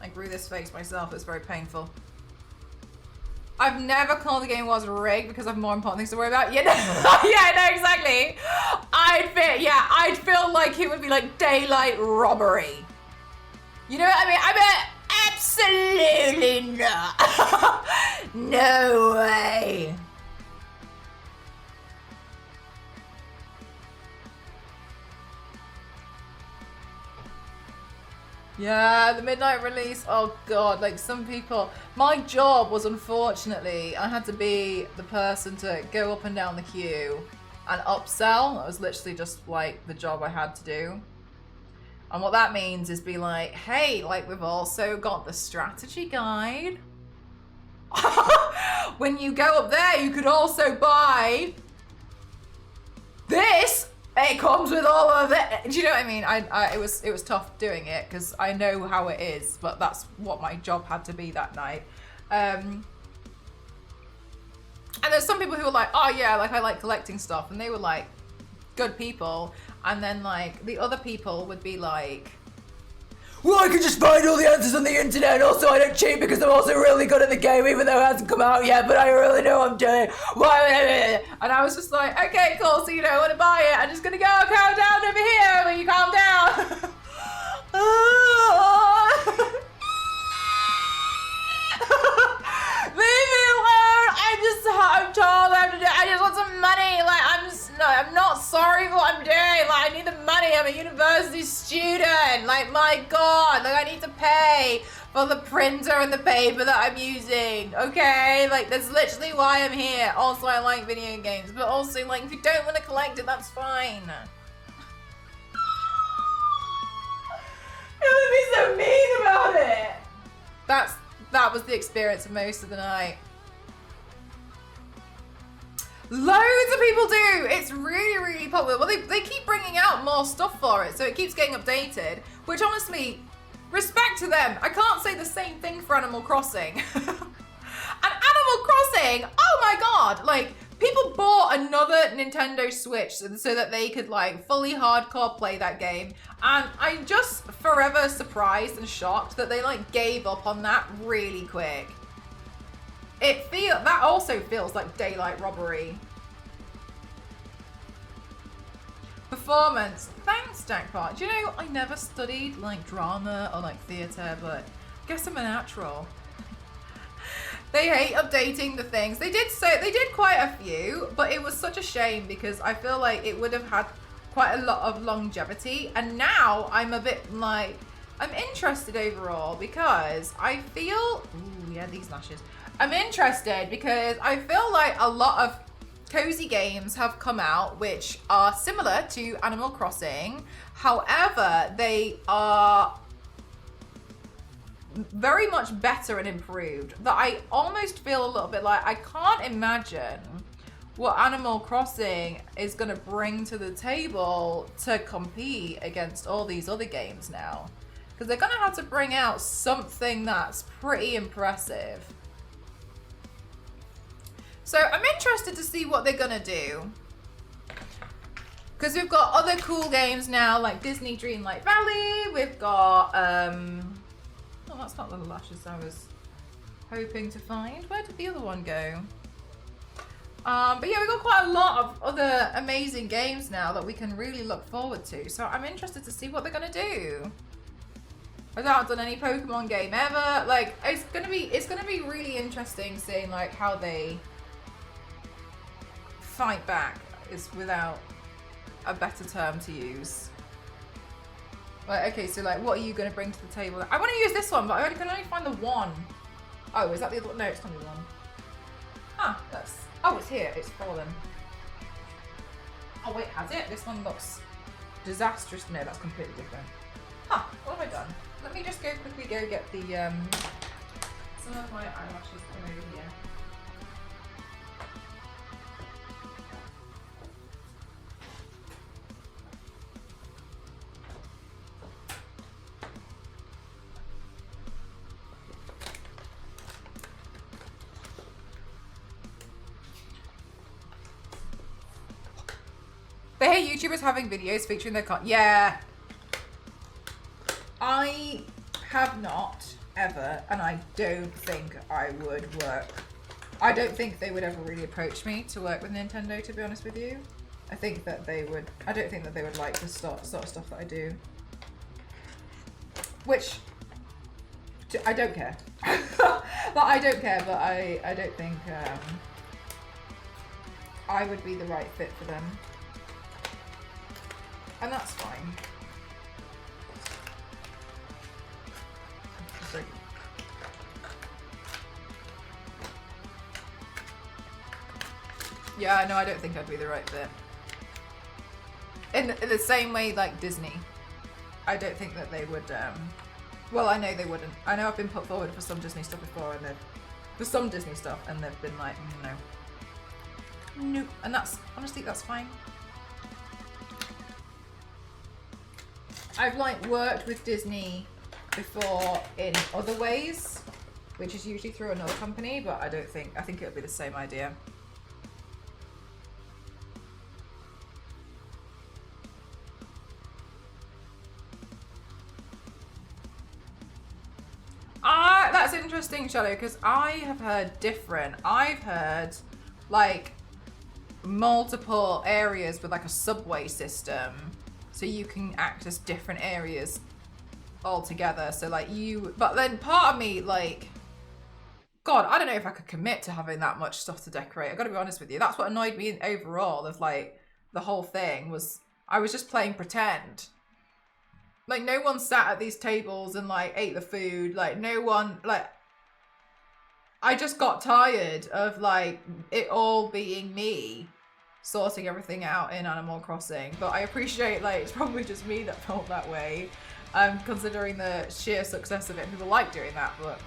I grew this face myself. It's very painful. I've never called the game was rigged because I have more important things to worry about. Yeah, no, yeah, no, exactly. I'd feel like it would be like daylight robbery. You know what I mean? I mean, absolutely not. No way. Yeah, the midnight release, oh god, like some people, my job was unfortunately, I had to be the person to go up and down the queue and upsell. That was literally just like the job I had to do. And what that means is be like, hey, like we've also got the strategy guide. When you go up there, you could also buy this. It comes with all of it. Do you know what I mean? It was tough doing it because I know how it is, but that's what my job had to be that night. And there's some people who were like, oh yeah, like I like collecting stuff, and they were like good people. And then like the other people would be like, well, I can just find all the answers on the internet, and also I don't cheat because I'm also really good at the game, even though it hasn't come out yet, but I really know what I'm doing. And I was just like, okay, cool, so you don't want to buy it. I'm just going to go calm down over here when you calm down. Leave me alone. I'm told I just want some money. Like, I'm not sorry for what I'm doing. Like, I need the money. I'm a university student. Like, my God. Like, I need to pay for the printer and the paper that I'm using. Okay? Like, that's literally why I'm here. Also, I like video games. But also, like, if you don't want to collect it, that's fine. It would be so mean about it. That was the experience of most of the night. Loads of people do. It's really, really popular. Well, they keep bringing out more stuff for it, so it keeps getting updated, which honestly, respect to them. I can't say the same thing for Animal Crossing. And Animal Crossing, oh my God, like, people bought another Nintendo Switch so that they could, like, fully hardcore play that game. And I'm just forever surprised and shocked that they, like, gave up on that really quick. That also feels like daylight robbery. Performance. Thanks, Jackpot. Do you know, I never studied, like, drama or, like, theatre, but I guess I'm a natural. They hate updating the things. They did quite a few, but it was such a shame because I feel like it would have had quite a lot of longevity. And now I'm a bit like, I'm interested overall because I feel, ooh, yeah, these lashes. I'm interested because I feel like a lot of cozy games have come out which are similar to Animal Crossing. However, they are very much better and improved, that I almost feel a little bit like I can't imagine what Animal Crossing is going to bring to the table to compete against all these other games now, because they're going to have to bring out something that's pretty impressive. So I'm interested to see what they're going to do, because we've got other cool games now like Disney Dreamlight Valley. We've got oh, that's not the lashes I was hoping to find. Where did the other one go? But yeah, we've got quite a lot of other amazing games now that we can really look forward to. So I'm interested to see what they're gonna do. I've not done any Pokemon game ever. Like, it's gonna be really interesting seeing like how they fight back, is without a better term to use. Like, okay, so like, what are you going to bring to the table? I want to use this one, but I can only find the one. Oh, is that the other one? No, it's not the one. Ah, oh, it's here. It's fallen. Oh, wait, has it? This one looks disastrous. No, that's completely different. Huh, what have I done? Let me just quickly go get the, some of my eyelashes from over here. They hate YouTubers having videos featuring their content. Yeah. I have not ever, and I don't think I would work. I don't think they would ever really approach me to work with Nintendo, to be honest with you. I don't think that they would like the sort of stuff that I do. Which, I don't care. But I don't care, but I don't think I would be the right fit for them. And that's fine. Yeah, no, I don't think I'd be the right fit. In the same way, like Disney. I don't think that they would, well, I know they wouldn't. I know I've been put forward for some Disney stuff before, and they've been like, no. Nope. And that's, honestly, that's fine. I've like worked with Disney before in other ways, which is usually through another company, but I think it would be the same idea. that's interesting, Shello, because I have heard different. I've heard like multiple areas with like a subway system, so you can access different areas altogether. So like but then part of me like, God, I don't know if I could commit to having that much stuff to decorate. I gotta be honest with you. That's what annoyed me overall of like the whole thing was I was just playing pretend. Like no one sat at these tables and like ate the food. Like no one, like I just got tired of like it all being me sorting everything out in Animal Crossing. But I appreciate like it's probably just me that felt that way. Considering the sheer success of it. People like doing that, but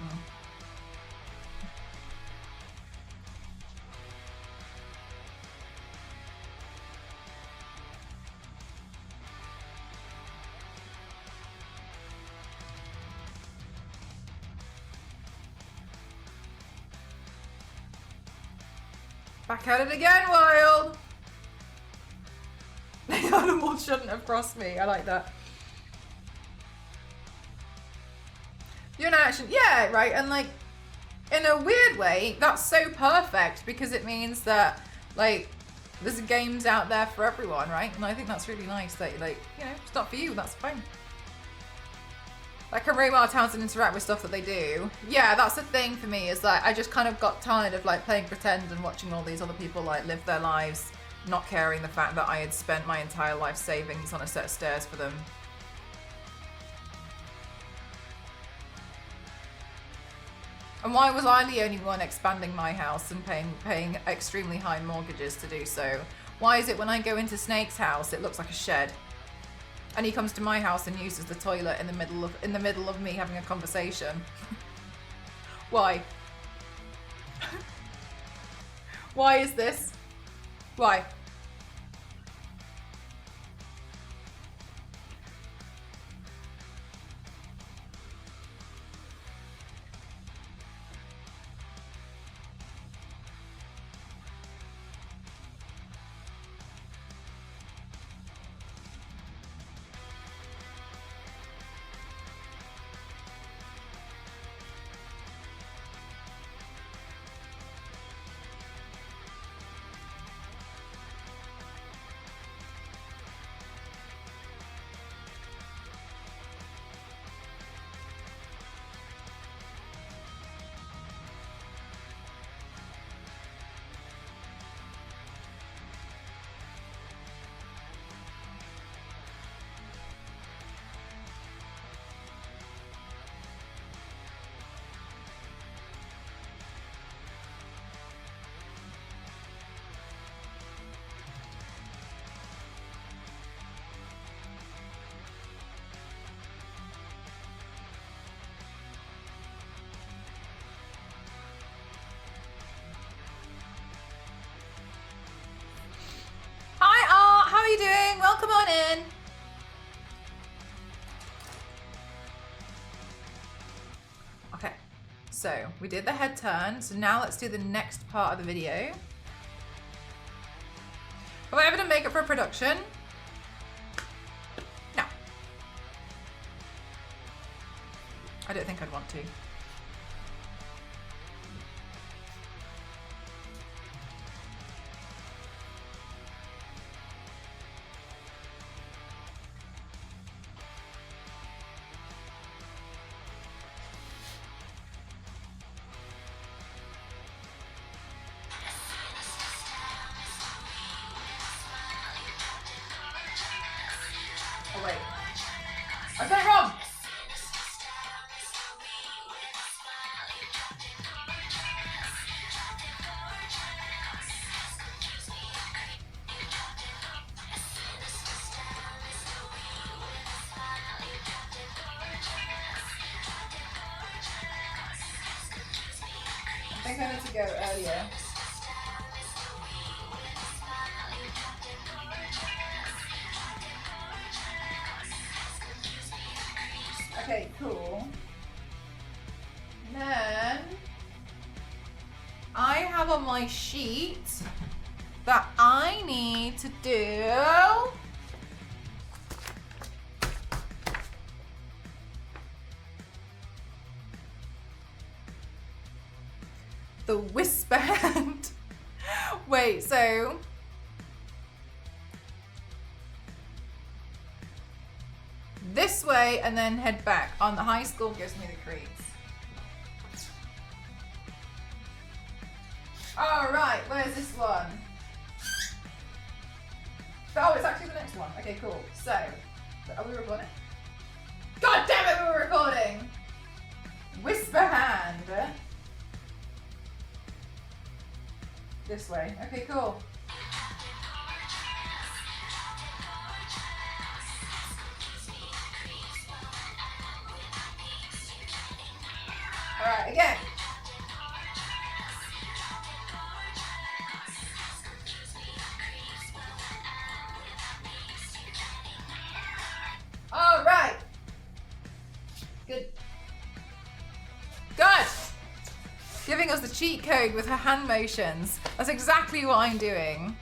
back at it again, Wild! The animal shouldn't have crossed me. I like that. You're an action. Yeah, right. And like, in a weird way, that's so perfect because it means that like, there's games out there for everyone, right? And I think that's really nice that like, you know, it's not for you, that's fine. Like, can roam our towns and interact with stuff that they do. Yeah, that's the thing for me is like, I just kind of got tired of like playing pretend and watching all these other people like live their lives, not caring the fact that I had spent my entire life savings on a set of stairs for them. And why was I the only one expanding my house and paying extremely high mortgages to do so? Why is it when I go into Snake's house, it looks like a shed? And he comes to my house and uses the toilet in the middle of me having a conversation. Why? Why is this? Why? How are you doing? Welcome on in. Okay, so we did the head turn. So now let's do the next part of the video. Have I ever done makeup for a production? No. I don't think I'd want to. Oh wait, I got it wrong! I think I need to go earlier. Okay, cool. And then I have on my sheet that I need to do the whisper hand. Wait, so this way and then head back. On the high score gives me the creeps. Alright, where's this one? Oh, it's actually the next one. Okay, cool. So, are we recording? God damn it, we're recording! Whisper hand. This way. Okay, cool. Alright, again. Alright. Good. Good. Giving us the cheat code with her hand motions. That's exactly what I'm doing.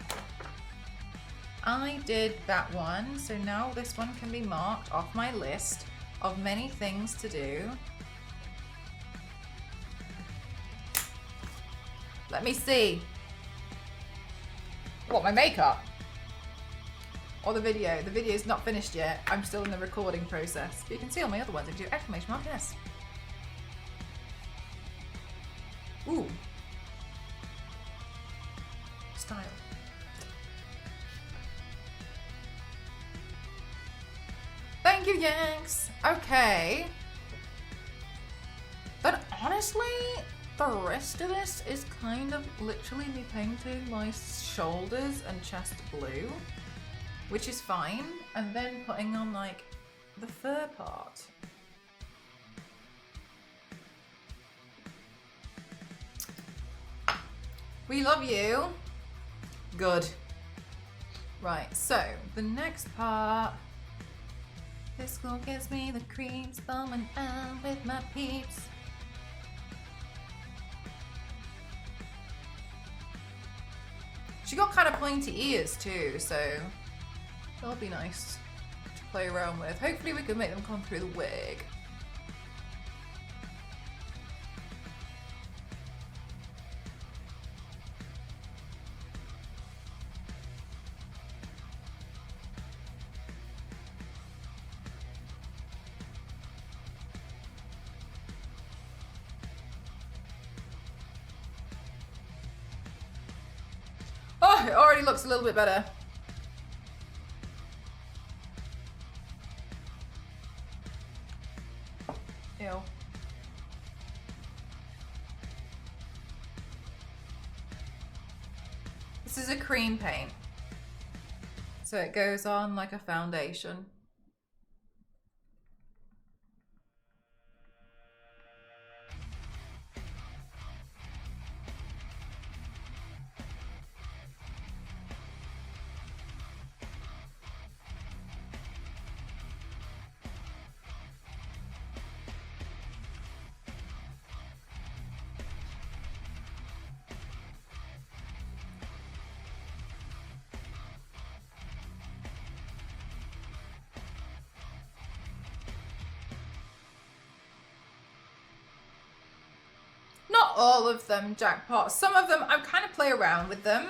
I did that one, so now this one can be marked off my list of many things to do. Let me see. What, my makeup? Or the video? The video's not finished yet. I'm still in the recording process. But you can see all my other ones. I can do exclamation mark, yes. Ooh. Style. Thank you, Yanks. Okay. But honestly, the rest of this is kind of literally me painting my shoulders and chest blue, which is fine, and then putting on like the fur part. We love you. Good. Right, so the next part. This school gives me the creeps, bumming out with my peeps. She got kind of pointy ears too, so that'll be nice to play around with. Hopefully we can make them come through the wig. Oh, it already looks a little bit better. Ew. This is a cream paint, so it goes on like a foundation. Not all of them jackpot. Some of them I kind of play around with them.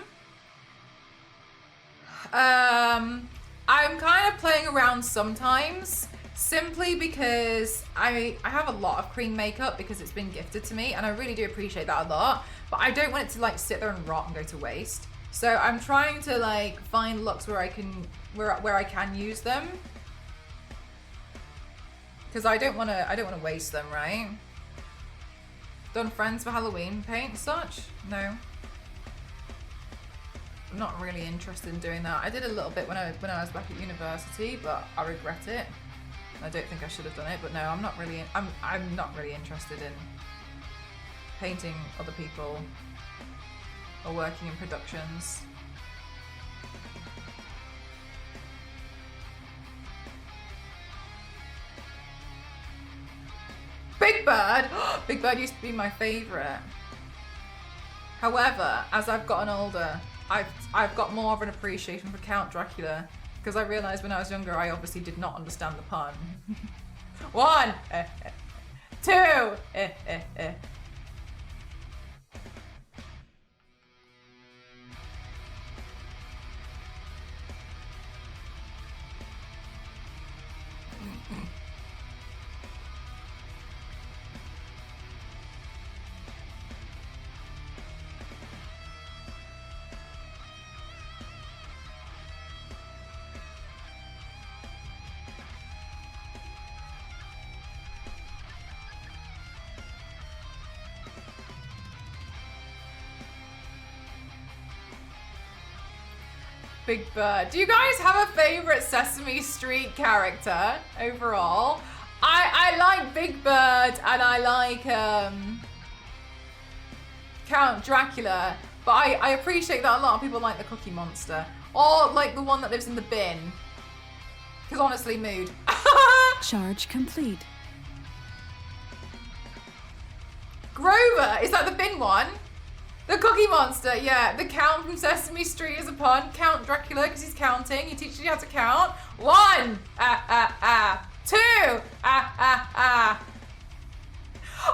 I'm kind of playing around sometimes simply because I have a lot of cream makeup because it's been gifted to me, and I really do appreciate that a lot, but I don't want it to like sit there and rot and go to waste. So I'm trying to like find looks where I can use them, because I don't want to waste them, right? Done friends for Halloween paint and such? No. I'm not really interested in doing that. I did a little bit when I was back at university, but I regret it. I don't think I should have done it, but no, I'm not really interested in painting other people or working in productions. Big Bird! Big Bird used to be my favourite. However, as I've gotten older, I've got more of an appreciation for Count Dracula, because I realised when I was younger I obviously did not understand the pun. 1, 2, Big Bird. Do you guys have a favorite Sesame Street character overall? I like Big Bird and I like Count Dracula, but I appreciate that a lot of people like the Cookie Monster or like the one that lives in the bin. Because honestly, mood. Charge complete. Grover, is that the bin one? The Cookie Monster, yeah. The Count from Sesame Street is a pun. Count Dracula, because he's counting. He teaches you how to count. 1, 2,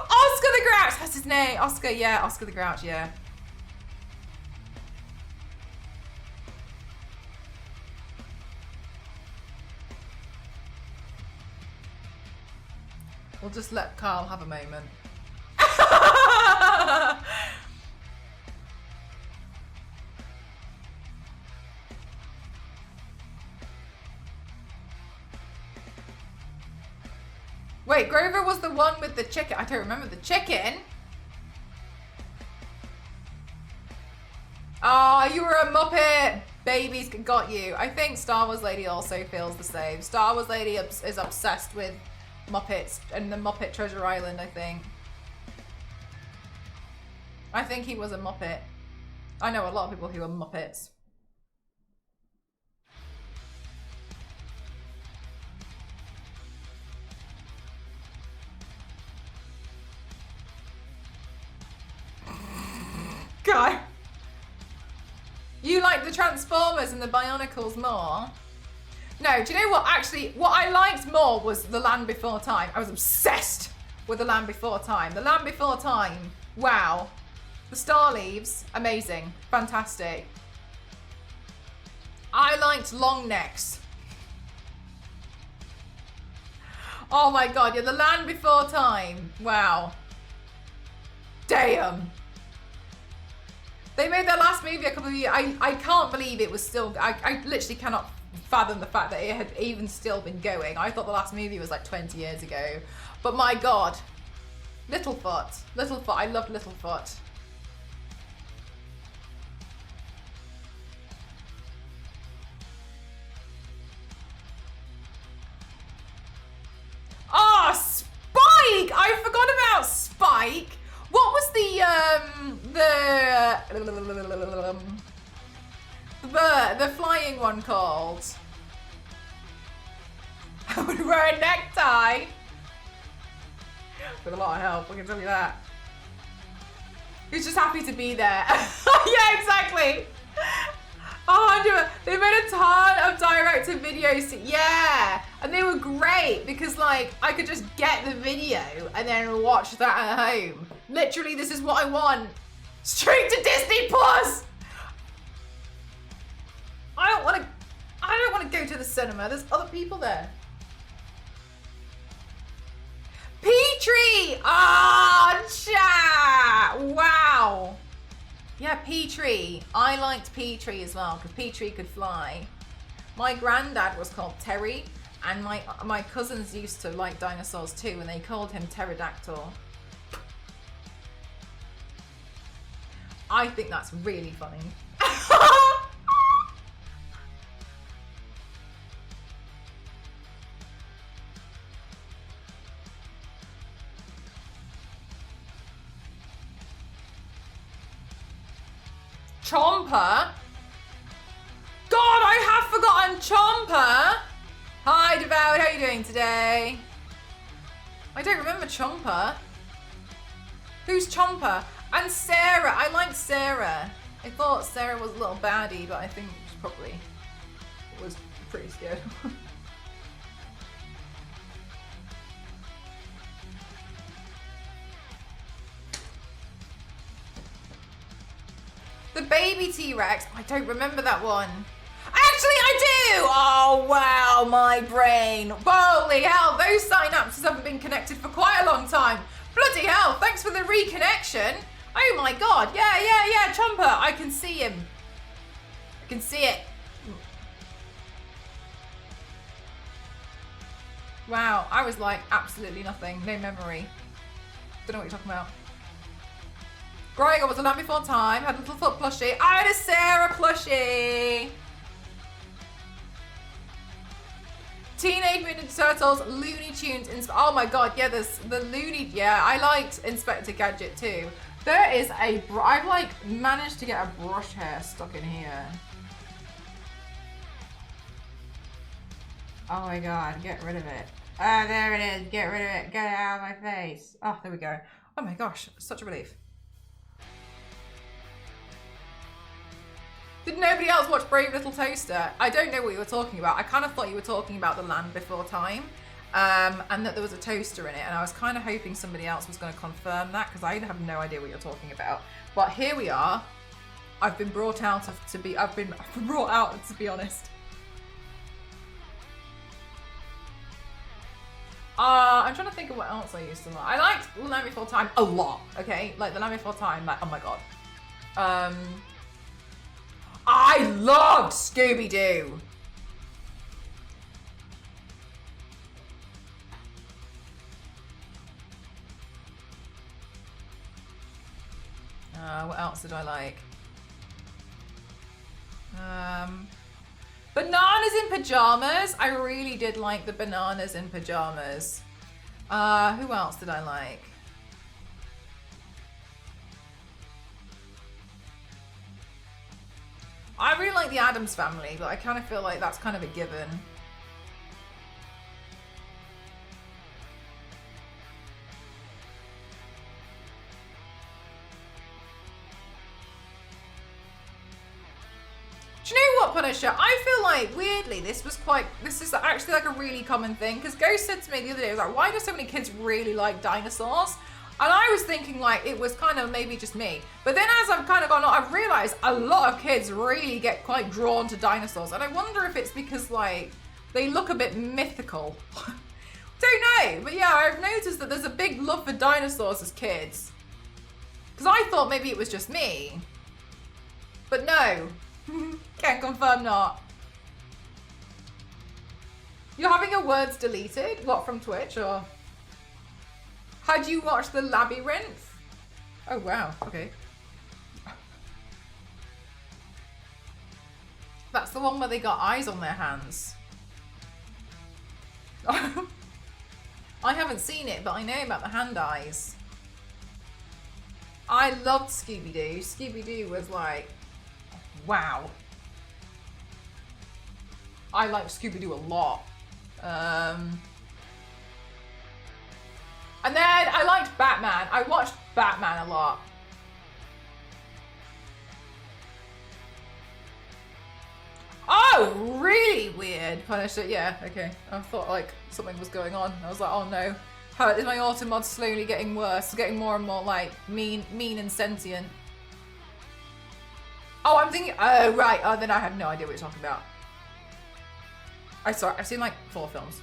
Oscar the Grouch, that's his name. Oscar, yeah, Oscar the Grouch, yeah. We'll just let Carl have a moment. Wait, Grover was the one with the chicken. I don't remember the chicken. Oh, you were a Muppet. Babies got you. I think Star Wars Lady also feels the same. Star Wars Lady is obsessed with Muppets and the Muppet Treasure Island, I think. I think he was a Muppet. I know a lot of people who are Muppets. God. You like the Transformers and the Bionicles more? No, do you know what? Actually, what I liked more was The Land Before Time. I was obsessed with The Land Before Time. The Land Before Time. Wow. The Star Leaves. Amazing. Fantastic. I liked Long Necks. Oh my god, yeah, The Land Before Time. Wow. Damn. They made their last movie a couple of years. I can't believe it was still. I literally cannot fathom the fact that it had even still been going. I thought the last movie was like 20 years ago. But my god. Littlefoot. Littlefoot. I loved Littlefoot. Oh, Spike! I forgot about Spike. What was the flying one called? I would wear a necktie. With a lot of help, I can tell you that. He's just happy to be there. Yeah, exactly. Oh, they made a ton of director videos. Yeah, and they were great because like I could just get the video and then watch that at home. Literally, this is what I want. Straight to Disney Plus. I don't want to go to the cinema. There's other people there. Petrie! Ah, chat! Wow. Yeah, Petrie. I liked Petrie as well because Petrie could fly. My granddad was called Terry, and my cousins used to like dinosaurs too, and they called him Pterodactyl. I think that's really funny. Chomper? God, I have forgotten Chomper! Hi, Devout, how are you doing today? I don't remember Chomper. Who's Chomper? And Sarah, I liked Sarah. I thought Sarah was a little baddie, but I think she probably was pretty scared. The baby T-Rex, I don't remember that one. Actually, I do! Oh, wow, my brain. Holy hell, those synapses haven't been connected for quite a long time. Bloody hell, thanks for the reconnection. Oh my god, yeah, Chomper, I can see him. I can see it. Wow, I was like absolutely nothing, no memory. Don't know what you're talking about. Growing up was a Land Before Time, had a Littlefoot plushie. I had a Sarah plushie. Teenage Mutant Ninja Turtles, Looney Tunes, oh my god, yeah, there's the Looney, yeah, I liked Inspector Gadget too. There is I've like managed to get a brush hair stuck in here. Oh my god, get rid of it. Ah, there it is, get rid of it, get it out of my face. Oh, there we go. Oh my gosh, such a relief. Did nobody else watch Brave Little Toaster? I don't know what you were talking about. I kind of thought you were talking about The Land Before Time, and that there was a toaster in it, and I was kind of hoping somebody else was going to confirm that, because I have no idea what you're talking about. But here we are. I've been brought out to be honest. I'm trying to think of what else I used to like. I liked The Land Before Time a lot, okay? Like The Land Before Time, like, oh my god. I loved Scooby-Doo. What else did I like? Bananas in Pajamas. I really did like the Bananas in Pajamas. Who else did I like? I really like the Addams Family, but I kind of feel like that's kind of a given. Do you know what, Punisher? I feel like, weirdly, this is actually like a really common thing, because Ghost said to me the other day, he was like, why do so many kids really like dinosaurs? And I was thinking like it was kind of maybe just me. But then as I've kind of gone on, I've realized a lot of kids really get quite drawn to dinosaurs. And I wonder if it's because like they look a bit mythical. Don't know. But yeah, I've noticed that there's a big love for dinosaurs as kids. Because I thought maybe it was just me. But no. Can't confirm not. You're having your words deleted? What, from Twitch or? How'd you watch The Labyrinth? Oh wow, okay. That's the one where they got eyes on their hands. I haven't seen it, but I know about the hand eyes. I loved Scooby-Doo. Scooby-Doo was like, wow. I liked Scooby-Doo a lot. And then I liked Batman. I watched Batman a lot. Oh, really weird. Punisher, yeah, okay. I thought like something was going on. I was like, oh no. Is my Automod slowly getting worse? Getting more and more like mean and sentient. Oh, I'm thinking, oh right. Oh, then I have no idea what you're talking about. I've seen like 4 films.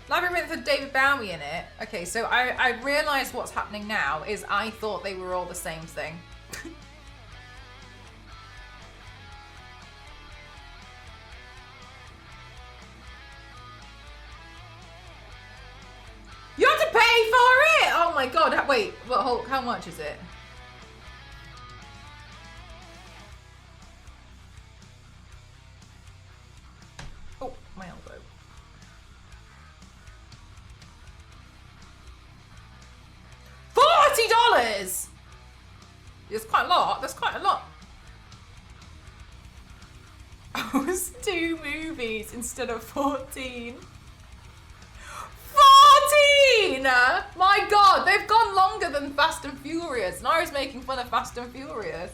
Labyrinth had David Bowie in it. Okay, so I realised what's happening now is I thought they were all the same thing. You have to pay for it! Oh my god, wait, how much is it? Oh, my elbow. $40! It's quite a lot. That's quite a lot. Oh, it's 2 movies instead of 14. 14! My god, they've gone longer than Fast and Furious, and I was making fun of Fast and Furious.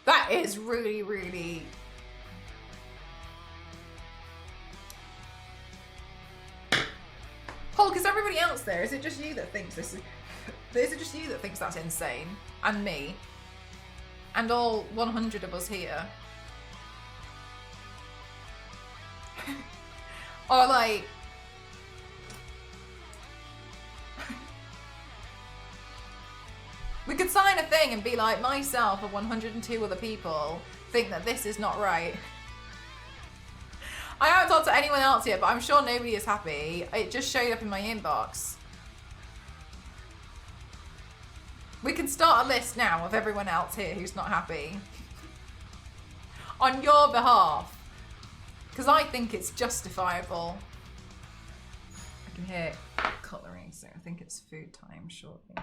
That is really, really... Hulk, is everybody else there? Is it just you that thinks this is... Is it just you that thinks that's insane? And me? And all 100 of us here? Or like... We could sign a thing and be like, myself and 102 other people think that this is not right. I haven't talked to anyone else yet, but I'm sure nobody is happy. It just showed up in my inbox. We can start a list now of everyone else here who's not happy. On your behalf. Because I think it's justifiable. I can hear cutlery, so I think it's food time shortly.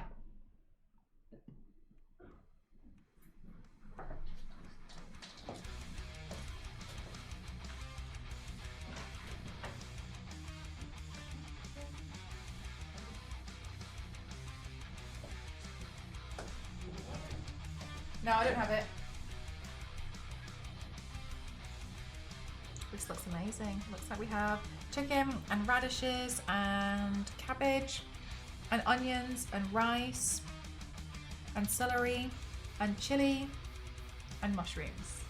No, I don't have it. This looks amazing. Looks like we have chicken and radishes and cabbage and onions and rice and celery and chili and mushrooms.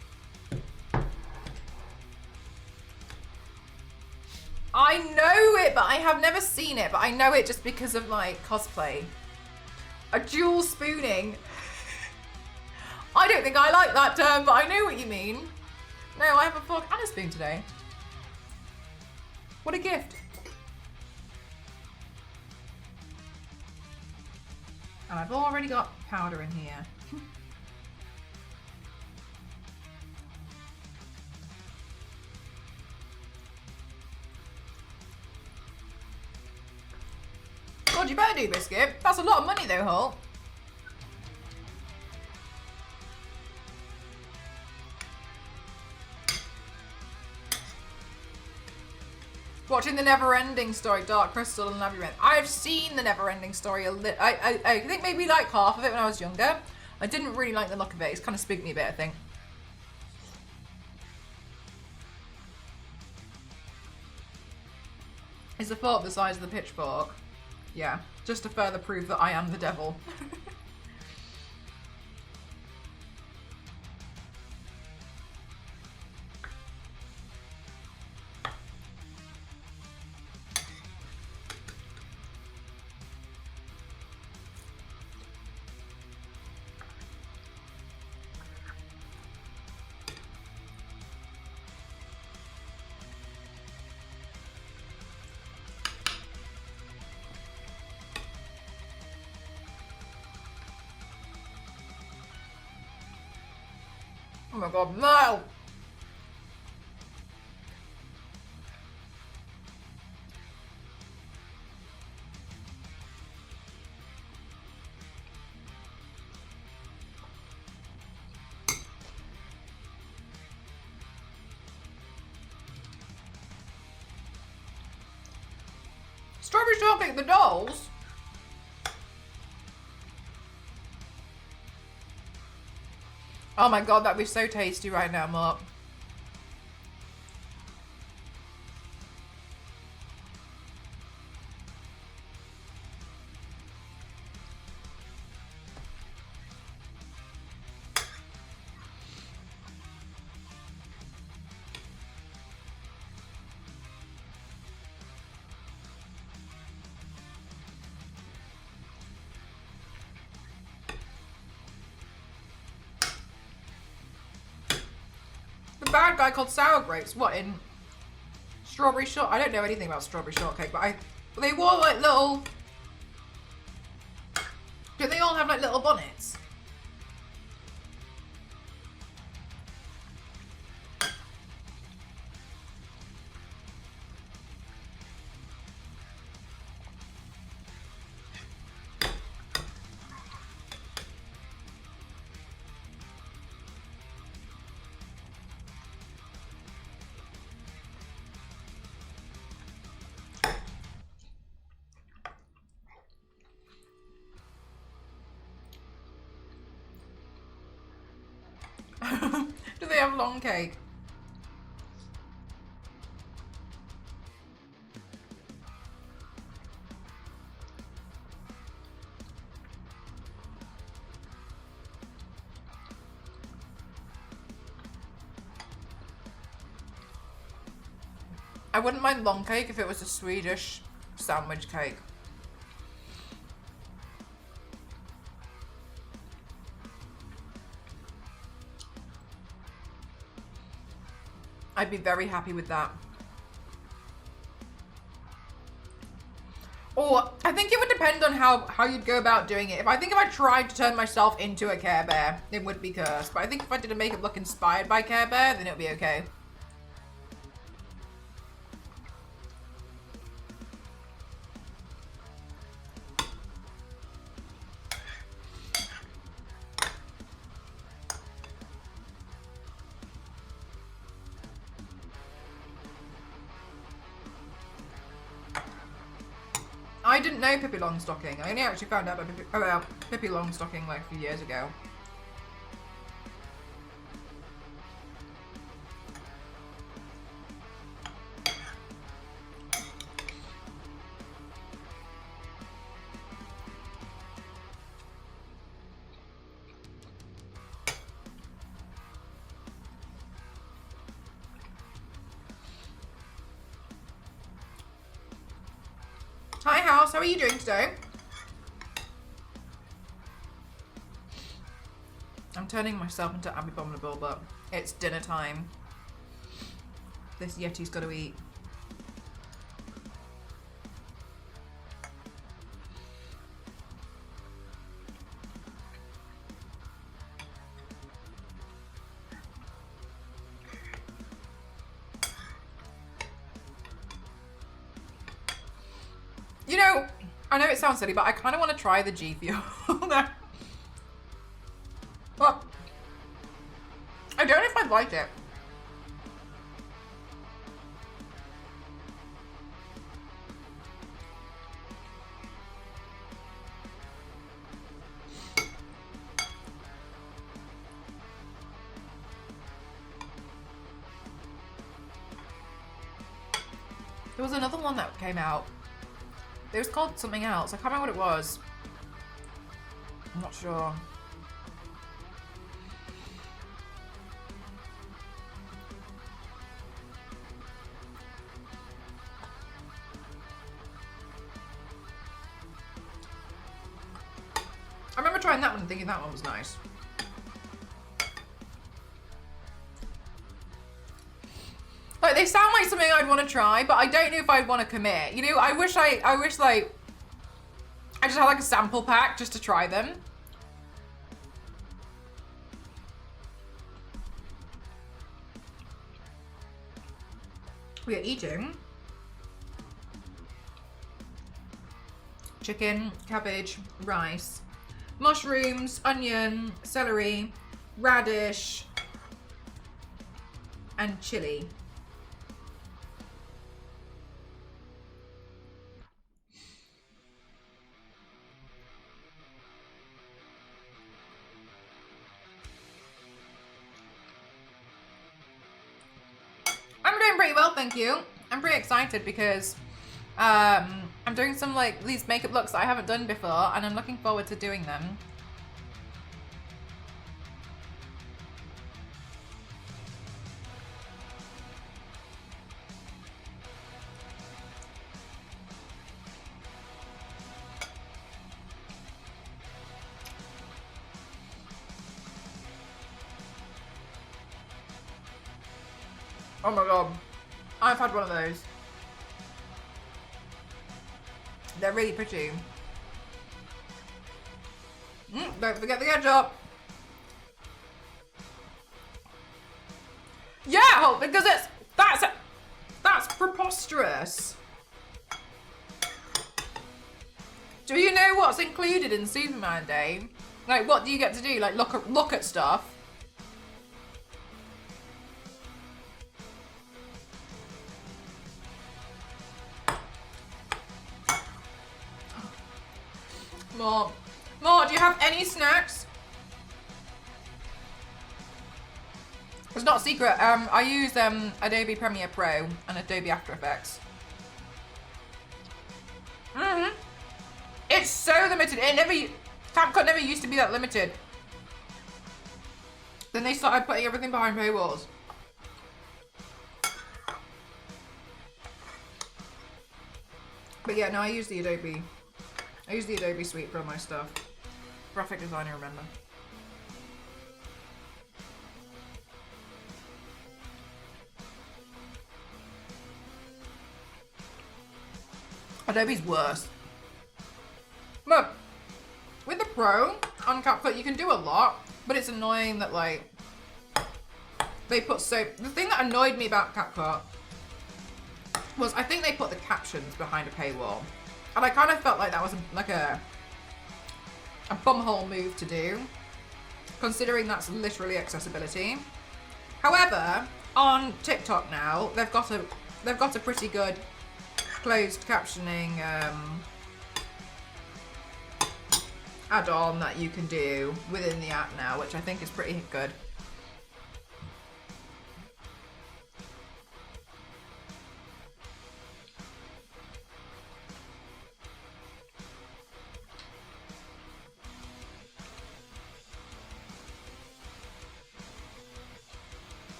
I know it, but I have never seen it, but I know it just because of like cosplay. A dual spooning. I don't think I like that term, but I know what you mean. No, I have a fork and a spoon today. What a gift. And I've already got powder in here. God, you better do biscuit. That's a lot of money though, Holt. Watching the Never-Ending Story, Dark Crystal and Labyrinth. I've seen the Never-Ending Story a little. I think maybe like half of it when I was younger. I didn't really like the look of it. It's kind of spooked me a bit, I think. Is the fork the size of the pitchfork? Yeah, just to further prove that I am the devil. Oh my god, no! Strawberry shortcake, the dolls? Oh my god, that'd be so tasty right now, Mark. Bad guy called sour grapes. What, in strawberry short? I don't know anything about strawberry shortcake, but they wore like little. Do they all have like little bonnets? Do they have long cake? I wouldn't mind long cake if it was a Swedish sandwich cake. I'd be very happy with that. how you'd go about doing it. I think if I tried to turn myself into a Care Bear, it would be cursed. But I think if I did a makeup look inspired by Care Bear, then it would be okay. I didn't know Pippi Longstocking. I only actually found out about Pippi Longstocking like a few years ago. Hi House, how are you doing today? I'm turning myself into Abby Abominable, but it's dinner time. This Yeti's got to eat. You know, I know it sounds silly, but I kind of want to try the G Fuel. No. Well, I don't know if I'd like it. There was another one that came out. It was called something else. I can't remember what it was. I'm not sure. I remember trying that one and thinking that one was nice. Like, they sound like something I'd want to try, but I don't know if I'd want to commit. You know, I wish like, I just had like a sample pack just to try them. We are eating chicken, cabbage, rice, mushrooms, onion, celery, radish, and chili. I'm doing pretty well, thank you. I'm pretty excited because I'm doing some like these makeup looks that I haven't done before, and I'm looking forward to doing them. Oh my god, I've had one of those. They're really pretty. Don't forget the ketchup. Yeah, because that's preposterous. Do you know what's included in Superman Day? Like, what do you get to do? Like, look at stuff. More, do you have any snacks? It's not a secret. I use Adobe Premiere Pro and Adobe After Effects. It's so limited. CapCut never used to be that limited. Then they started putting everything behind paywalls. But yeah, no, I use the Adobe suite for all my stuff. Graphic designer, remember. Adobe's worse. Look, with the Pro on CapCut, you can do a lot, but it's annoying that like they put the thing that annoyed me about CapCut was I think they put the captions behind a paywall, and I kind of felt like that was like a bumhole move to do, considering that's literally accessibility. However, on TikTok now, they've got a pretty good closed captioning add-on that you can do within the app now, which I think is pretty good.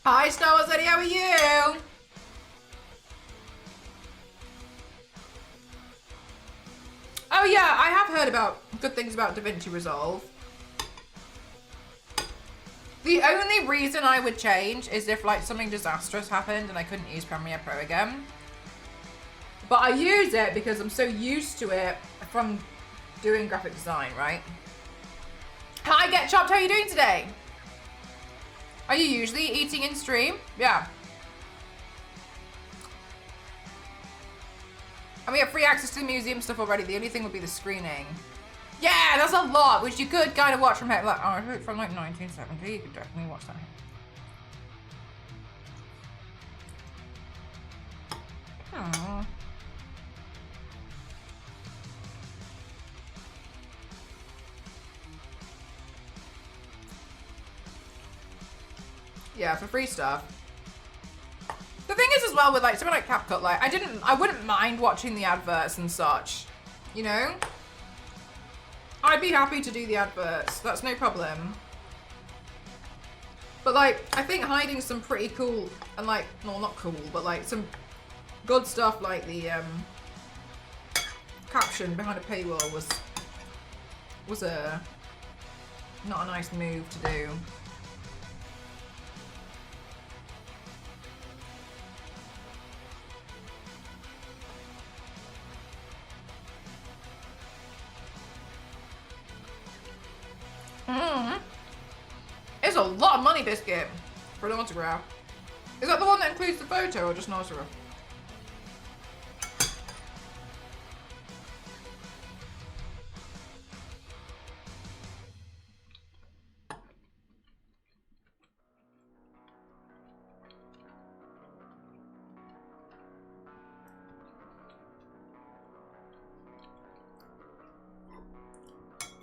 Hi, Star Wars Lady, how are you? Oh yeah, I have heard about good things about DaVinci Resolve. The only reason I would change is if like something disastrous happened and I couldn't use Premiere Pro again. But I use it because I'm so used to it from doing graphic design, right? Hi, Get Chopped, how are you doing today? Are you usually eating in stream? Yeah. And we have free access to the museum stuff already. The only thing would be the screening. Yeah, that's a lot, which you could kind of watch from like, from like 1970. You could definitely watch that. Aww. Yeah, for free stuff. The thing is as well with like something like CapCut, like I wouldn't mind watching the adverts and such, you know? I'd be happy to do the adverts, that's no problem. But like, I think hiding some pretty cool and like, well not cool, but like some good stuff like the caption behind a paywall was not a nice move to do. It's a lot of money, Biscuit, for an autograph. Is that the one that includes the photo or just an autograph?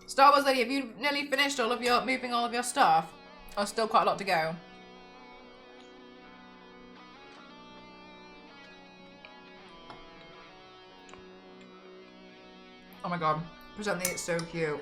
Star Wars Lady, have you nearly finished moving all of your stuff? Or still quite a lot to go? Oh my god, presently it's so cute.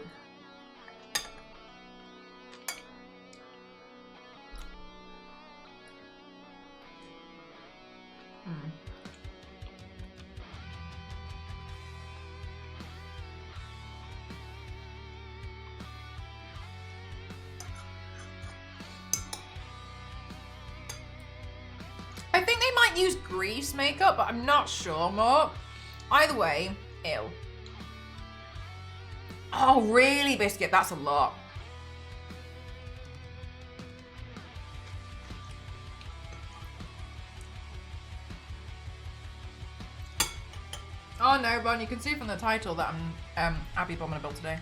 I think they might use grease makeup, but I'm not sure, Mark. Either way, ew. Oh, really, Biscuit? That's a lot. Oh no, Ron, you can see from the title that I'm ABBEY Abominable today.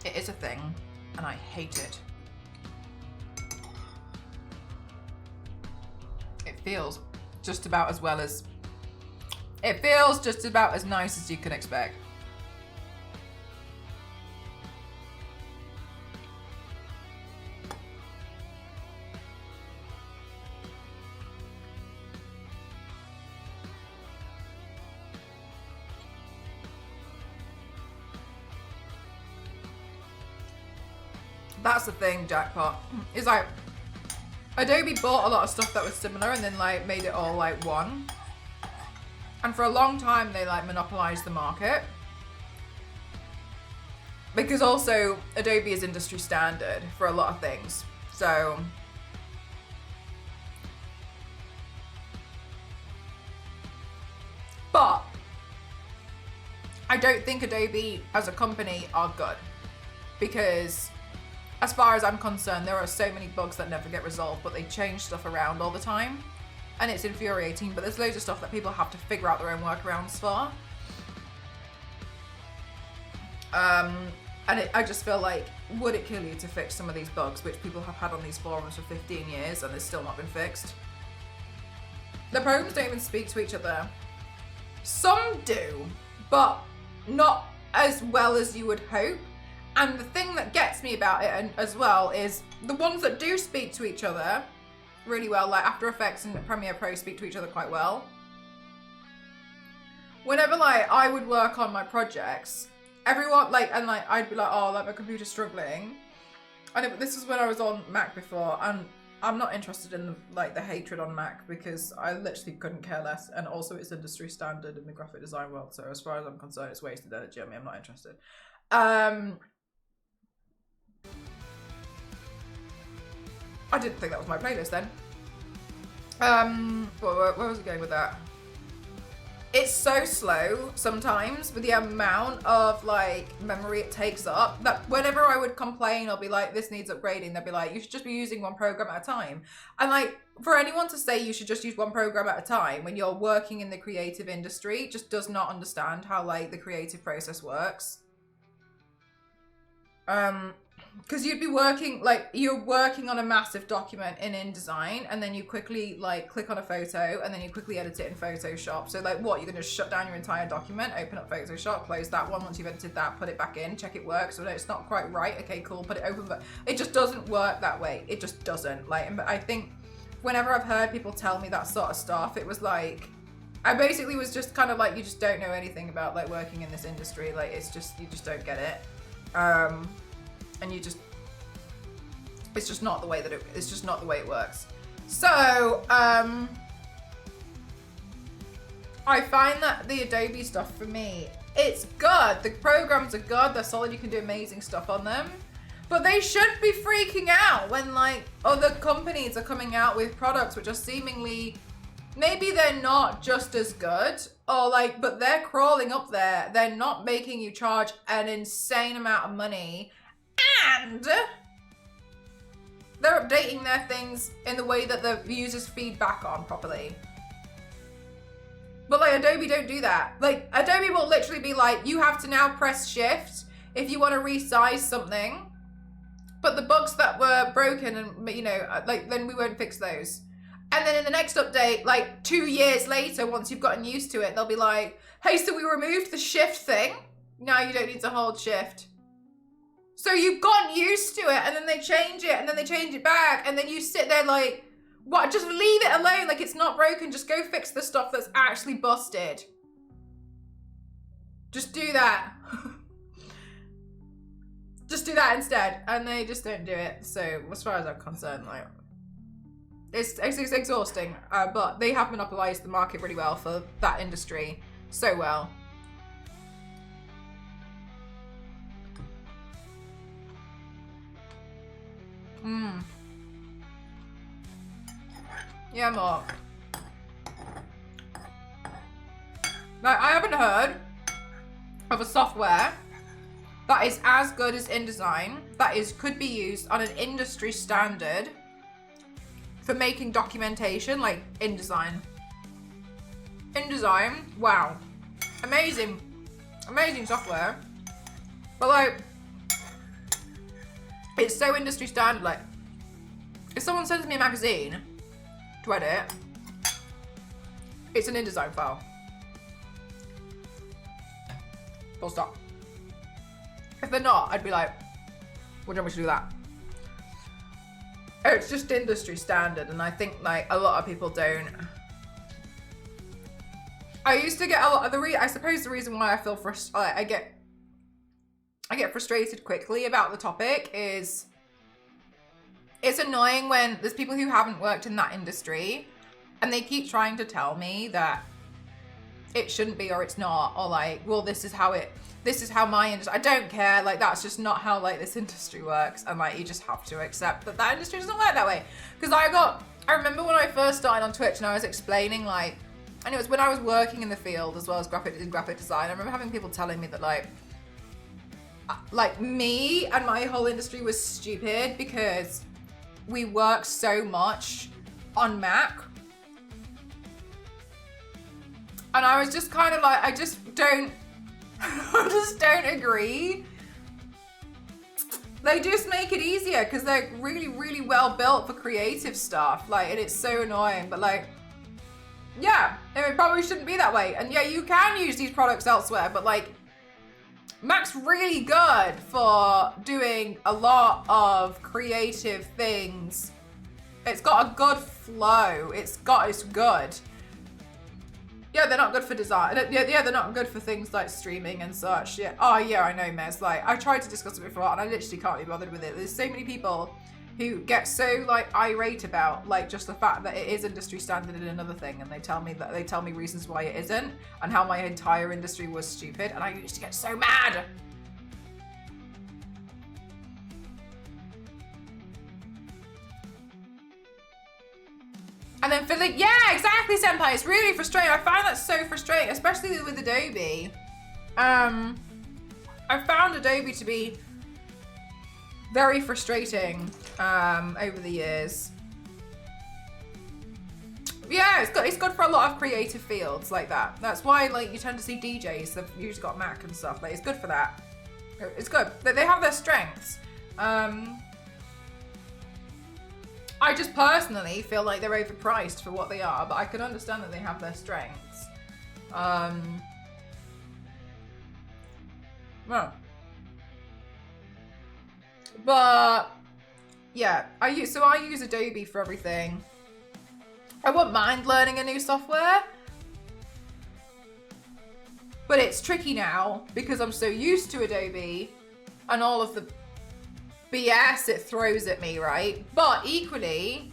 It is a thing, and I hate it. It feels just about as well as... It feels just about as nice as you can expect. That's the thing, Jackpot. Is like, Adobe bought a lot of stuff that was similar and then like made it all like one. And for a long time they like monopolized the market. Because also Adobe is industry standard for a lot of things. So but I don't think Adobe as a company are good, because as far as I'm concerned, there are so many bugs that never get resolved, but they change stuff around all the time, and it's infuriating. But there's loads of stuff that people have to figure out their own workarounds for. And I just feel like, would it kill you to fix some of these bugs which people have had on these forums for 15 years and they've still not been fixed? The programs don't even speak to each other. Some do, but not as well as you would hope. And the thing that gets me about it as well is the ones that do speak to each other really well, like After Effects and Premiere Pro speak to each other quite well. Whenever like I would work on my projects, everyone I'd be like, oh, like my computer's struggling. And this is when I was on Mac before, and I'm not interested in the hatred on Mac, because I literally couldn't care less. And also it's industry standard in the graphic design world. So as far as I'm concerned, it's wasted energy. I mean, I'm not interested. I didn't think that was my playlist then. Where was I going with that? It's so slow sometimes with the amount of like memory it takes up, that whenever I would complain, I'll be like, this needs upgrading, they'll be like, you should just be using one program at a time. And like, for anyone to say you should just use one program at a time when you're working in the creative industry just does not understand how like the creative process works. Because you'd be working, like, you're working on a massive document in InDesign, and then you quickly, like, click on a photo, and then you quickly edit it in Photoshop. So, like, what? You're going to shut down your entire document, open up Photoshop, close that one. Once you've edited that, put it back in, check it works. So, no, it's not quite right. Okay, cool, put it open. But it just doesn't work that way. It just doesn't. Like, I think whenever I've heard people tell me that sort of stuff, it was like, I basically was just kind of like, you just don't know anything about, like, working in this industry. Like, it's just, you just don't get it. And you just, it's just not the way that it's just not the way it works. So, I find that the Adobe stuff for me, it's good. The programs are good, they're solid, you can do amazing stuff on them. But they should be freaking out when like other companies are coming out with products which are seemingly, maybe they're not just as good, or like, but they're crawling up there. They're not making you charge an insane amount of money, and they're updating their things in the way that the users feedback on properly. But like Adobe don't do that. Like Adobe will literally be like, you have to now press shift if you want to resize something. But the bugs that were broken and, you know, like then we won't fix those. And then in the next update, like 2 years later, once you've gotten used to it, they'll be like, hey, so we removed the shift thing. Now you don't need to hold shift. So you've gotten used to it, and then they change it, and then they change it back, and then you sit there like, what, just leave it alone, like it's not broken, just go fix the stuff that's actually busted. Just do that. Just do that instead, and they just don't do it. So as far as I'm concerned, like, it's exhausting, but they have monopolized the market really well for that industry, so well. Yeah, more. Like, I haven't heard of a software that is as good as InDesign, could be used on an industry standard for making documentation like InDesign. InDesign, wow. Amazing. Amazing software. But like, it's so industry standard. Like, if someone sends me a magazine to edit, it's an InDesign file. Full stop. If they're not, I'd be like, what do you want me to do that? It's just industry standard, and I think like a lot of people don't. I used to get a lot of I suppose the reason why I feel I get frustrated quickly about the topic is it's annoying when there's people who haven't worked in that industry and they keep trying to tell me that it shouldn't be or it's not, or like, well, this is how my industry, I don't care, like that's just not how like this industry works, and like you just have to accept that that industry doesn't work that way. Because I remember when I first started on Twitch and I was explaining like, and it was when I was working in the field as well as graphic design, I remember having people telling me that like me and my whole industry was stupid because we work so much on Mac. And I was just kind of like, I just don't agree. They just make it easier because they're really, really well built for creative stuff. Like, and it's so annoying, but like, yeah, it probably shouldn't be that way. And yeah, you can use these products elsewhere, but like, Mac's really good for doing a lot of creative things. It's got a good flow. It's good. Yeah, they're not good for design. Yeah, they're not good for things like streaming and such. Yeah. Oh, yeah, I know, Mez. Like, I tried to discuss it before, and I literally can't be bothered with it. There's so many people who get so like irate about like just the fact that it is industry standard in another thing, and they tell me reasons why it isn't, and how my entire industry was stupid, and I used to get so mad. And then for like, yeah, exactly, Senpai. It's really frustrating. I find that so frustrating, especially with Adobe. I found Adobe to be very frustrating over the years. Yeah, it's good for a lot of creative fields like that. That's why like you tend to see DJs that usually got Mac and stuff. Like, it's good for that. It's good. They have their strengths. I just personally feel like they're overpriced for what they are, but I can understand that they have their strengths. Well. But yeah, I use Adobe for everything. I wouldn't mind learning a new software, but it's tricky now because I'm so used to Adobe and all of the BS it throws at me, right? But equally,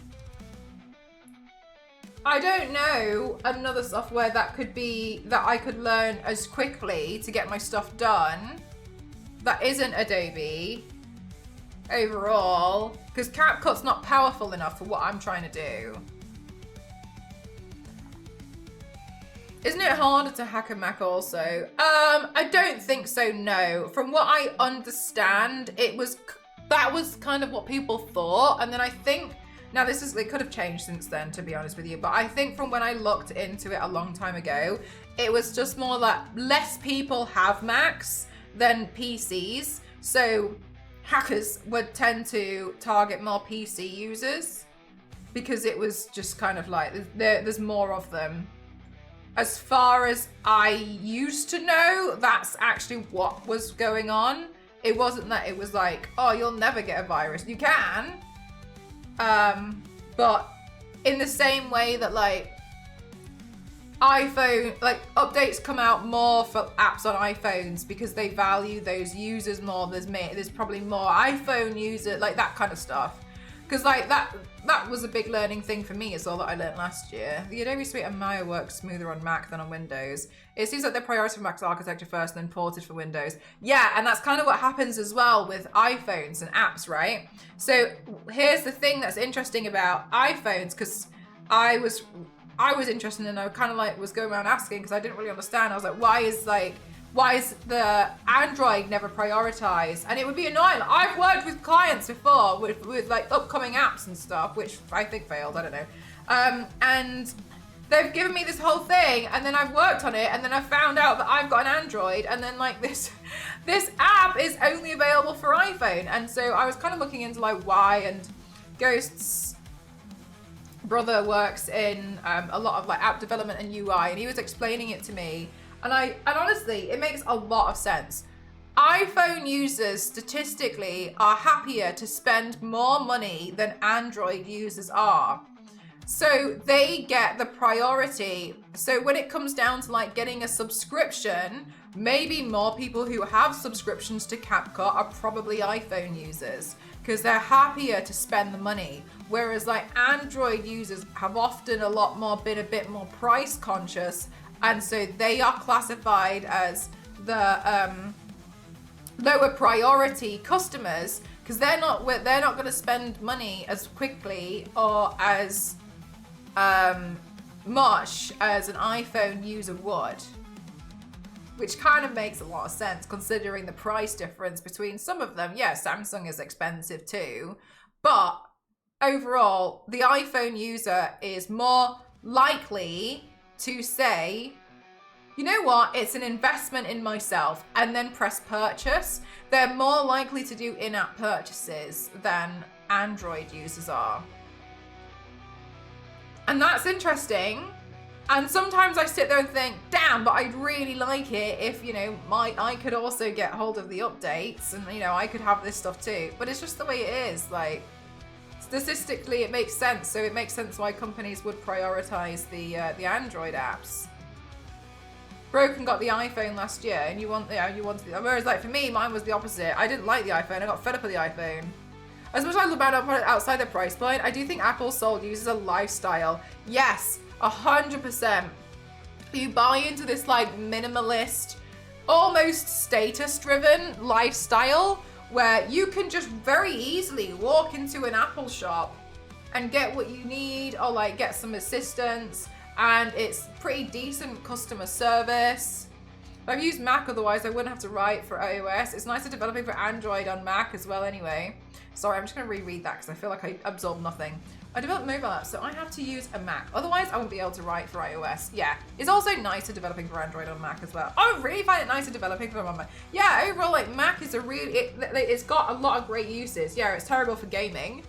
I don't know another software that I could learn as quickly to get my stuff done that isn't Adobe overall, because CapCut's not powerful enough for what I'm trying to do. Isn't it harder to hack a Mac also? I don't think so, no. From what I understand, that was kind of what people thought, and then I think, now it could have changed since then, to be honest with you, but I think from when I looked into it a long time ago, it was just more like less people have Macs than PCs, so hackers would tend to target more PC users because it was just kind of like, there's more of them. As far as I used to know, that's actually what was going on. It wasn't that it was like, oh, you'll never get a virus. You can. But in the same way that like iPhone, like updates come out more for apps on iPhones because they value those users more. There's probably more iPhone users, like that kind of stuff. Because like that was a big learning thing for me. It's all that I learned last year. The Adobe Suite and Maya works smoother on Mac than on Windows. It seems like they're prioritizing Mac's architecture first and then ported for Windows. Yeah, and that's kind of what happens as well with iPhones and apps, right? So here's the thing that's interesting about iPhones, because I was interested and I kind of like was going around asking because I didn't really understand. I was like, why is the Android never prioritized? And it would be annoying. I've worked with clients before with like upcoming apps and stuff, which I think failed, I don't know. And they've given me this whole thing, and then I've worked on it, and then I found out that I've got an Android, and then like this app is only available for iPhone. And so I was kind of looking into like why, and Ghost's brother works in a lot of like app development and UI, and he was explaining it to me. And honestly, it makes a lot of sense. iPhone users statistically are happier to spend more money than Android users are. So they get the priority. So when it comes down to like getting a subscription, maybe more people who have subscriptions to CapCut are probably iPhone users because they're happier to spend the money. Whereas like Android users have often been a bit more price conscious And so they are classified as the lower priority customers because they're not going to spend money as quickly or as much as an iPhone user would. Which kind of makes a lot of sense considering the price difference between some of them. Yeah, Samsung is expensive too, but overall, the iPhone user is more likely to say, you know what, it's an investment in myself, and then press purchase. They're more likely to do in-app purchases than Android users are. And that's interesting. And sometimes I sit there and think, damn, but I'd really like it if, you know, I could also get hold of the updates and, you know, I could have this stuff too. But it's just the way it is. Like, statistically, it makes sense. So it makes sense why companies would prioritize the Android apps. Broken got the iPhone last year, and you wanted the. Whereas, like, for me, mine was the opposite. I didn't like the iPhone. I got fed up with the iPhone. As much as I love about a product outside the price point, I do think Apple sold users a lifestyle. Yes. 100%. You buy into this like minimalist, almost status-driven lifestyle where you can just very easily walk into an Apple shop and get what you need or like get some assistance, and it's pretty decent customer service. I've used Mac, otherwise I wouldn't have to write for iOS. It's nicer developing for Android on Mac as well anyway. Sorry, I'm just going to reread that because I feel like I absorbed nothing. I develop mobile apps, so I have to use a Mac. Otherwise, I won't be able to write for iOS. Yeah, it's also nicer developing for Android on Mac as well. I really find it nicer developing for Mac. Yeah, overall, like Mac is a really, it's got a lot of great uses. Yeah, it's terrible for gaming.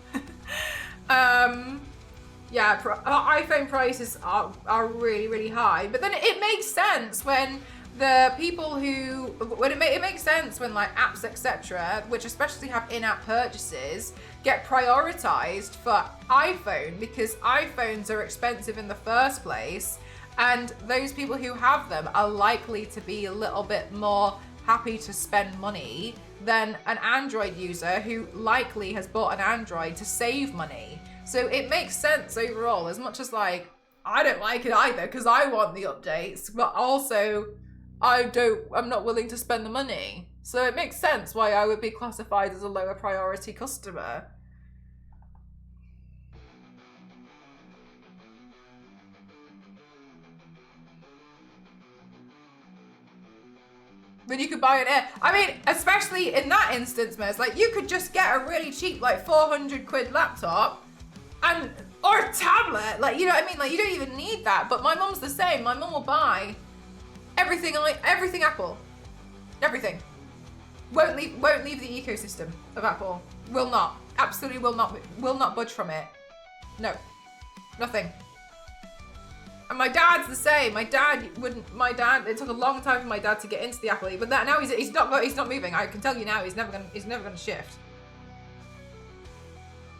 Yeah, iPhone prices are really, really high. But then it makes sense when the people who, it makes sense when like apps, etc., which especially have in-app purchases, get prioritized for iPhone because iPhones are expensive in the first place, and those people who have them are likely to be a little bit more happy to spend money than an Android user who likely has bought an Android to save money. So it makes sense overall, as much as like, I don't like it either because I want the updates, but also I'm not willing to spend the money. So it makes sense why I would be classified as a lower priority customer. When you could buy an Air. I mean, especially in that instance, Mez, like you could just get a really cheap, like 400 quid laptop or a tablet. Like, you know what I mean? Like you don't even need that. But my mum's the same. My mum will buy everything Apple. Everything. Won't leave the ecosystem of Apple. Will not. Absolutely will not budge from it. No. Nothing. And my dad's the same. My dad, it took a long time for my dad to get into the Apple, but now he's not moving. I can tell you now, he's never gonna shift.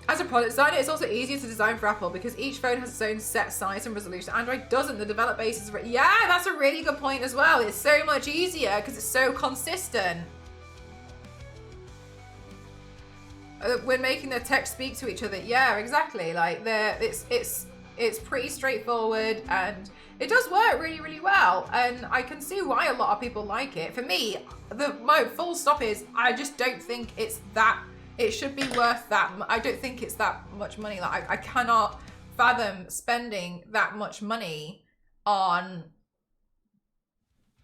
As a product designer, it's also easier to design for Apple because each phone has its own set size and resolution. Android doesn't. The develop base is yeah, that's a really good point as well. It's so much easier because it's so consistent. We're making the text speak to each other. Yeah, exactly. Like it's pretty straightforward and it does work really, really well. And I can see why a lot of people like it. For me, my full stop is I just don't think it should be worth that. I don't think it's that much money. Like I cannot fathom spending that much money on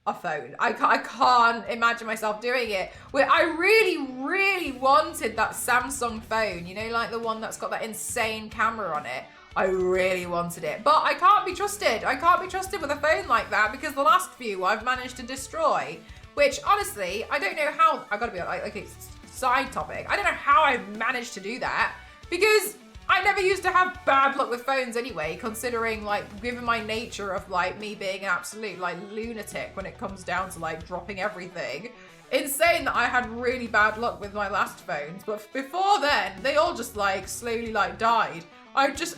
a phone. I can't imagine myself doing it. I really, really wanted that Samsung phone, you know, like the one that's got that insane camera on it. I really wanted it, but I can't be trusted. I can't be trusted with a phone like that because the last few I've managed to destroy, which honestly, I don't know how. I gotta be like it's side topic. I don't know how I've managed to do that because I never used to have bad luck with phones anyway, considering like given my nature of like me being an absolute like lunatic when it comes down to like dropping everything. Insane that I had really bad luck with my last phones, but before then they all just like slowly like died. But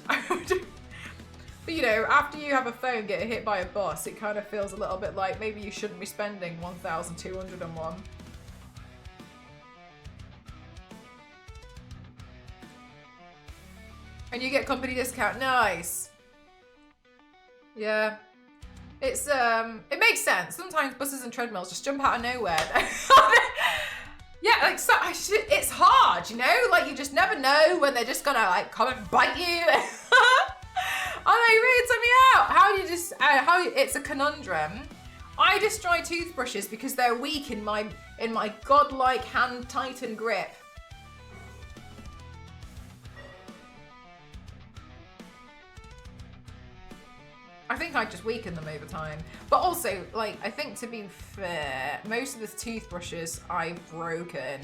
you know, after you have a phone get hit by a bus, it kind of feels a little bit like maybe you shouldn't be spending 1,201. And you get company discount. Nice. Yeah. it makes sense. Sometimes buses and treadmills just jump out of nowhere. Yeah, like, so it's hard, you know? Like, you just never know when they're just gonna, like, come and bite you. Oh, no, you really took me out. How do you just, it's a conundrum. I destroy toothbrushes because they're weak in my godlike hand titan grip. I think I just weaken them over time. But also, like, I think to be fair, most of the toothbrushes I've broken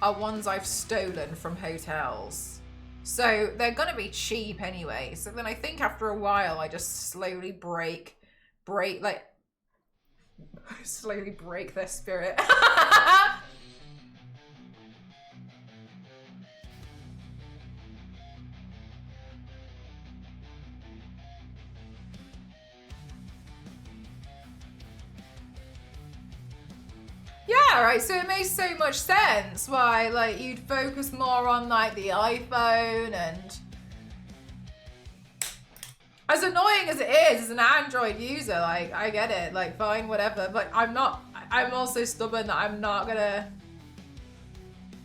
are ones I've stolen from hotels. So they're gonna be cheap anyway. So then I think after a while, I just slowly break their spirit. Yeah, right, so it makes so much sense why, like, you'd focus more on, like, the iPhone, and as annoying as it is as an Android user, like, I get it, like, fine, whatever, but I'm also stubborn that I'm not gonna,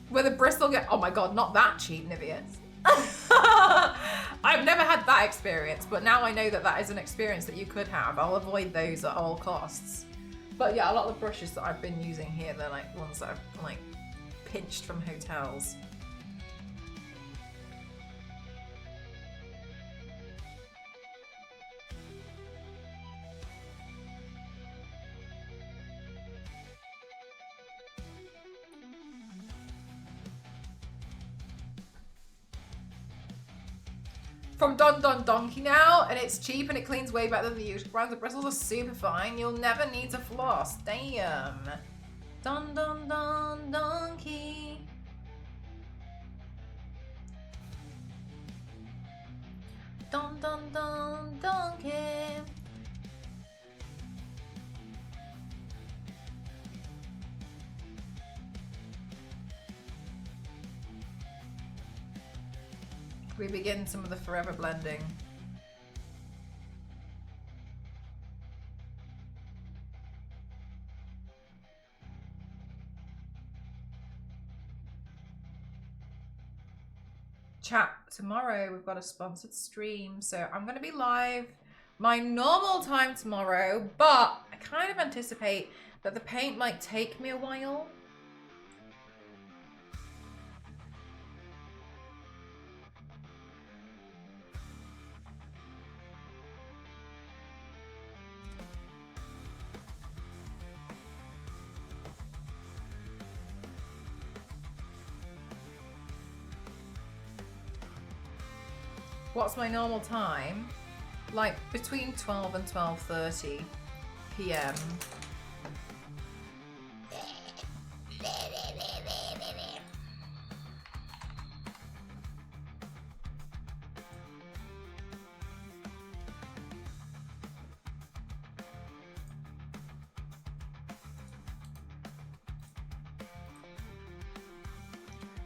with a bristle get, oh my god, not that cheap, Niveus. I've never had that experience, but now I know that that is an experience that you could have. I'll avoid those at all costs. But yeah, a lot of the brushes that I've been using here, they're like ones that I've like pinched from hotels. From Don Don Donkey now, and it's cheap and it cleans way better than the usual brands. The bristles are super fine. You'll never need to floss. Damn. Don Don Don Donkey. Don Don Don Donkey. We begin some of the forever blending. Chat, tomorrow we've got a sponsored stream, so I'm going to be live my normal time tomorrow, but I kind of anticipate that the paint might take me a while. What's my normal time? Like between 12 and 12:30 p.m.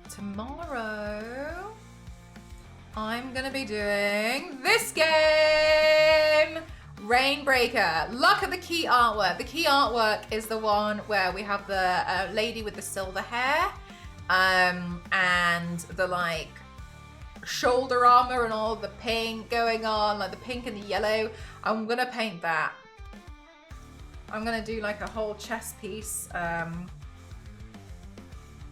Tomorrow, I'm gonna be doing this game, Rainbreaker. Look at the key artwork. The key artwork is the one where we have the lady with the silver hair, and the like shoulder armor and all the pink going on, like the pink and the yellow. I'm gonna paint that. I'm gonna do like a whole chest piece,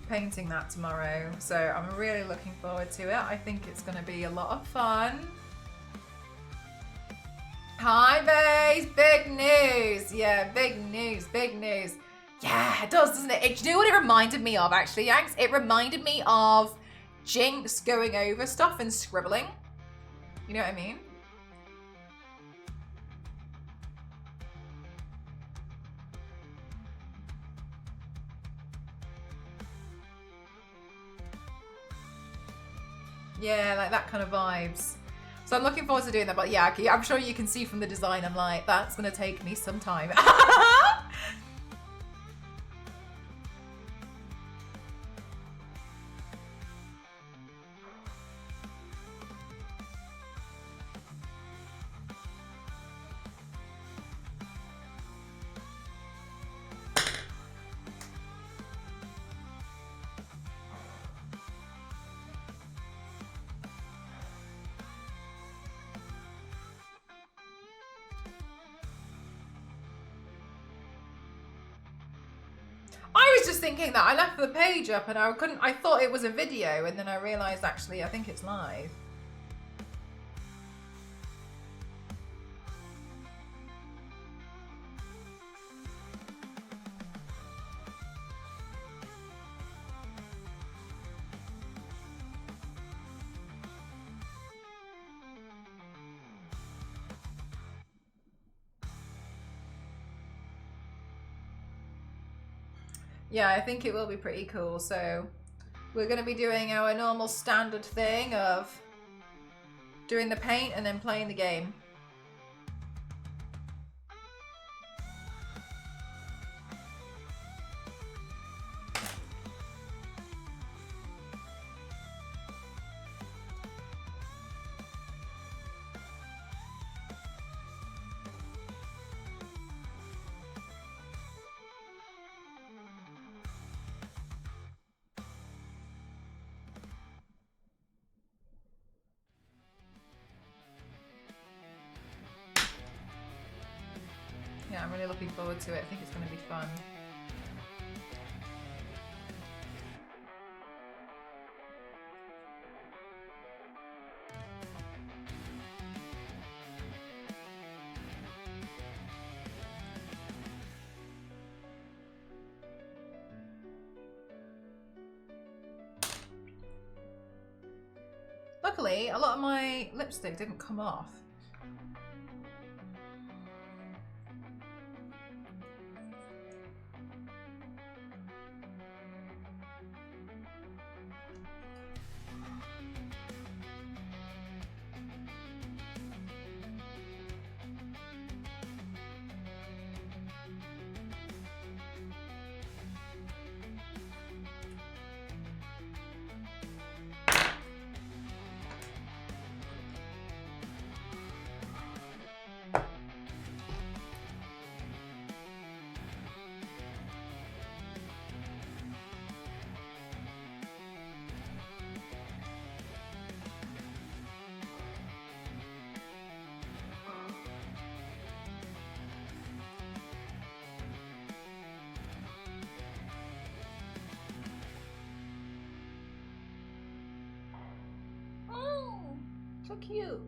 painting that tomorrow, so I'm really looking forward to it. I think it's going to be a lot of fun. Hi, babes! Big news! Yeah, big news, big news. Yeah, it does, doesn't it? Do you know what it reminded me of, actually, Yanks? It reminded me of Jinx going over stuff and scribbling. You know what I mean? Yeah, like that kind of vibes. So I'm looking forward to doing that, but yeah, I'm sure you can see from the design, I'm like, that's gonna take me some time. was just thinking that I left the page up and I thought it was a video, and then I realized actually I think it's live. Yeah, I think it will be pretty cool. So we're going to be doing our normal standard thing of doing the paint and then playing the game. Yeah, I'm really looking forward to it. I think it's going to be fun. Luckily, a lot of my lipstick didn't come off. So cute.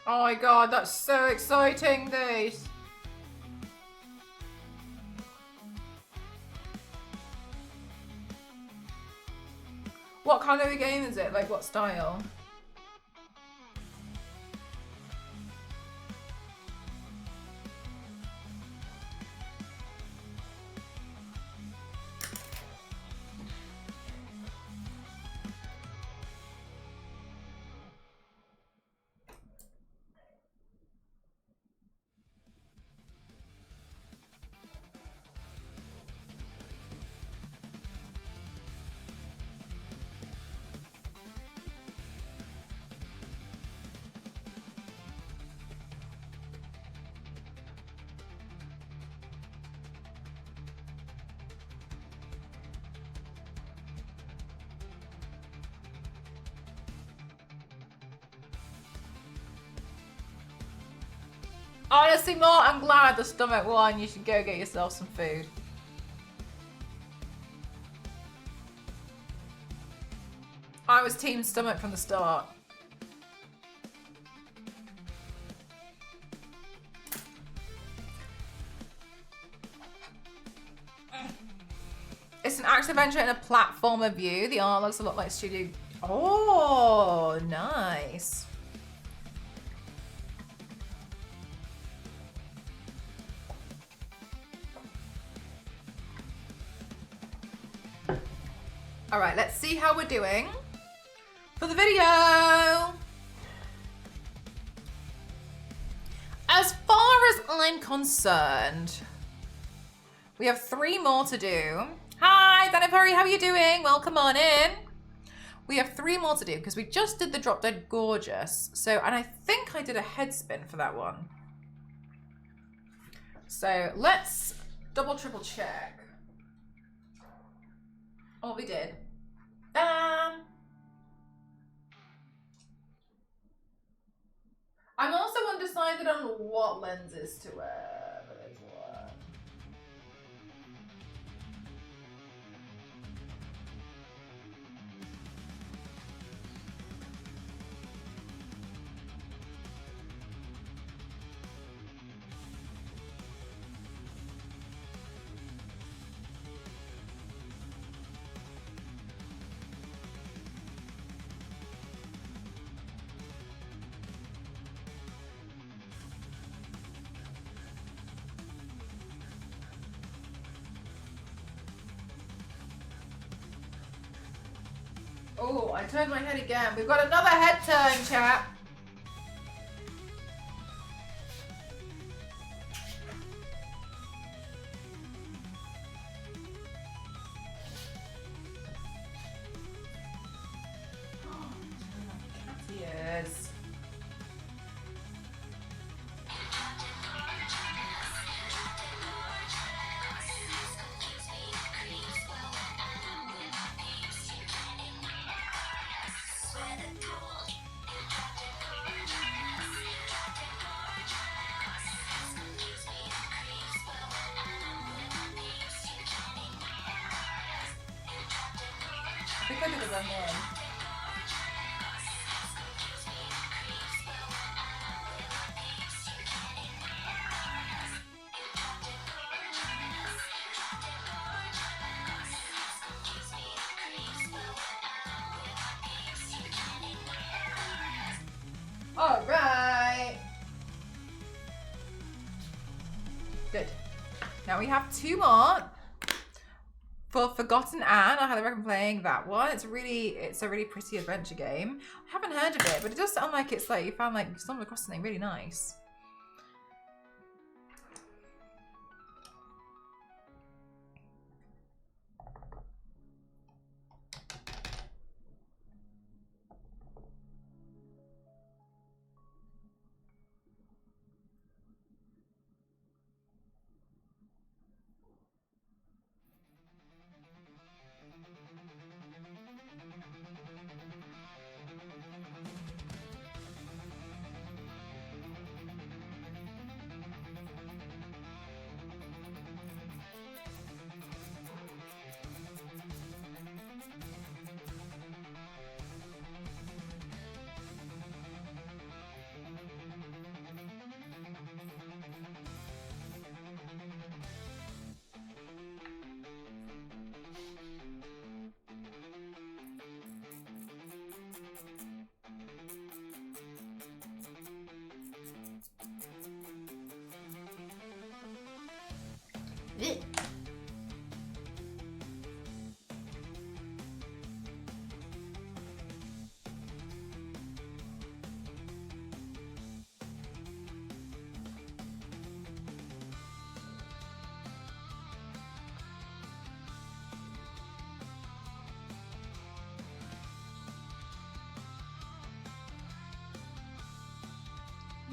Oh my god, that's so exciting, this. What kind of a game is it? Like, what style? Honestly, Mort, I'm glad the stomach won. You should go get yourself some food. I was team stomach from the start. It's an action adventure in a platformer view. The art looks a lot like Studio. Oh, nice. All right, let's see how we're doing for the video. As far as I'm concerned, we have 3 more to do. Hi, Dana Perry, how are you doing? Welcome on in. We have 3 more to do because we just did the Drop Dead Gorgeous. So, and I think I did a head spin for that one. So let's double, triple check. Oh, we did. I'm also undecided on what lenses to wear for this one. Oh, I turned my head again. We've got another head turn, chat. Oh, cat ears. Because of the run in. All right. Good. Now we have 2 more. For Forgotten Anne, I highly recommend playing that one. It's a really pretty adventure game. I haven't heard of it, but it does sound like it's like you found like stumbled across something really nice.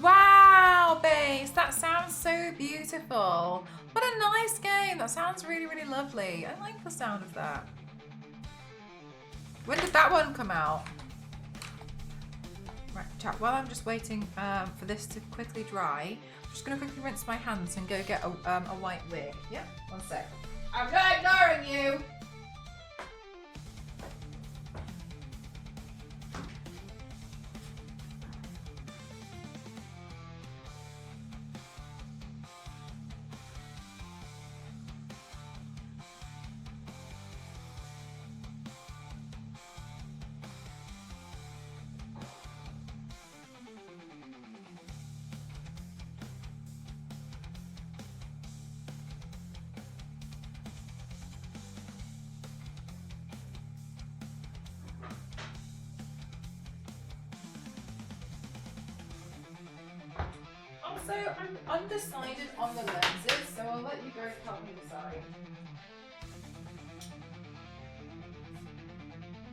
Wow, Base, that sounds so beautiful. What a nice game. That sounds really, really lovely. I like the sound of that. When did that one come out? Right, chat, while I'm just waiting for this to quickly dry, I'm just going to quickly rinse my hands and go get a white wig. Yeah, 1 sec. I'm not ignoring you. Also, I'm undecided on the lenses, so I'll let you guys help me decide.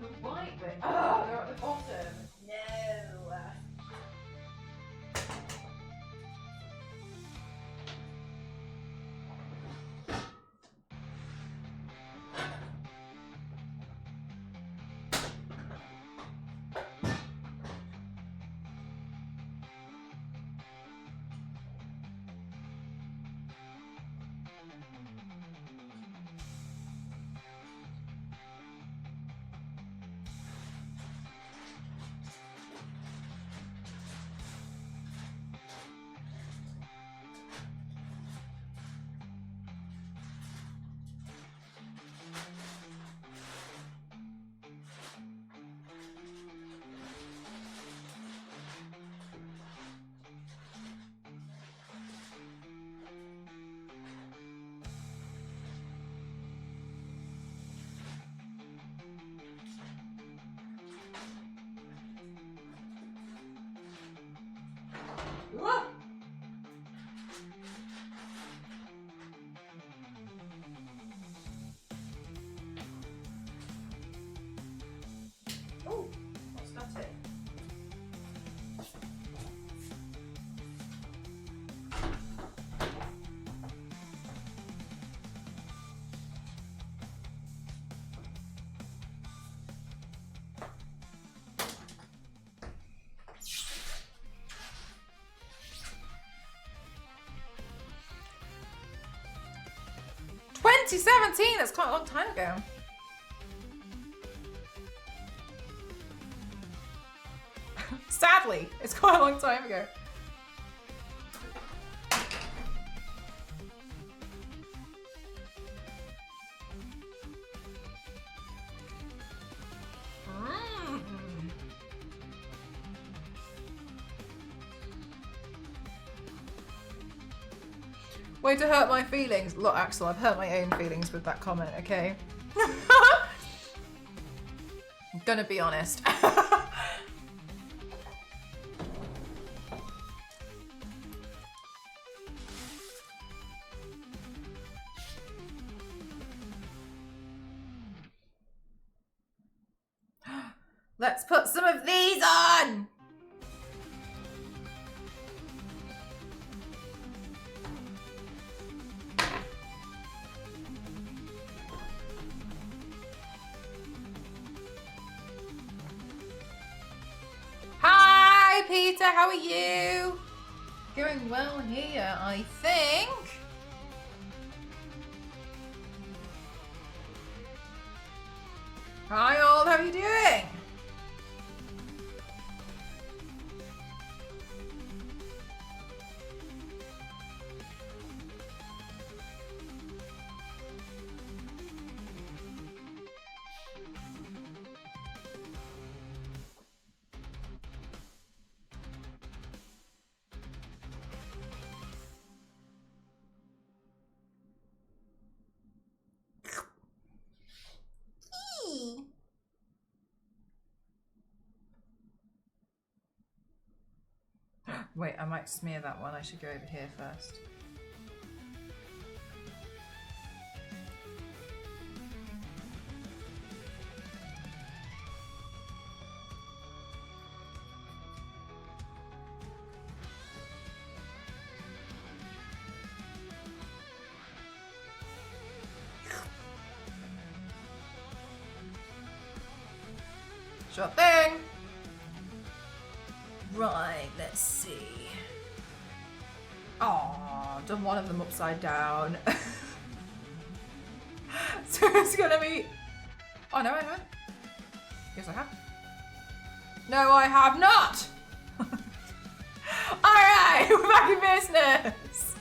The white bit. Oh, they're at the bottom. No. 2017, that's quite a long time ago. Sadly, it's quite a long time ago. Way to hurt my feelings. Look, Axel, I've hurt my own feelings with that comment, okay? I'm gonna be honest. Let's put some of these on! Hi, Peter, how are you? Going well here, I think. Hi, all, how are you doing? Wait, I might smear that one. I should go over here first. Sure thing. Right, let's see. Oh, done one of them upside down. So it's gonna be. Oh no, I haven't. Yes, I have. No, I have not. All right, we're back in business.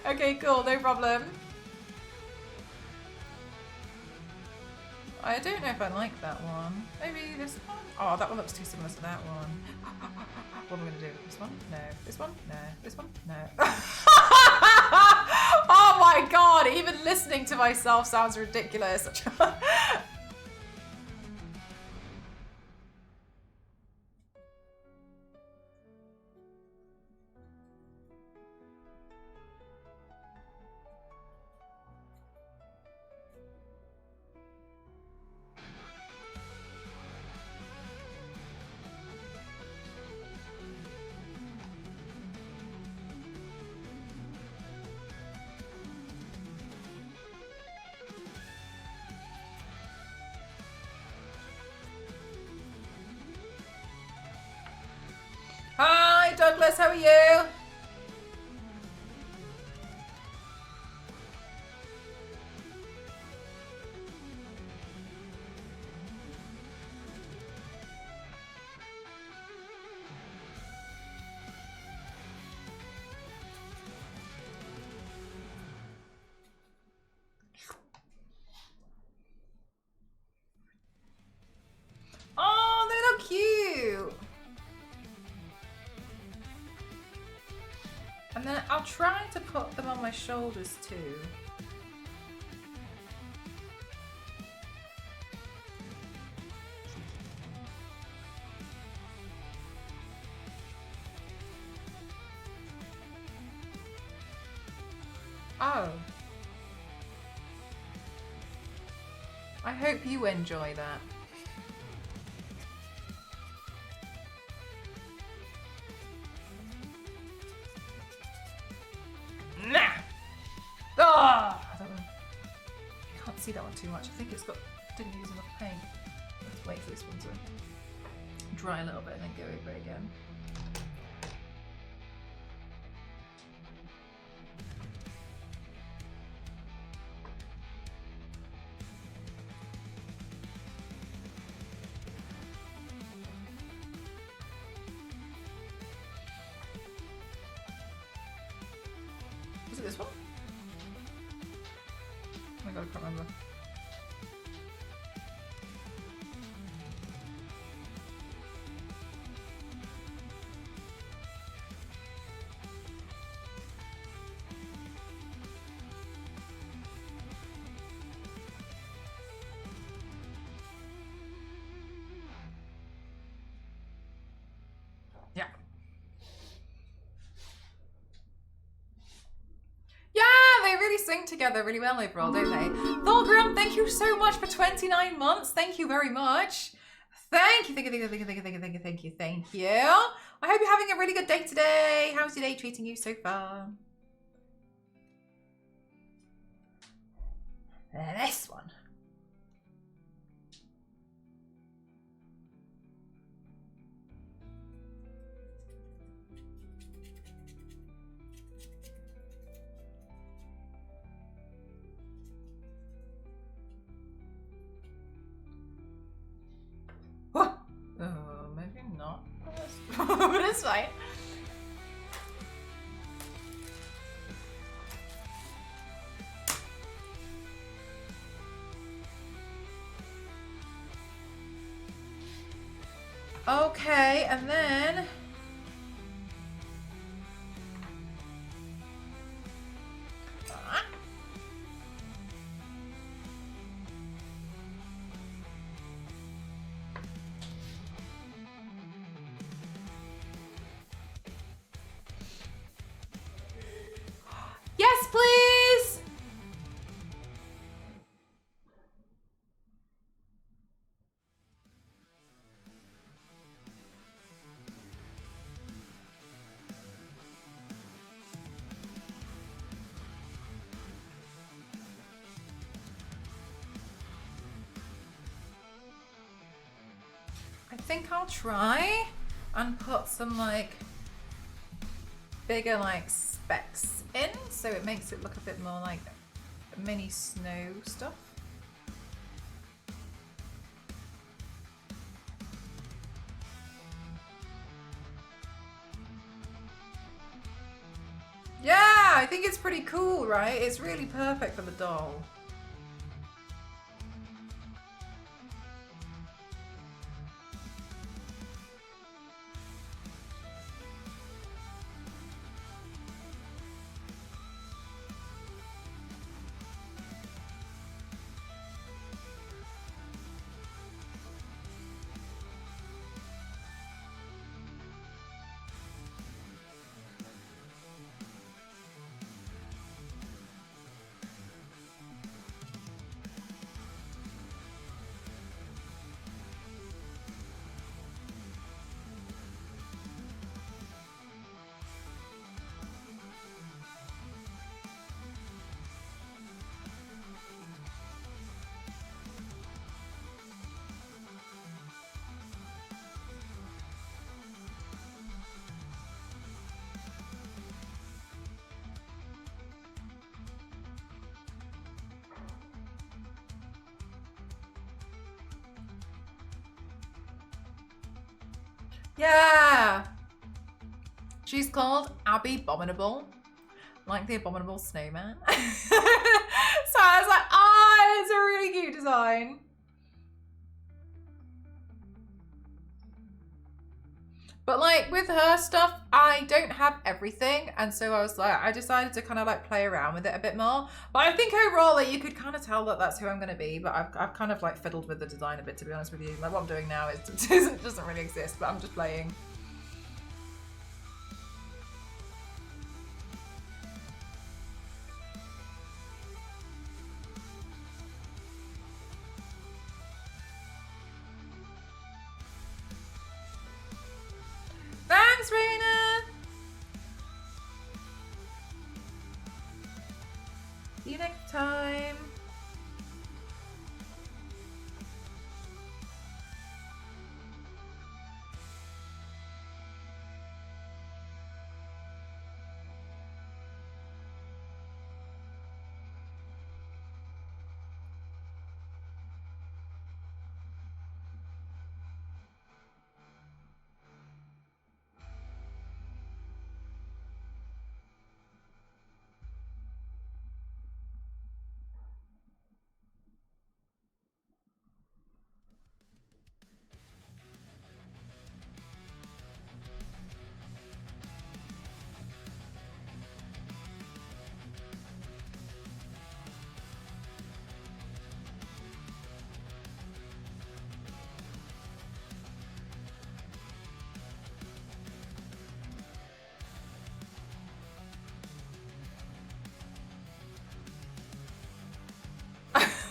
Okay, cool, no problem. I don't know if I like that one. Maybe this one? Oh, that one looks too similar to that one. What am I going to do? This one? No. This one? No. This one? No. Oh my god, even listening to myself sounds ridiculous. Marvelous, how are you? Oh, they look cute. And then I'll try to put them on my shoulders too. Oh. I hope you enjoy that. Nah! Oh, I don't know. I can't see that one too much. I think didn't use enough paint. Let's wait for this one to dry a little bit and then go over it again. Was it this one? Oh my god, I can't remember. Yeah. Yeah, they really sing together really well overall, don't they? Thorgrim, thank you so much for 29 months. Thank you very much. Thank you, thank you, thank you, thank you, thank you, thank you, thank you, thank you, thank you. I hope you're having a really good day today. How's your day treating you so far? This one. What? Maybe not. But it's fine. Okay, and then yes, please. I think I'll try and put some like bigger like specks in so it makes it look a bit more like mini snow stuff. Yeah, I think it's pretty cool, right? It's really perfect for the doll. Yeah. She's called Abby Bominable, like the abominable snowman. So I was like, oh, it's a really cute design. But like with her stuff, I don't have everything. And so I was like, I decided to kind of like play around with it a bit more. But I think overall, like, you could kind of tell that that's who I'm going to be. But I've kind of like fiddled with the design a bit, to be honest with you. Like what I'm doing now is doesn't really exist, but I'm just playing. Thanks, Raina! See you next time.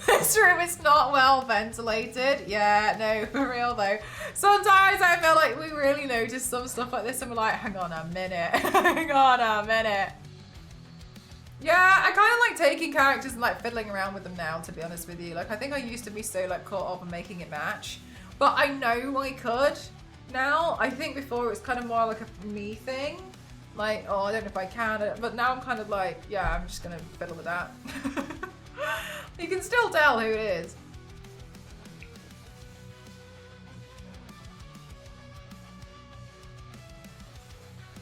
This room is not well ventilated. Yeah, no, for real though. Sometimes I feel like we really notice some stuff like this and we're like, hang on a minute, hang on a minute. Yeah, I kind of like taking characters and like fiddling around with them now, to be honest with you. Like I think I used to be so like caught up in making it match, but I know I could now. I think before it was kind of more like a me thing. Like, oh, I don't know if I can, but now I'm kind of like, yeah, I'm just gonna fiddle with that. You can still tell who it is.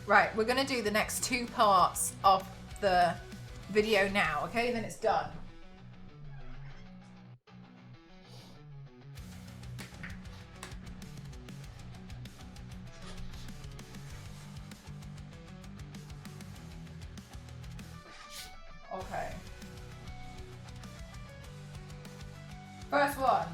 Right, we're gonna do the next 2 parts of the video now, okay? Then it's done. Okay. First one.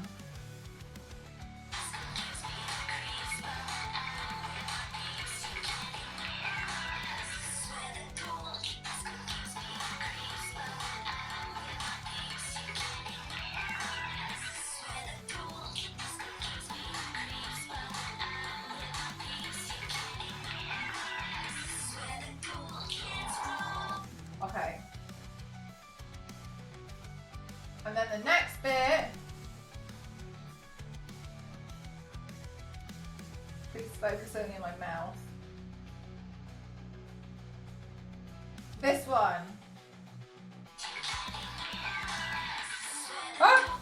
Okay. And then the next bit. Please focus only on my mouth. This one. Ah!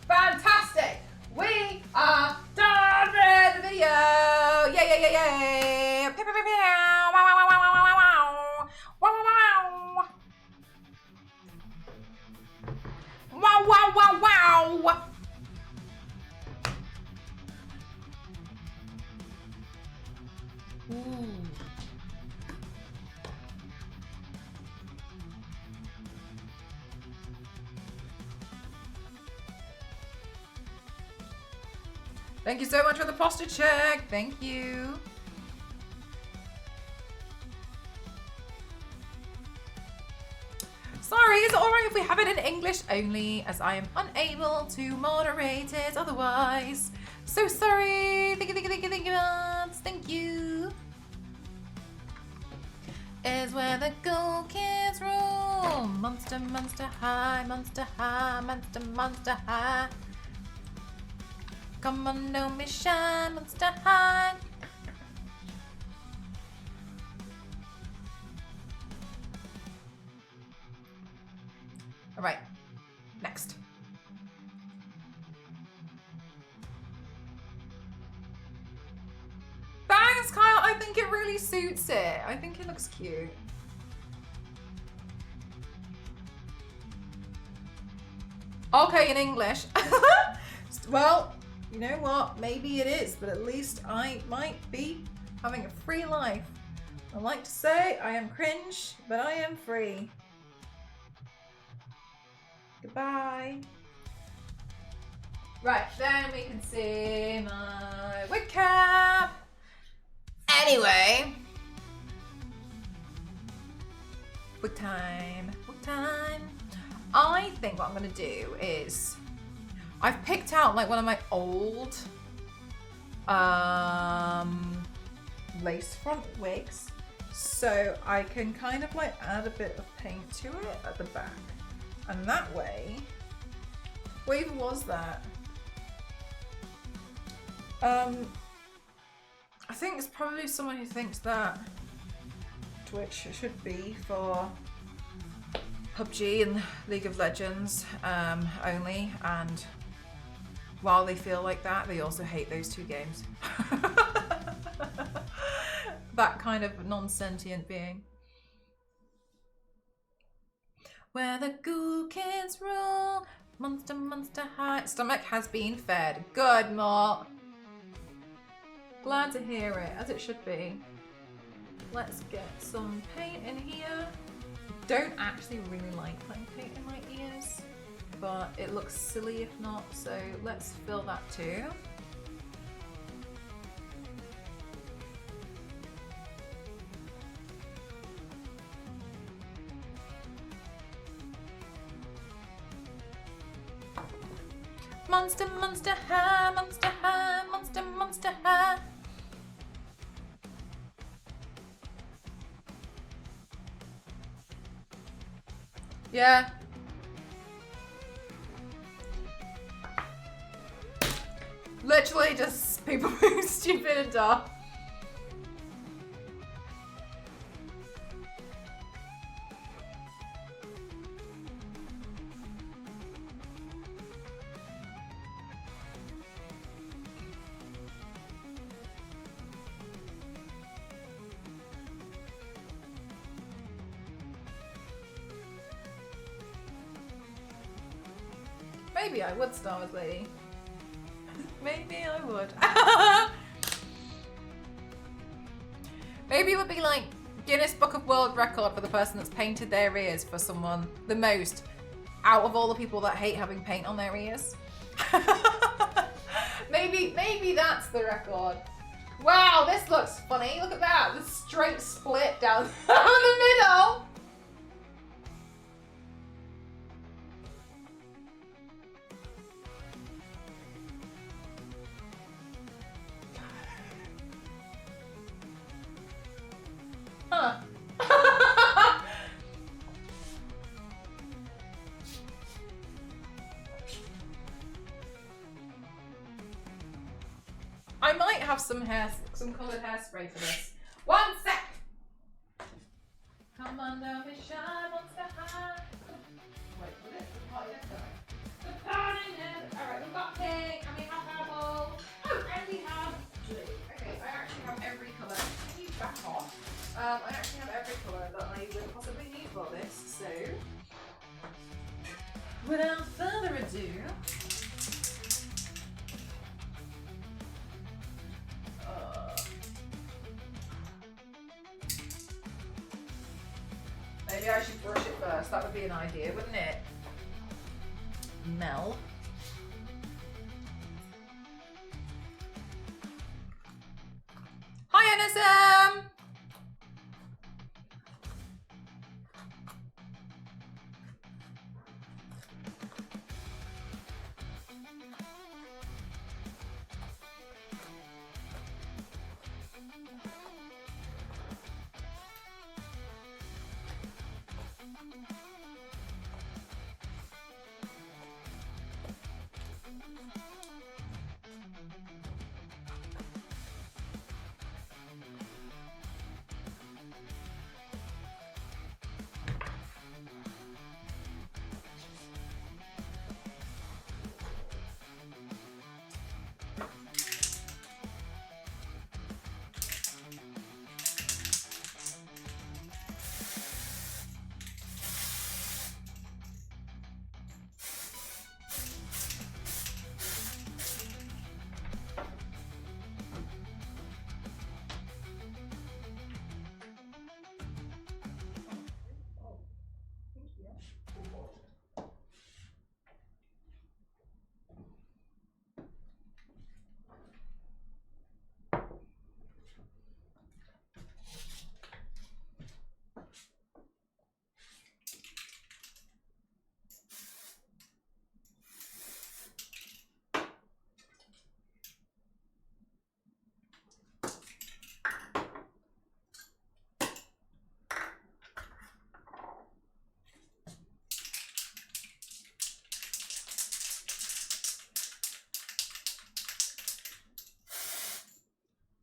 Fantastic! We are done with the video! Yay, yay, yay, yay! Pew, pew, pew, pew. Wow, wow, wow, wow, wow, wow. Wow, wow, wow. Wow, wow, wow, wow. Ooh. Thank you so much for the posture check. Thank you. Sorry, is it alright if we have it in English only, as I am unable to moderate it otherwise? So sorry. Thank you, thank you, thank you, thank you. Thank you. is where the cool kids rule. Monster, monster high, monster high, monster, monster high. Come on, don't be shy, monster high. All right, next. Thanks, Kyle. I think it really suits it. I think it looks cute. Okay, in English. Well, you know what? Maybe it is, but at least I might be having a free life. I like to say I am cringe, but I am free. Goodbye. Right, then we can see my wig cap. Anyway. Wig time, wig time. I think what I'm gonna do is, I've picked out like one of my old lace front wigs. So I can kind of like add a bit of paint to it at the back. And that way, what even was that? I think it's probably someone who thinks that Twitch should be for PUBG and League of Legends only, and while they feel like that, they also hate those two games. That kind of non-sentient being. Where the cool kids rule, monster, monster high. Stomach has been fed. Good, Mort. Glad to hear it, as it should be. Let's get some paint in here. Don't actually really like putting paint in my ears, but it looks silly if not, so let's fill that too. Monster, monster high, monster high, monster, monster high. Yeah. Literally just people being stupid and dumb. Maybe I would Star Wars Lady. Maybe I would. Maybe it would be like Guinness Book of World Record for the person that's painted their ears for someone the most out of all the people that hate having paint on their ears. Maybe that's the record. Wow, this looks funny. Look at that. The straight split down the middle. Huh. I might have some coloured hairspray for this. One sec. Come on, don't be shy, monster high. Wait, what is the party next time? The party next. Alright, we've got pink, and we have purple. Oh, and we have blue. Okay, I actually have every colour. Can you back off? I actually have every colour that I would possibly need for this, so without further ado, maybe I should brush it first. That would be an idea, wouldn't it? Mel. Hi, NSM!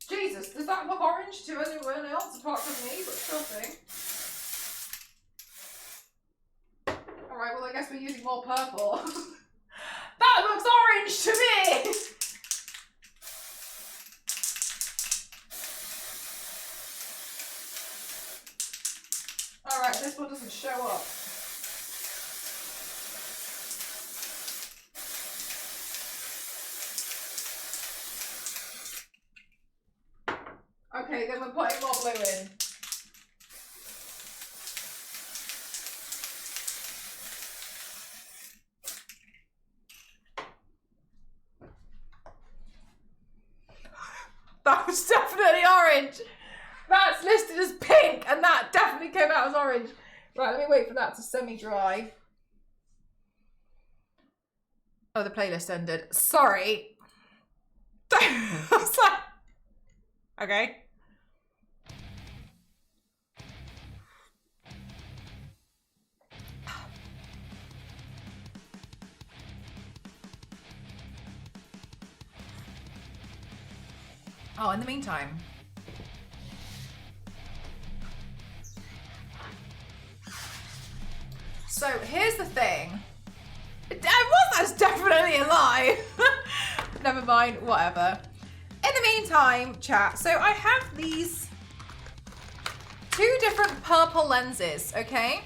Jesus, does that look orange to anyone else apart from me? But something. Alright, well I guess we're using more purple. That looks orange to me! Alright, this one doesn't show up. Okay, then we're putting more blue in. That was definitely orange. That's listed as pink, and that definitely came out as orange. Right, let me wait for that to semi-dry. Oh, the playlist ended. Sorry. I was like, okay. Oh, in the meantime. So here's the thing. That's definitely a lie. Never mind, whatever. In the meantime, chat, so I have these two different purple lenses, okay?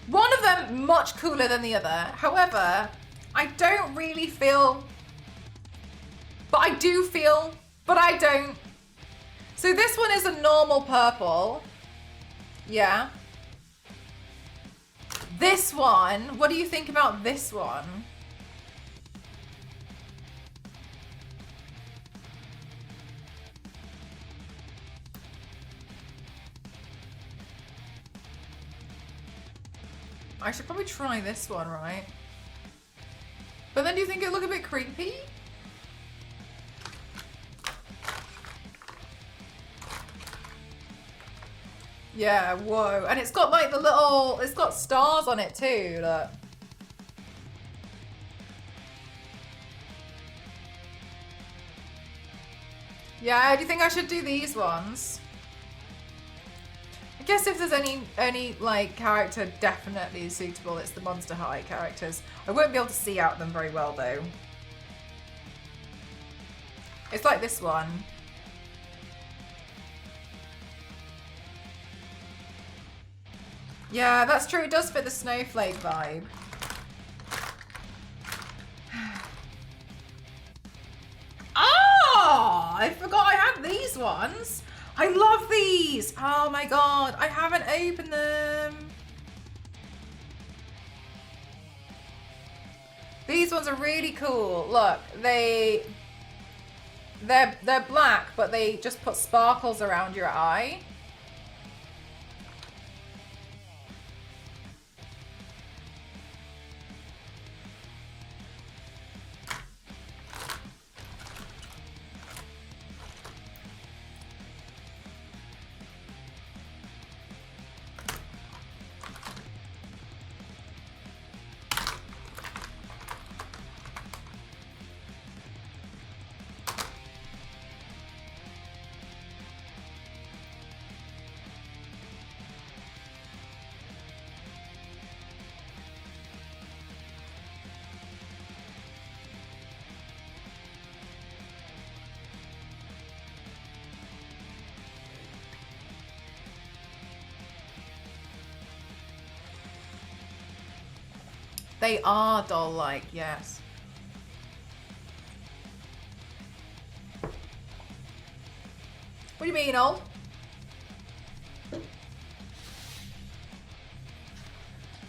One of them much cooler than the other. However, I don't really feel, but I do feel, but I don't. So this one is a normal purple. Yeah. This one, what do you think about this one? I should probably try this one, right? But then do you think it'll look a bit creepy? Yeah, whoa. And it's got like the little, it's got stars on it too, look. Yeah, do you think I should do these ones? I guess if there's any like character definitely suitable, it's the Monster High characters. I won't be able to see out them very well though. It's like this one. Yeah, that's true. It does fit the snowflake vibe. Oh, I forgot I had these ones. I love these. Oh my god, I haven't opened them. These ones are really cool. Look, they're black, but they just put sparkles around your eye. They are doll-like, yes. What do you mean, old?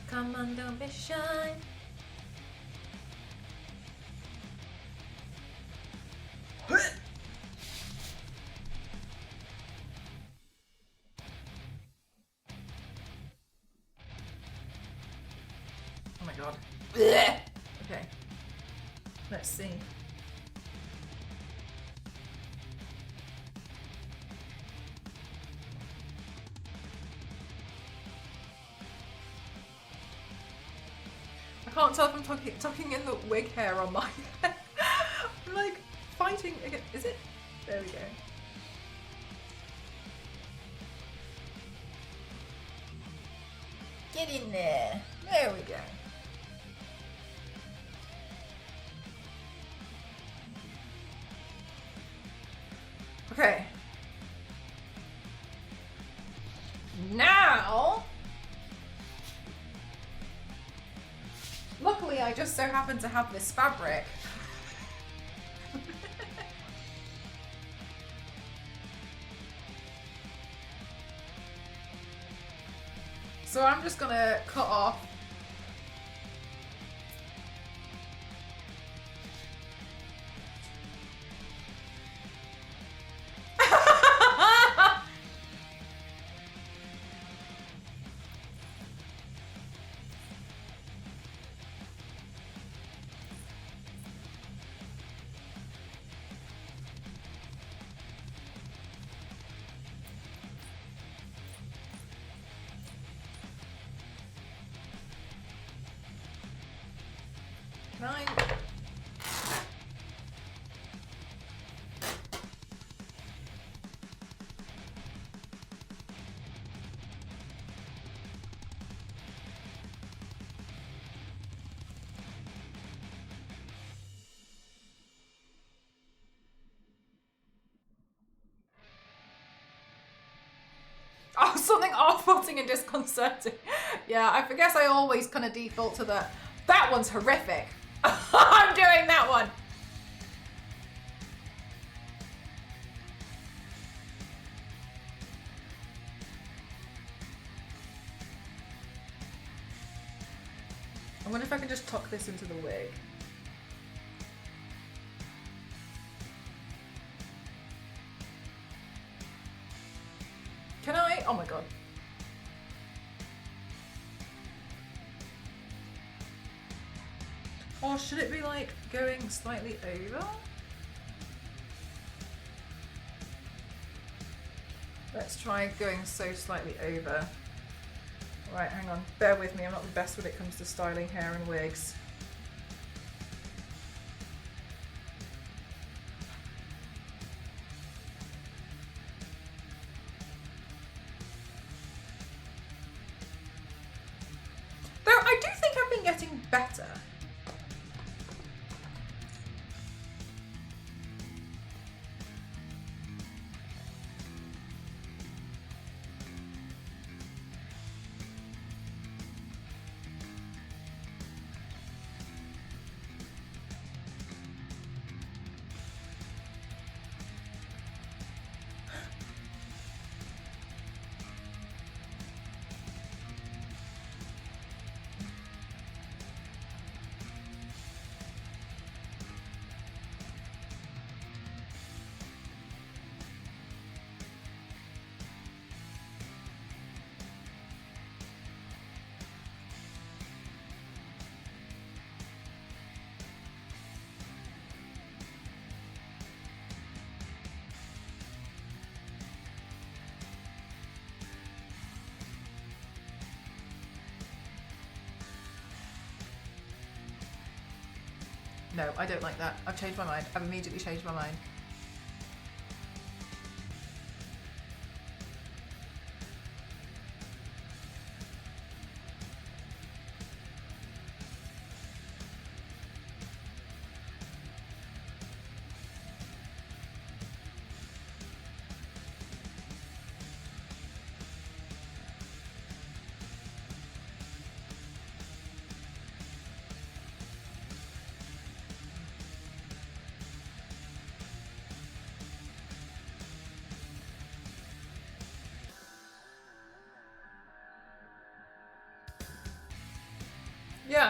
Come on, don't be shy. Oh my god. Blech. Okay. Let's see. I can't tell if I'm tucking in the wig hair on my head. I'm like fighting again. Is it? There we go. Get in there. There we go. Okay. Now, luckily I just so happen to have this fabric. So I'm just gonna cut off Can I? Oh, something off-putting and disconcerting. Yeah, I guess I always kind of default to the, that one's horrific. I'm doing that one. I wonder if I can just tuck this into the wig. Can I? Oh my god. Or should it be like going slightly over? Let's try going so slightly over. Right, hang on. Bear with me. I'm not the best when it comes to styling hair and wigs. Though I do think I've been getting better. No, I don't like that. I've changed my mind. I've immediately changed my mind.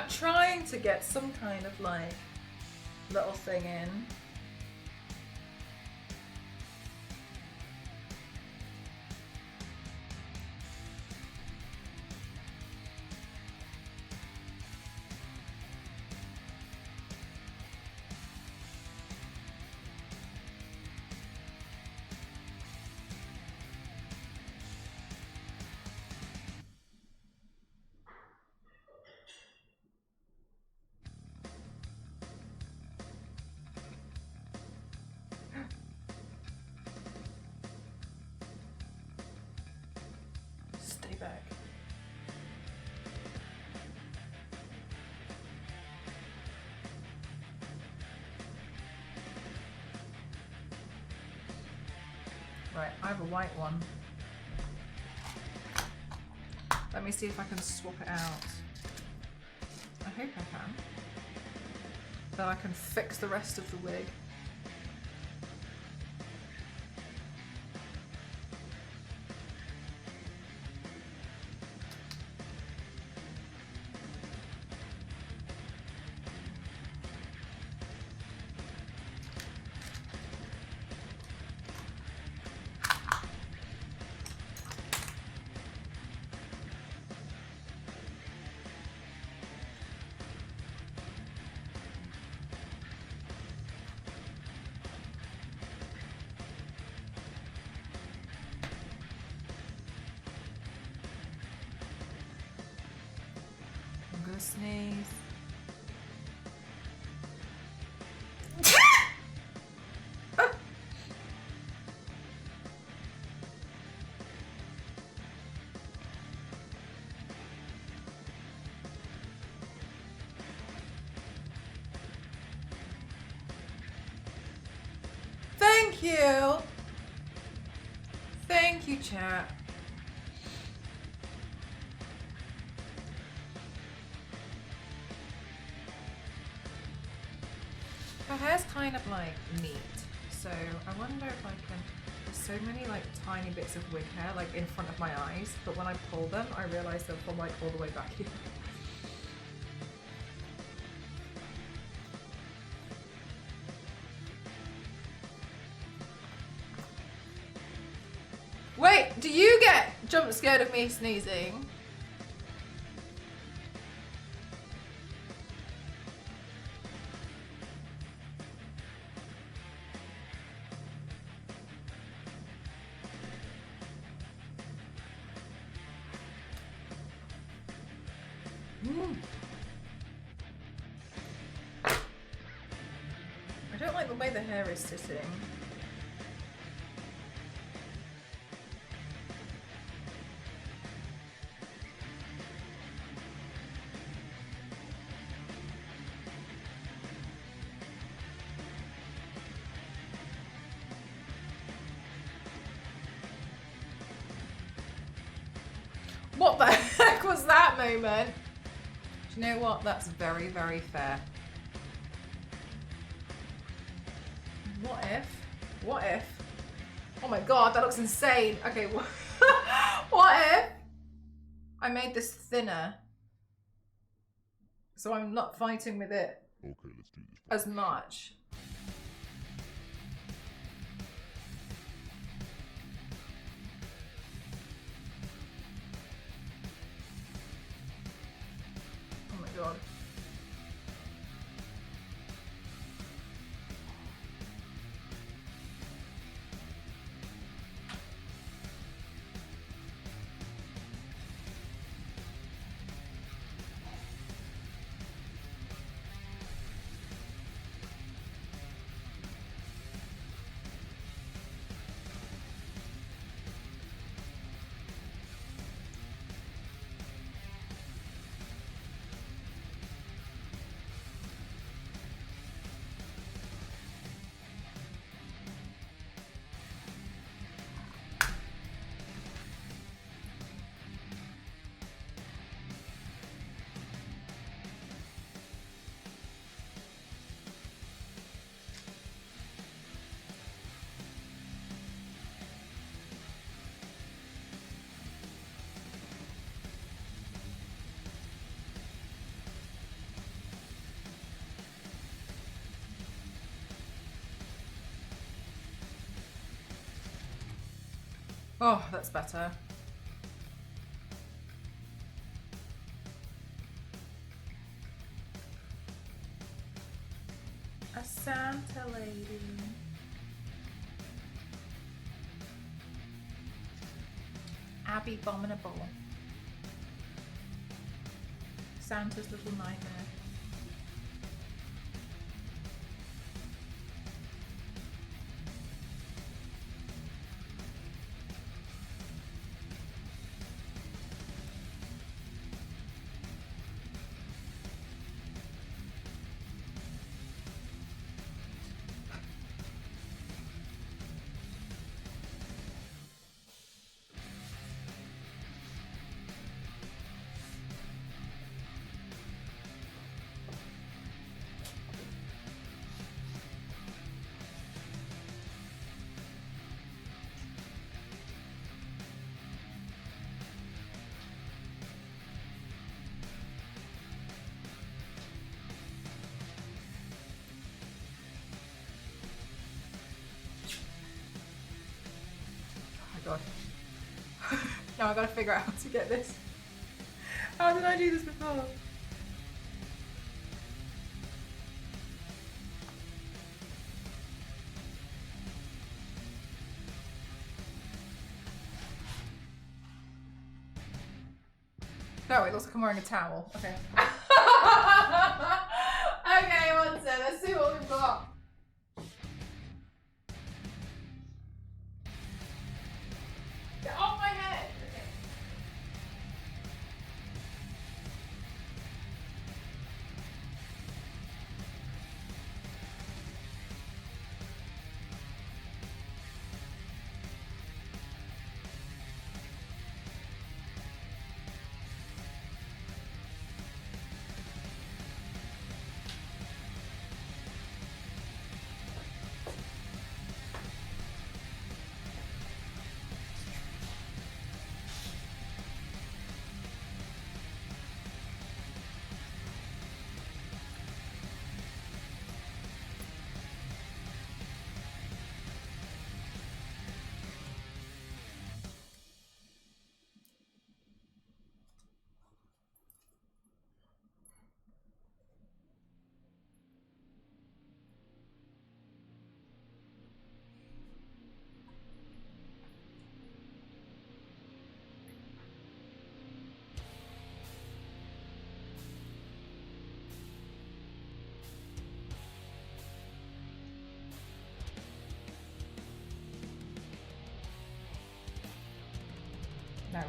trying to get some kind of like little thing in. Stay back. Right, I have a white one. Let me see if I can swap it out. I hope I can. Then I can fix the rest of the wig. I'm gonna sneeze. Thank you. Thank you, chat. Her hair's kind of like neat, so I wonder if I can. There's so many like tiny bits of wig hair like in front of my eyes, but when I pull them, I realise they'll come like all the way back here. Wait, do you get jump scared of me sneezing? I don't like the way the hair is sitting. What the heck was that moment? Do you know what? That's very, very fair. What if? What if? Oh my god, that looks insane. Okay, what if I made this thinner so I'm not fighting with it as much? Oh my god. Oh, that's better. A Santa lady. Abby Abominable. Santa's little nightmare. God. Now I gotta figure out how to get this. How did I do this before? No, it looks like I'm wearing a towel. Okay. Okay, one sec. Let's see what we've got. Get off my head! Okay. No.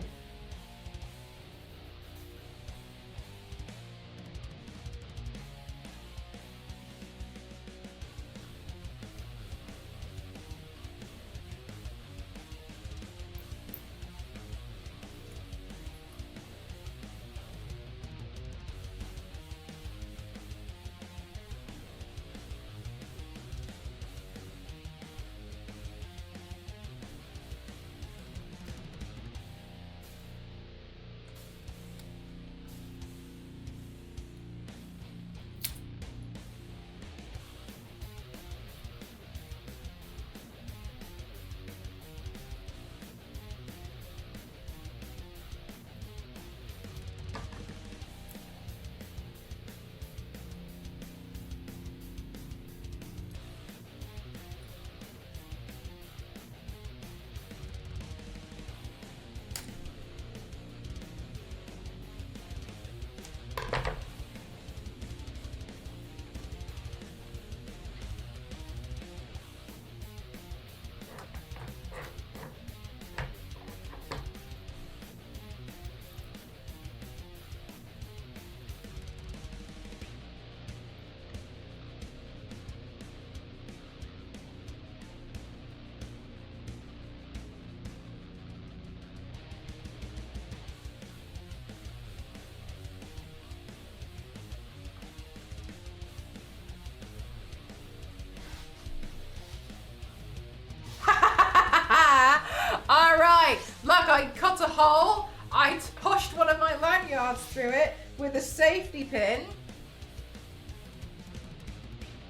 Alright, look, I cut a hole. I pushed one of my lanyards through it with a safety pin.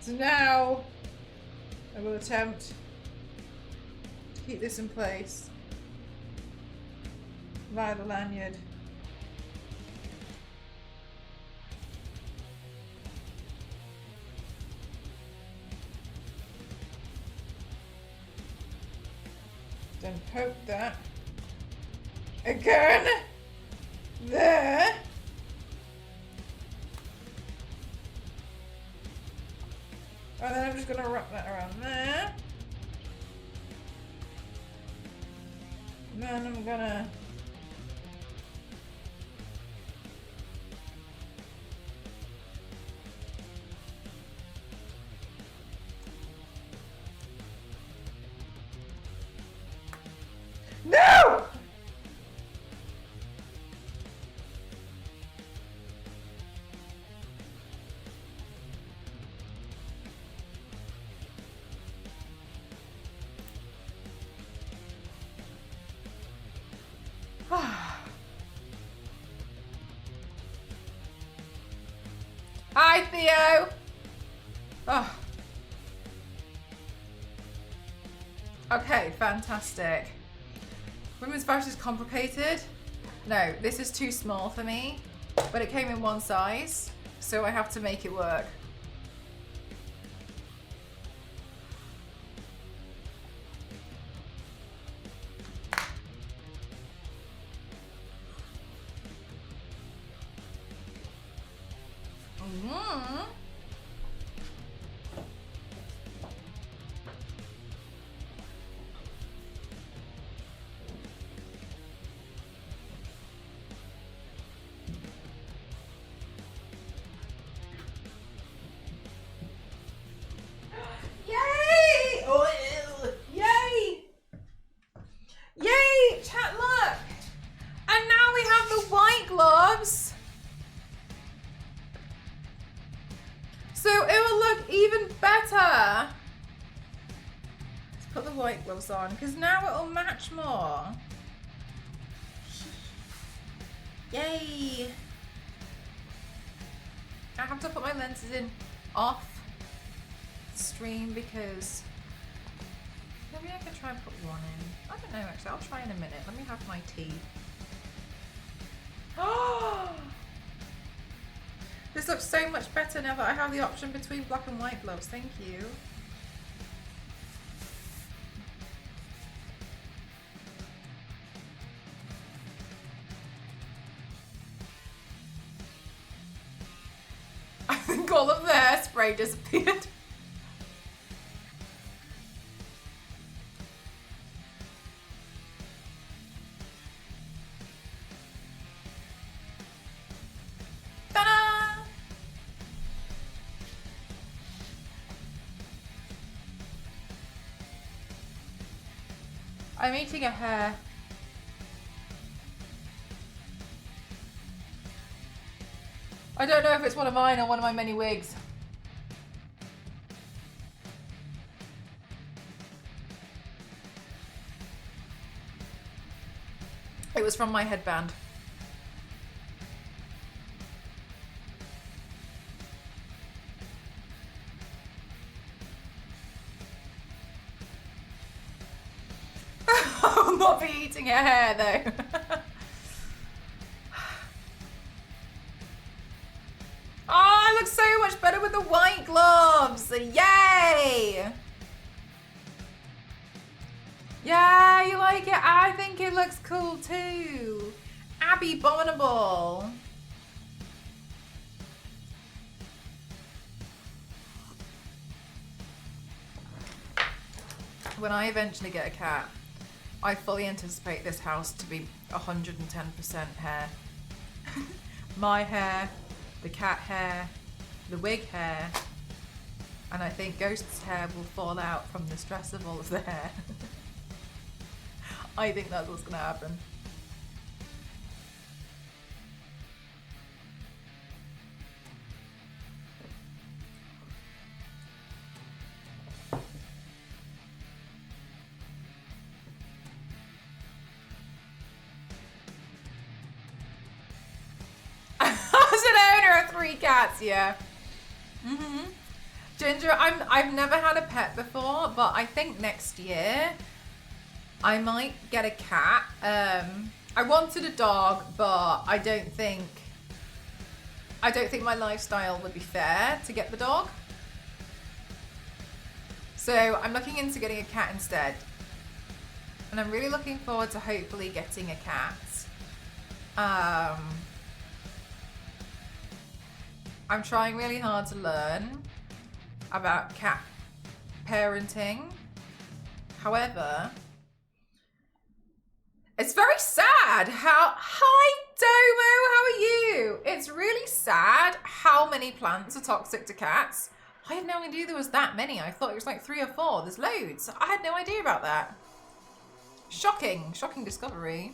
So now I will attempt to keep this in place. via the lanyard. Then poke that again. There. And then I'm just gonna wrap that around there. And then I'm gonna No! Hi, Theo. Oh. Okay, fantastic. Women's fashion is complicated. No, this is too small for me, but it came in one size, so I have to make it work. Yay! Oh, yay! Yay! Chat, look! And now we have the white gloves. So it will look even better. Let's put the white gloves on because now it will match more. Yay! I have to put my lenses in off stream because maybe I could try and put one in. I don't know actually, I'll try in a minute. Let me have my tea. Oh! This looks so much better now that I have the option between black and white gloves. Thank you. I think all of the hairspray disappeared. Ta-da! I'm eating a hair. I don't know if it's one of mine or one of my many wigs. It was from my headband. I'll not be eating her hair though. Oh, it looks so much better with the white gloves. Yay! Yeah, you like it? I think it looks cool too. Abby Abominable. When I eventually get a cat, I fully anticipate this house to be 110% hair. My hair, the cat hair, the wig hair, and I think Ghost's hair will fall out from the stress of all of the hair. I think that's what's gonna happen. As an owner of 3 cats, yeah. Ginger, I've never had a pet before, but I think next year I might get a cat. I wanted a dog, but I don't think my lifestyle would be fair to get the dog. So I'm looking into getting a cat instead. And I'm really looking forward to hopefully getting a cat. I'm trying really hard to learn about cat parenting. However, it's very sad how, hi Domo, how are you? It's really sad how many plants are toxic to cats. I had no idea there was that many. I thought it was like 3 or 4. There's loads. I had no idea about that. Shocking, shocking discovery.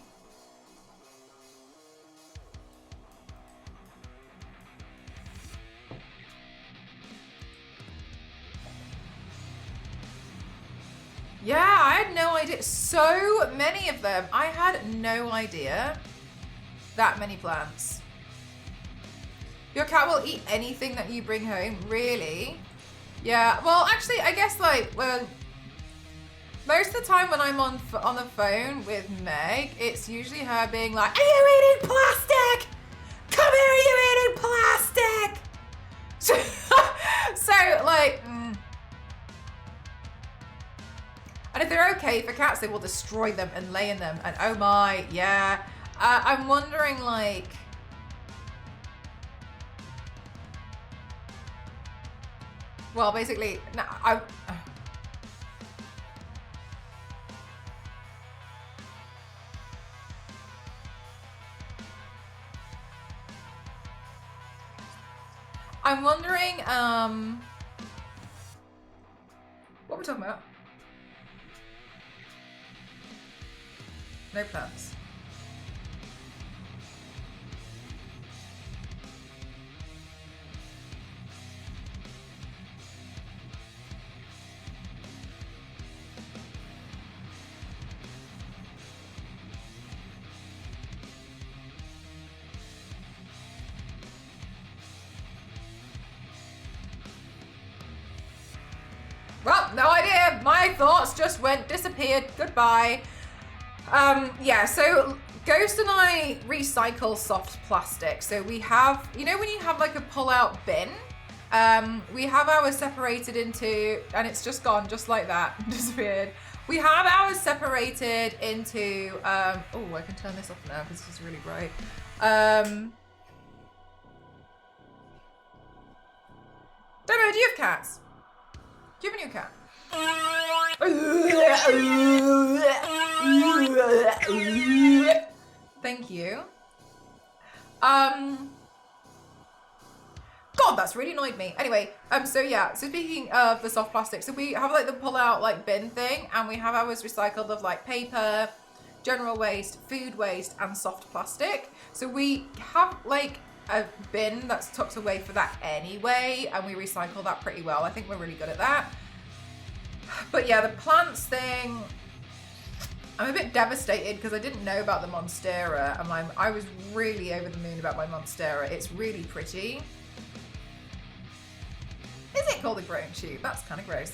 Yeah, I had no idea. So many of them. I had no idea that many plants. Your cat will eat anything that you bring home, really? Yeah, well, actually, I guess, like, well, most of the time when I'm on the phone with Meg, it's usually her being like, are you eating plastic? Come here, are you eating plastic? So like, and if they're okay for cats, they will destroy them and lay in them. And oh my, yeah. I'm wondering, like, well, basically, no, I'm wondering, what are we talking about? No plants. Well, no idea. My thoughts just disappeared. Goodbye. Yeah, so Ghost and I recycle soft plastic. So we have, you know when you have like a pull-out bin? We have ours separated into, and it's just gone just like that, disappeared. We have ours separated into, oh, I can turn this off now because this is really bright. Domo, do you have cats? Do you have a new cat? Thank you. God, that's really annoyed me. Anyway, so yeah, so speaking of the soft plastic, so we have like the pull out like bin thing, and we have ours recycled of like paper, general waste, food waste, and soft plastic. So we have like a bin that's tucked away for that anyway, and we recycle that pretty well. I think we're really good at that. But yeah, the plants thing, I'm a bit devastated because I didn't know about the Monstera, and I was really over the moon about my Monstera. It's really pretty. Is it called a grown tube? That's kind of gross.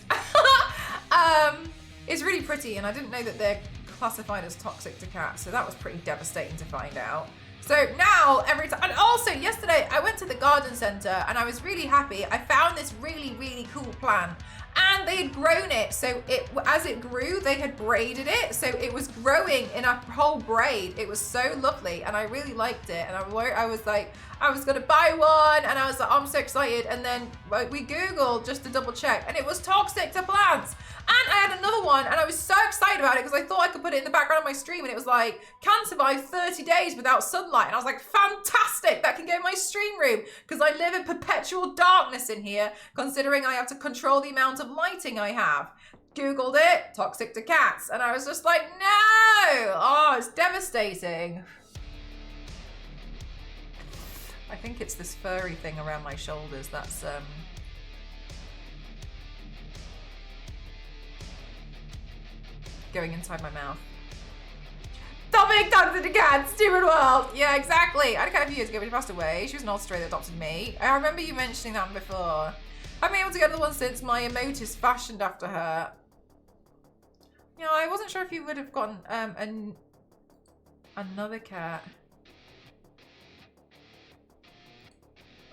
It's really pretty, and I didn't know that they're classified as toxic to cats, so that was pretty devastating to find out. So now every time, and also yesterday I went to the garden center and I was really happy. I found this really, really cool plant. And they had grown it, so as it grew, they had braided it, so it was growing in a whole braid. It was so lovely, and I really liked it. And I was like, I was gonna buy one, and I was like, oh, I'm so excited. And then we Googled just to double check, and it was toxic to plants. And I had another one, and I was so excited about it because I thought I could put it in the background of my stream, and it was like, can survive 30 days without sunlight. And I was like, fantastic, that can go in my stream room because I live in perpetual darkness in here, considering I have to control the amount of lighting I have. Googled it, toxic to cats, and I was just like, no! Oh, it's devastating. I think it's this furry thing around my shoulders that's going inside my mouth. Stop being toxic to cats, stupid world! Yeah, exactly. I had a cat a few years ago, but she passed away. She was an Australian that adopted me. I remember you mentioning that before. I've been able to get another one since my emote is fashioned after her. You know, I wasn't sure if you would have gotten Another cat.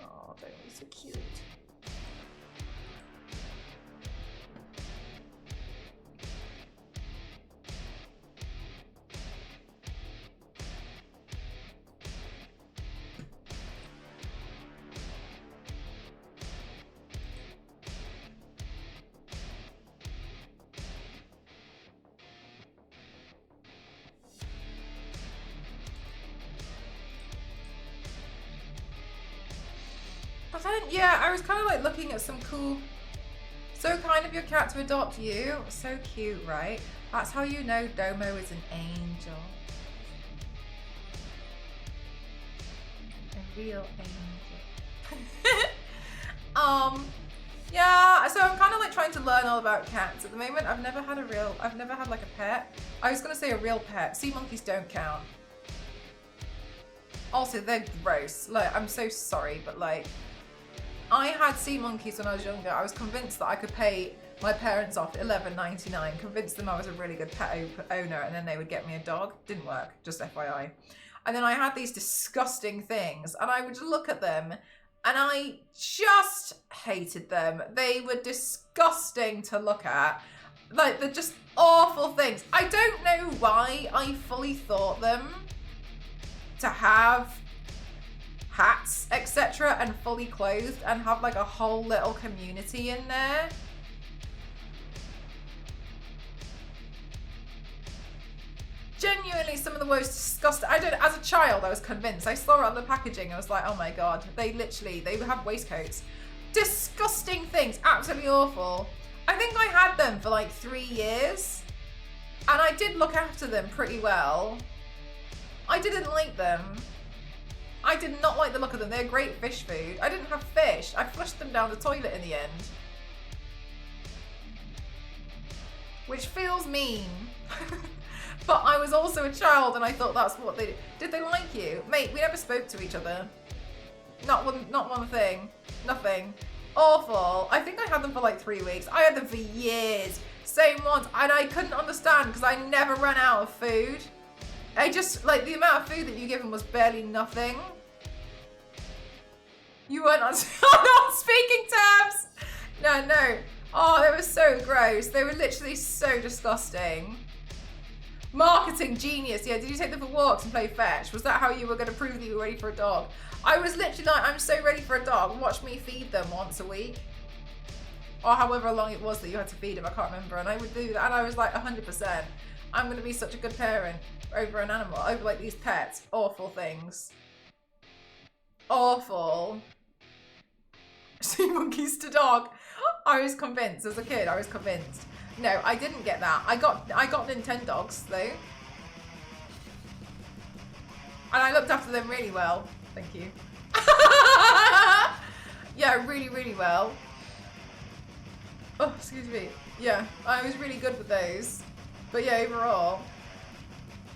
Oh, they're so cute. Yeah, I was kind of like looking at some cool. So kind of your cat to adopt you. So cute, right? That's how you know Domo is an angel. A real angel. Yeah, so I'm kind of like trying to learn all about cats. At the moment, I've never had like a pet. I was gonna say a real pet. Sea monkeys don't count. Also, they're gross. Like, I'm so sorry, but like, I had sea monkeys when I was younger. I was convinced that I could pay my parents off $11.99, convinced them I was a really good pet owner, and then they would get me a dog. Didn't work, just FYI. And then I had these disgusting things, and I would look at them, and I just hated them. They were disgusting to look at. Like, they're just awful things. I don't know why I fully thought them to have hats, etc., and fully clothed and have like a whole little community in there. Genuinely some of the most disgusting. As a child, I was convinced. I saw it on the packaging. I was like, oh my god, they have waistcoats. Disgusting things, absolutely awful. I think I had them for like 3 years, and I did look after them pretty well. I didn't like them. I did not like the look of them. They're great fish food. I didn't have fish. I flushed them down the toilet in the end. Which feels mean. But I was also a child and I thought that's what they did. Did they like you? Mate, we never spoke to each other. Not one thing. Nothing. Awful. I think I had them for like 3 weeks. I had them for years. Same ones. And I couldn't understand because I never ran out of food. I just, like, the amount of food that you give them was barely nothing. You weren't on speaking terms. No. Oh, they were so gross. They were literally so disgusting. Marketing genius. Yeah, did you take them for walks and play fetch? Was that how you were going to prove that you were ready for a dog? I was literally like, I'm so ready for a dog. Watch me feed them once a week. Or however long it was that you had to feed them. I can't remember. And I would do that. And I was like, 100%. I'm going to be such a good parent over an animal. Over like these pets. Awful things. Awful. Sea monkeys to dog. I was convinced as a kid. I was convinced. No, I didn't get that. I got Nintendogs though, and I looked after them really well. Thank you. Yeah, really well. Oh, excuse me. Yeah, I was really good with those. But yeah, overall,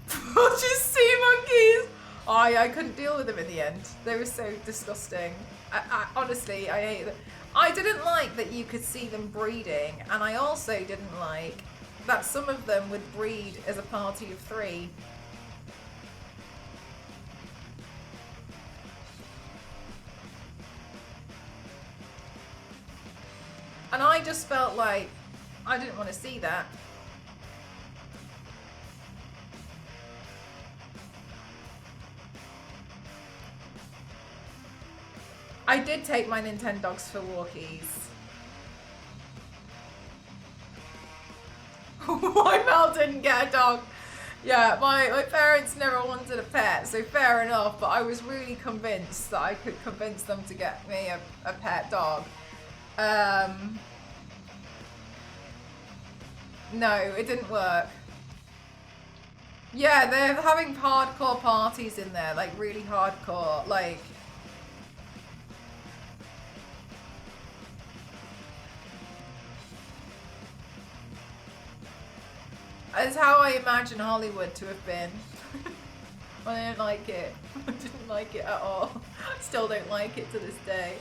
just sea monkeys. I couldn't deal with them in the end. They were so disgusting. I honestly, I hate them. I didn't like that you could see them breeding, and I also didn't like that some of them would breed as a party of 3. And I just felt like I didn't want to see that. I did take my Nintendogs for walkies. Why Mel didn't get a dog? Yeah, my parents never wanted a pet, so fair enough, but I was really convinced that I could convince them to get me a pet dog. No, it didn't work. Yeah, they're having hardcore parties in there, like really hardcore, like... It's how I imagine Hollywood to have been. I didn't like it. I didn't like it at all. Still don't like it to this day.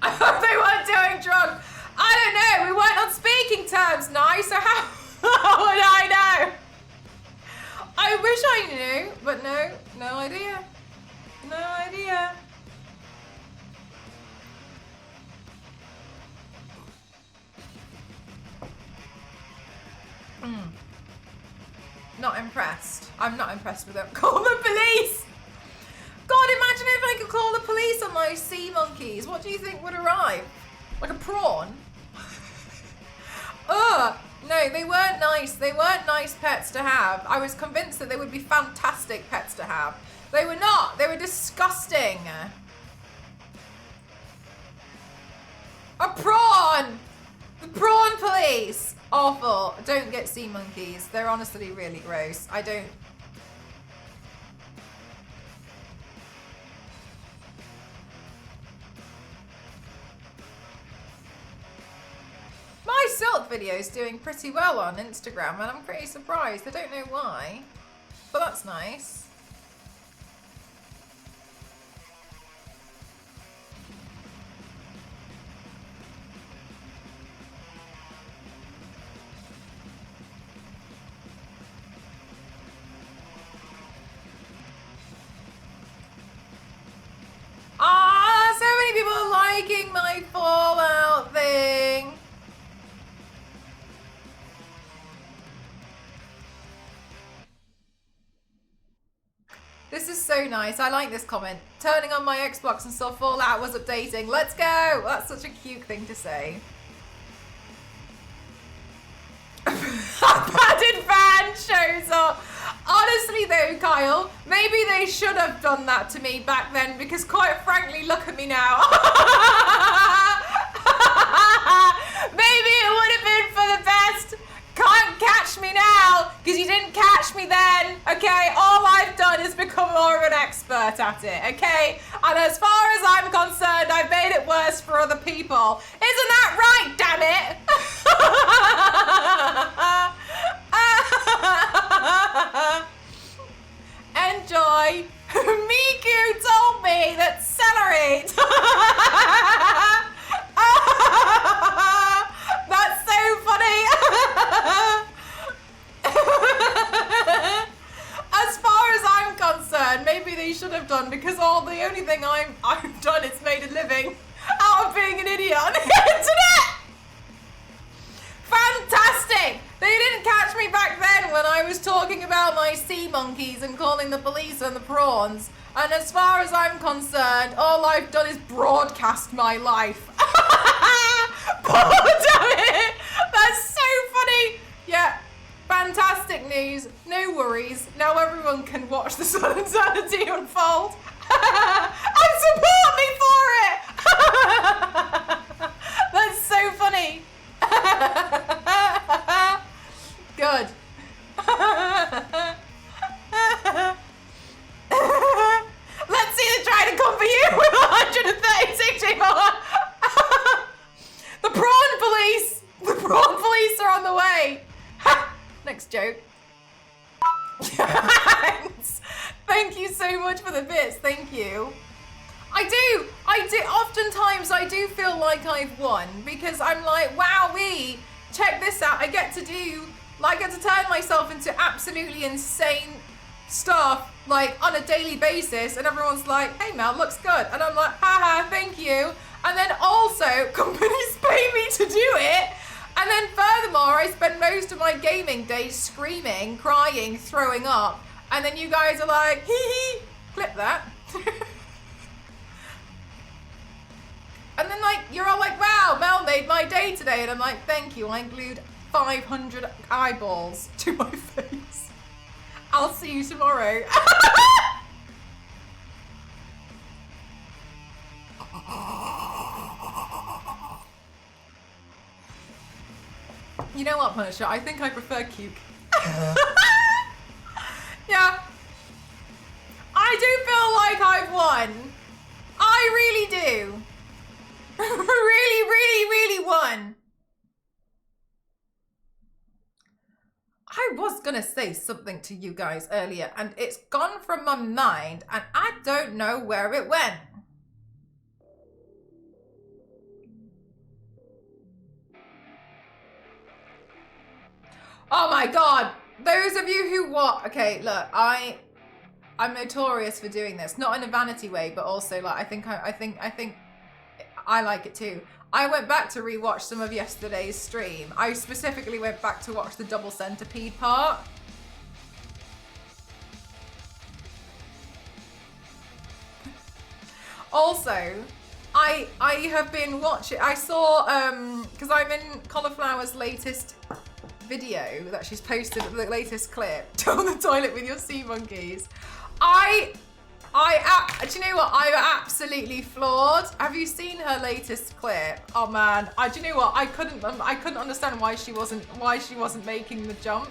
I hope they weren't doing drugs. I don't know. We weren't on speaking terms, now. So how? Would I know? I wish I knew, but no idea. No idea. Not impressed. I'm not impressed with it. Call the police! God, imagine if I could call the police on those sea monkeys. What do you think would arrive? Like a prawn? Ugh. No, they weren't nice. They weren't nice pets to have. I was convinced that they would be fantastic pets to have. They were not. They were disgusting. A prawn! The prawn police! Awful. Don't get sea monkeys. They're honestly really gross. I don't... My silk video is doing pretty well on Instagram and I'm pretty surprised. I don't know why, but that's nice. Ah, so many people are liking my Fallout thing. This is so nice. I like this comment. Turning on my Xbox and saw Fallout was updating. Let's go. That's such a cute thing to say. Padded fan shows up. Honestly though, Kyle, maybe they should have done that to me back then because quite frankly, look at me now. Maybe it would have been for the best. Can't catch me now because you didn't catch me then, okay? All I've done is become more of an expert at it, okay? And as far as I'm concerned, I've made it worse for other people. Isn't that right, damn it? Enjoy. Miku told me that celery. That's so funny. As far as I'm concerned, maybe they should have done because the only thing I've done is made a living out of being an idiot on the internet. Fantastic! They didn't catch me back then when I was talking about my sea monkeys and calling the police on the prawns. And as far as I'm concerned, all I've done is broadcast my life. Poor damn it! That's so funny! Yeah, fantastic news. No worries. Now everyone can watch the Sun Insanity unfold. And support me for it! That's so funny. Good. Let's see the trident come for you with 136 more. The prawn police! The prawn police are on the way. Next joke. Thanks. Thank you so much for the bits. Thank you. I do. Oftentimes I do feel like I've won because I'm like, wowee, check this out. I get to turn myself into absolutely insane stuff like on a daily basis and everyone's like, hey Mel, looks good. And I'm like, haha, thank you. And then also companies pay me to do it. And then furthermore, I spend most of my gaming days screaming, crying, throwing up. And then you guys are like, hee hee, clip that. And then like, you're all like, wow, Mel made my day today. And I'm like, thank you. I glued 500 eyeballs to my face. I'll see you tomorrow. You know what, Punisher? I think I prefer Cuke. Yeah. I do feel like I've won. I really do. really won. I was gonna say something to you guys earlier and it's gone from my mind and I don't know where it went. Oh my god! Those of you who okay, look, I'm notorious for doing this, not in a vanity way, but also like I think I like it too. I went back to rewatch some of yesterday's stream. I specifically went back to watch the double centipede part. Also, I have been watching, I saw, because I'm in Cauliflower's latest video that she's posted, the latest clip, on the toilet with your sea monkeys. Do you know what? I'm absolutely floored. Have you seen her latest clip? Oh man, do you know what? I couldn't understand why she wasn't making the jump.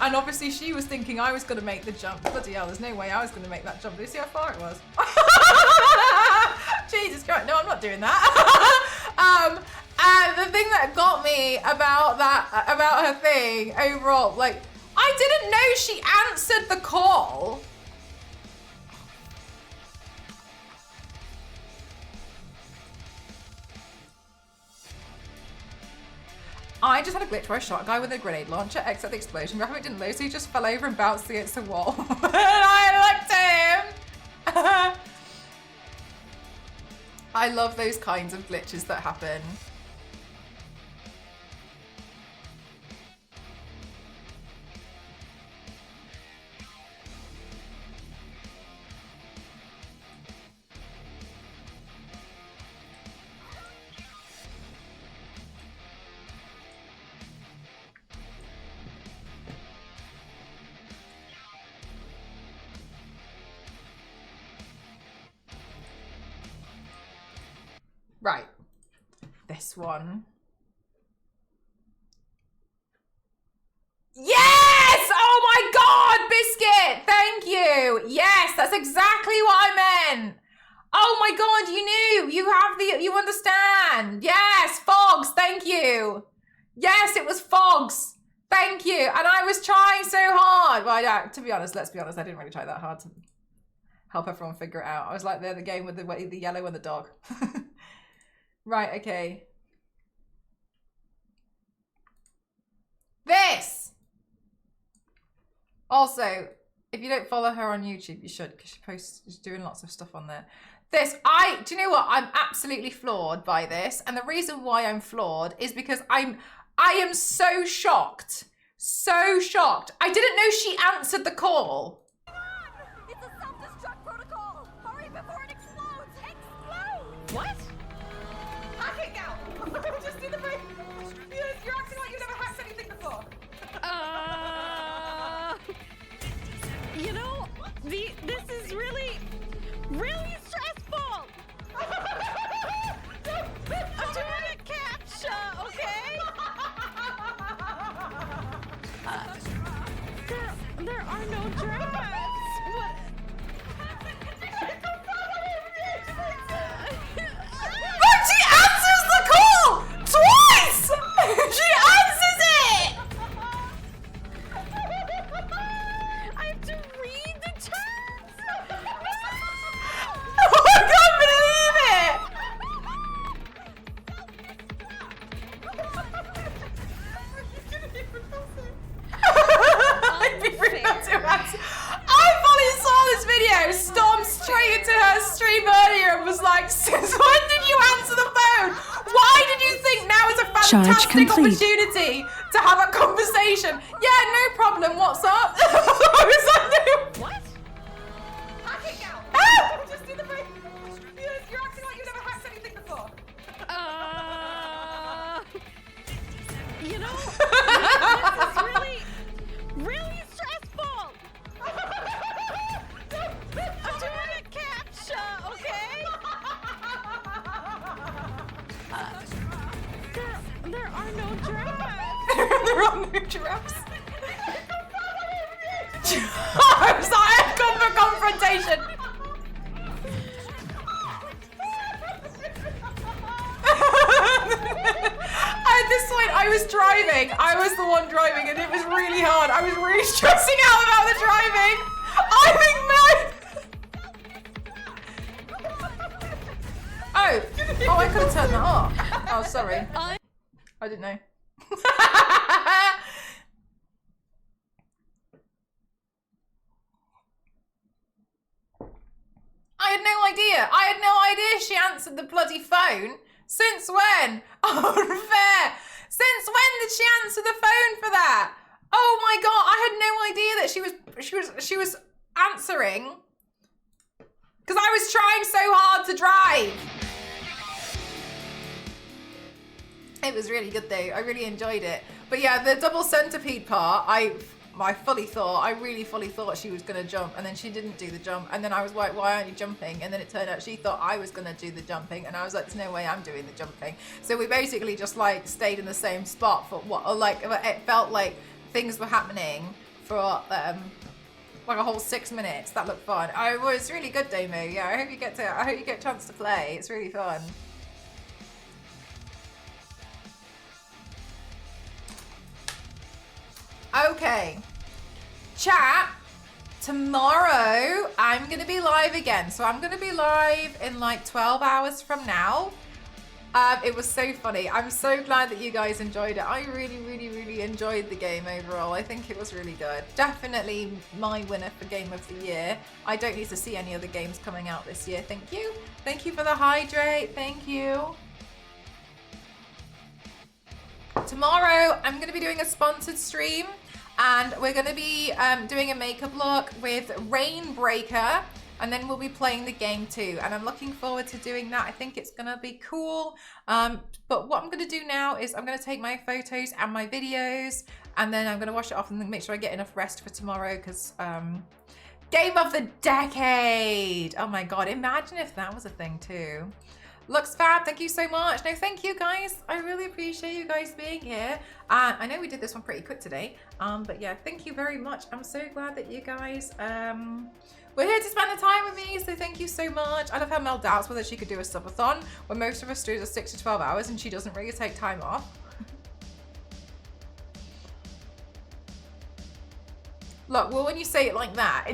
And obviously she was thinking I was gonna make the jump. Bloody hell, there's no way I was gonna make that jump. Do you see how far it was? Jesus Christ, no, I'm not doing that. And the thing that got me about her thing overall, like, I didn't know she answered the call. I just had a glitch where I shot a guy with a grenade launcher, except the explosion graphic didn't load, so he just fell over and bounced against the wall. And I looked at him! I love those kinds of glitches that happen. Right, this one. Yes! Oh my God, Biscuit! Thank you. Yes, that's exactly what I meant. Oh my God, you knew. You understand. Yes, Fogs, thank you. Yes, it was Fogs. Thank you. And I was trying so hard. Well, to be honest, let's be honest, I didn't really try that hard to help everyone figure it out. I was like the game with the yellow and the dog. Right, okay. This! Also, if you don't follow her on YouTube, you should, because she's doing lots of stuff on there. This, do you know what? I'm absolutely floored by this. And the reason why I'm floored is because I am so shocked. So shocked. I didn't know she answered the call. It's a self-destruct protocol! Hurry before it explodes! Explode! What? Hacking out! Just do the thing. You're acting like you've never hacked anything before. You know, this is really stressful! I'm doing a captcha, okay? There are no drafts. What? But she answers the call twice! She answers it! I have to read the terms. Oh, I can't believe it! I fully saw this video, stormed straight into her stream earlier and was like, since when did you answer the phone? Why did you think now is a fantastic opportunity to have a conversation? Yeah, no problem, what's up? I was like, no. What? Hacking out! Ah! Just do the thing. You're acting like you've never hacked anything before. You know, this is really stressful. I'm doing a captcha, okay? There are no drafts. There are no drafts. I'm sorry, I've come for confrontation. At this point, I was driving. I was the one driving, and it was really hard. I was really stressing out about the driving. Oh, I could have turned that off. Oh, sorry. I didn't know. had no idea. I had no idea she answered the bloody phone. Since when? Unfair. Since when did she answer the phone for that? Oh my God, I had no idea that she was answering. Because I was trying so hard to drive. It was really good though. I really enjoyed it. But yeah, the double centipede part, I really fully thought she was gonna jump, and then she didn't do the jump, and then I was like, why aren't you jumping? And then it turned out she thought I was gonna do the jumping, and I was like, there's no way I'm doing the jumping. So we basically just like stayed in the same spot for what, or like it felt like things were happening for like a whole 6 minutes. That looked fun. It was really good, Damo. Yeah, I hope you get a chance to play. It's really fun. Okay, chat, tomorrow I'm gonna be live again. So I'm gonna be live in like 12 hours from now. It was so funny. I'm so glad that you guys enjoyed it. I really enjoyed the game overall. I think it was really good. Definitely my winner for Game of the Year. I don't need to see any other games coming out this year. Thank you. Thank you for the hydrate. Thank you. Tomorrow I'm going to be doing a sponsored stream, and we're going to be doing a makeup look with Rainbreaker, and then we'll be playing the game too, and I'm looking forward to doing that. I think it's going to be cool. But what I'm going to do now is I'm going to take my photos and my videos, and then I'm going to wash it off and then make sure I get enough rest for tomorrow, because Game of the Decade. Oh my God, imagine if that was a thing too. Looks fab, thank you so much. No, thank you guys. I really appreciate you guys being here. I know we did this one pretty quick today, but yeah, thank you very much. I'm so glad that you guys were here to spend the time with me, so thank you so much. I love how Mel doubts whether she could do a subathon when most of us do 6 to 12 hours and she doesn't really take time off. Look, well, when you say it like that,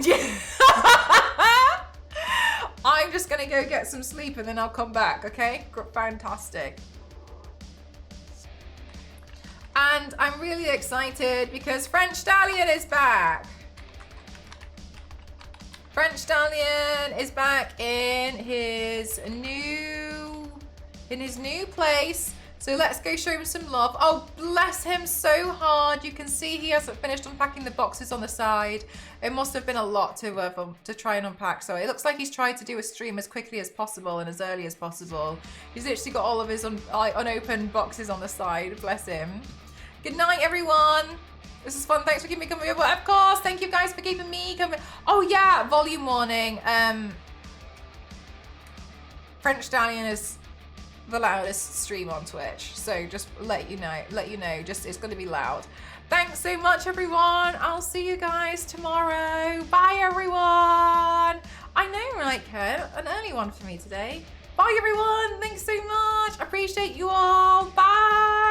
I'm just gonna go get some sleep and then I'll come back, okay? Fantastic. And I'm really excited because French Stallion is back. French Stallion is back in his new place. So let's go show him some love. Oh, bless him so hard. You can see he hasn't finished unpacking the boxes on the side. It must have been a lot to try and unpack. So it looks like he's tried to do a stream as quickly as possible and as early as possible. He's literally got all of his unopened boxes on the side. Bless him. Good night, everyone. This is fun. Thanks for keeping me company. Of course. Thank you guys for keeping me company. Oh yeah, volume warning. French Stallion is the loudest stream on Twitch, so just let you know, just it's going to be loud. Thanks so much, everyone. I'll see you guys tomorrow. Bye, everyone. I know, like an early one for me today. Bye, everyone. Thanks so much. Appreciate you all. Bye.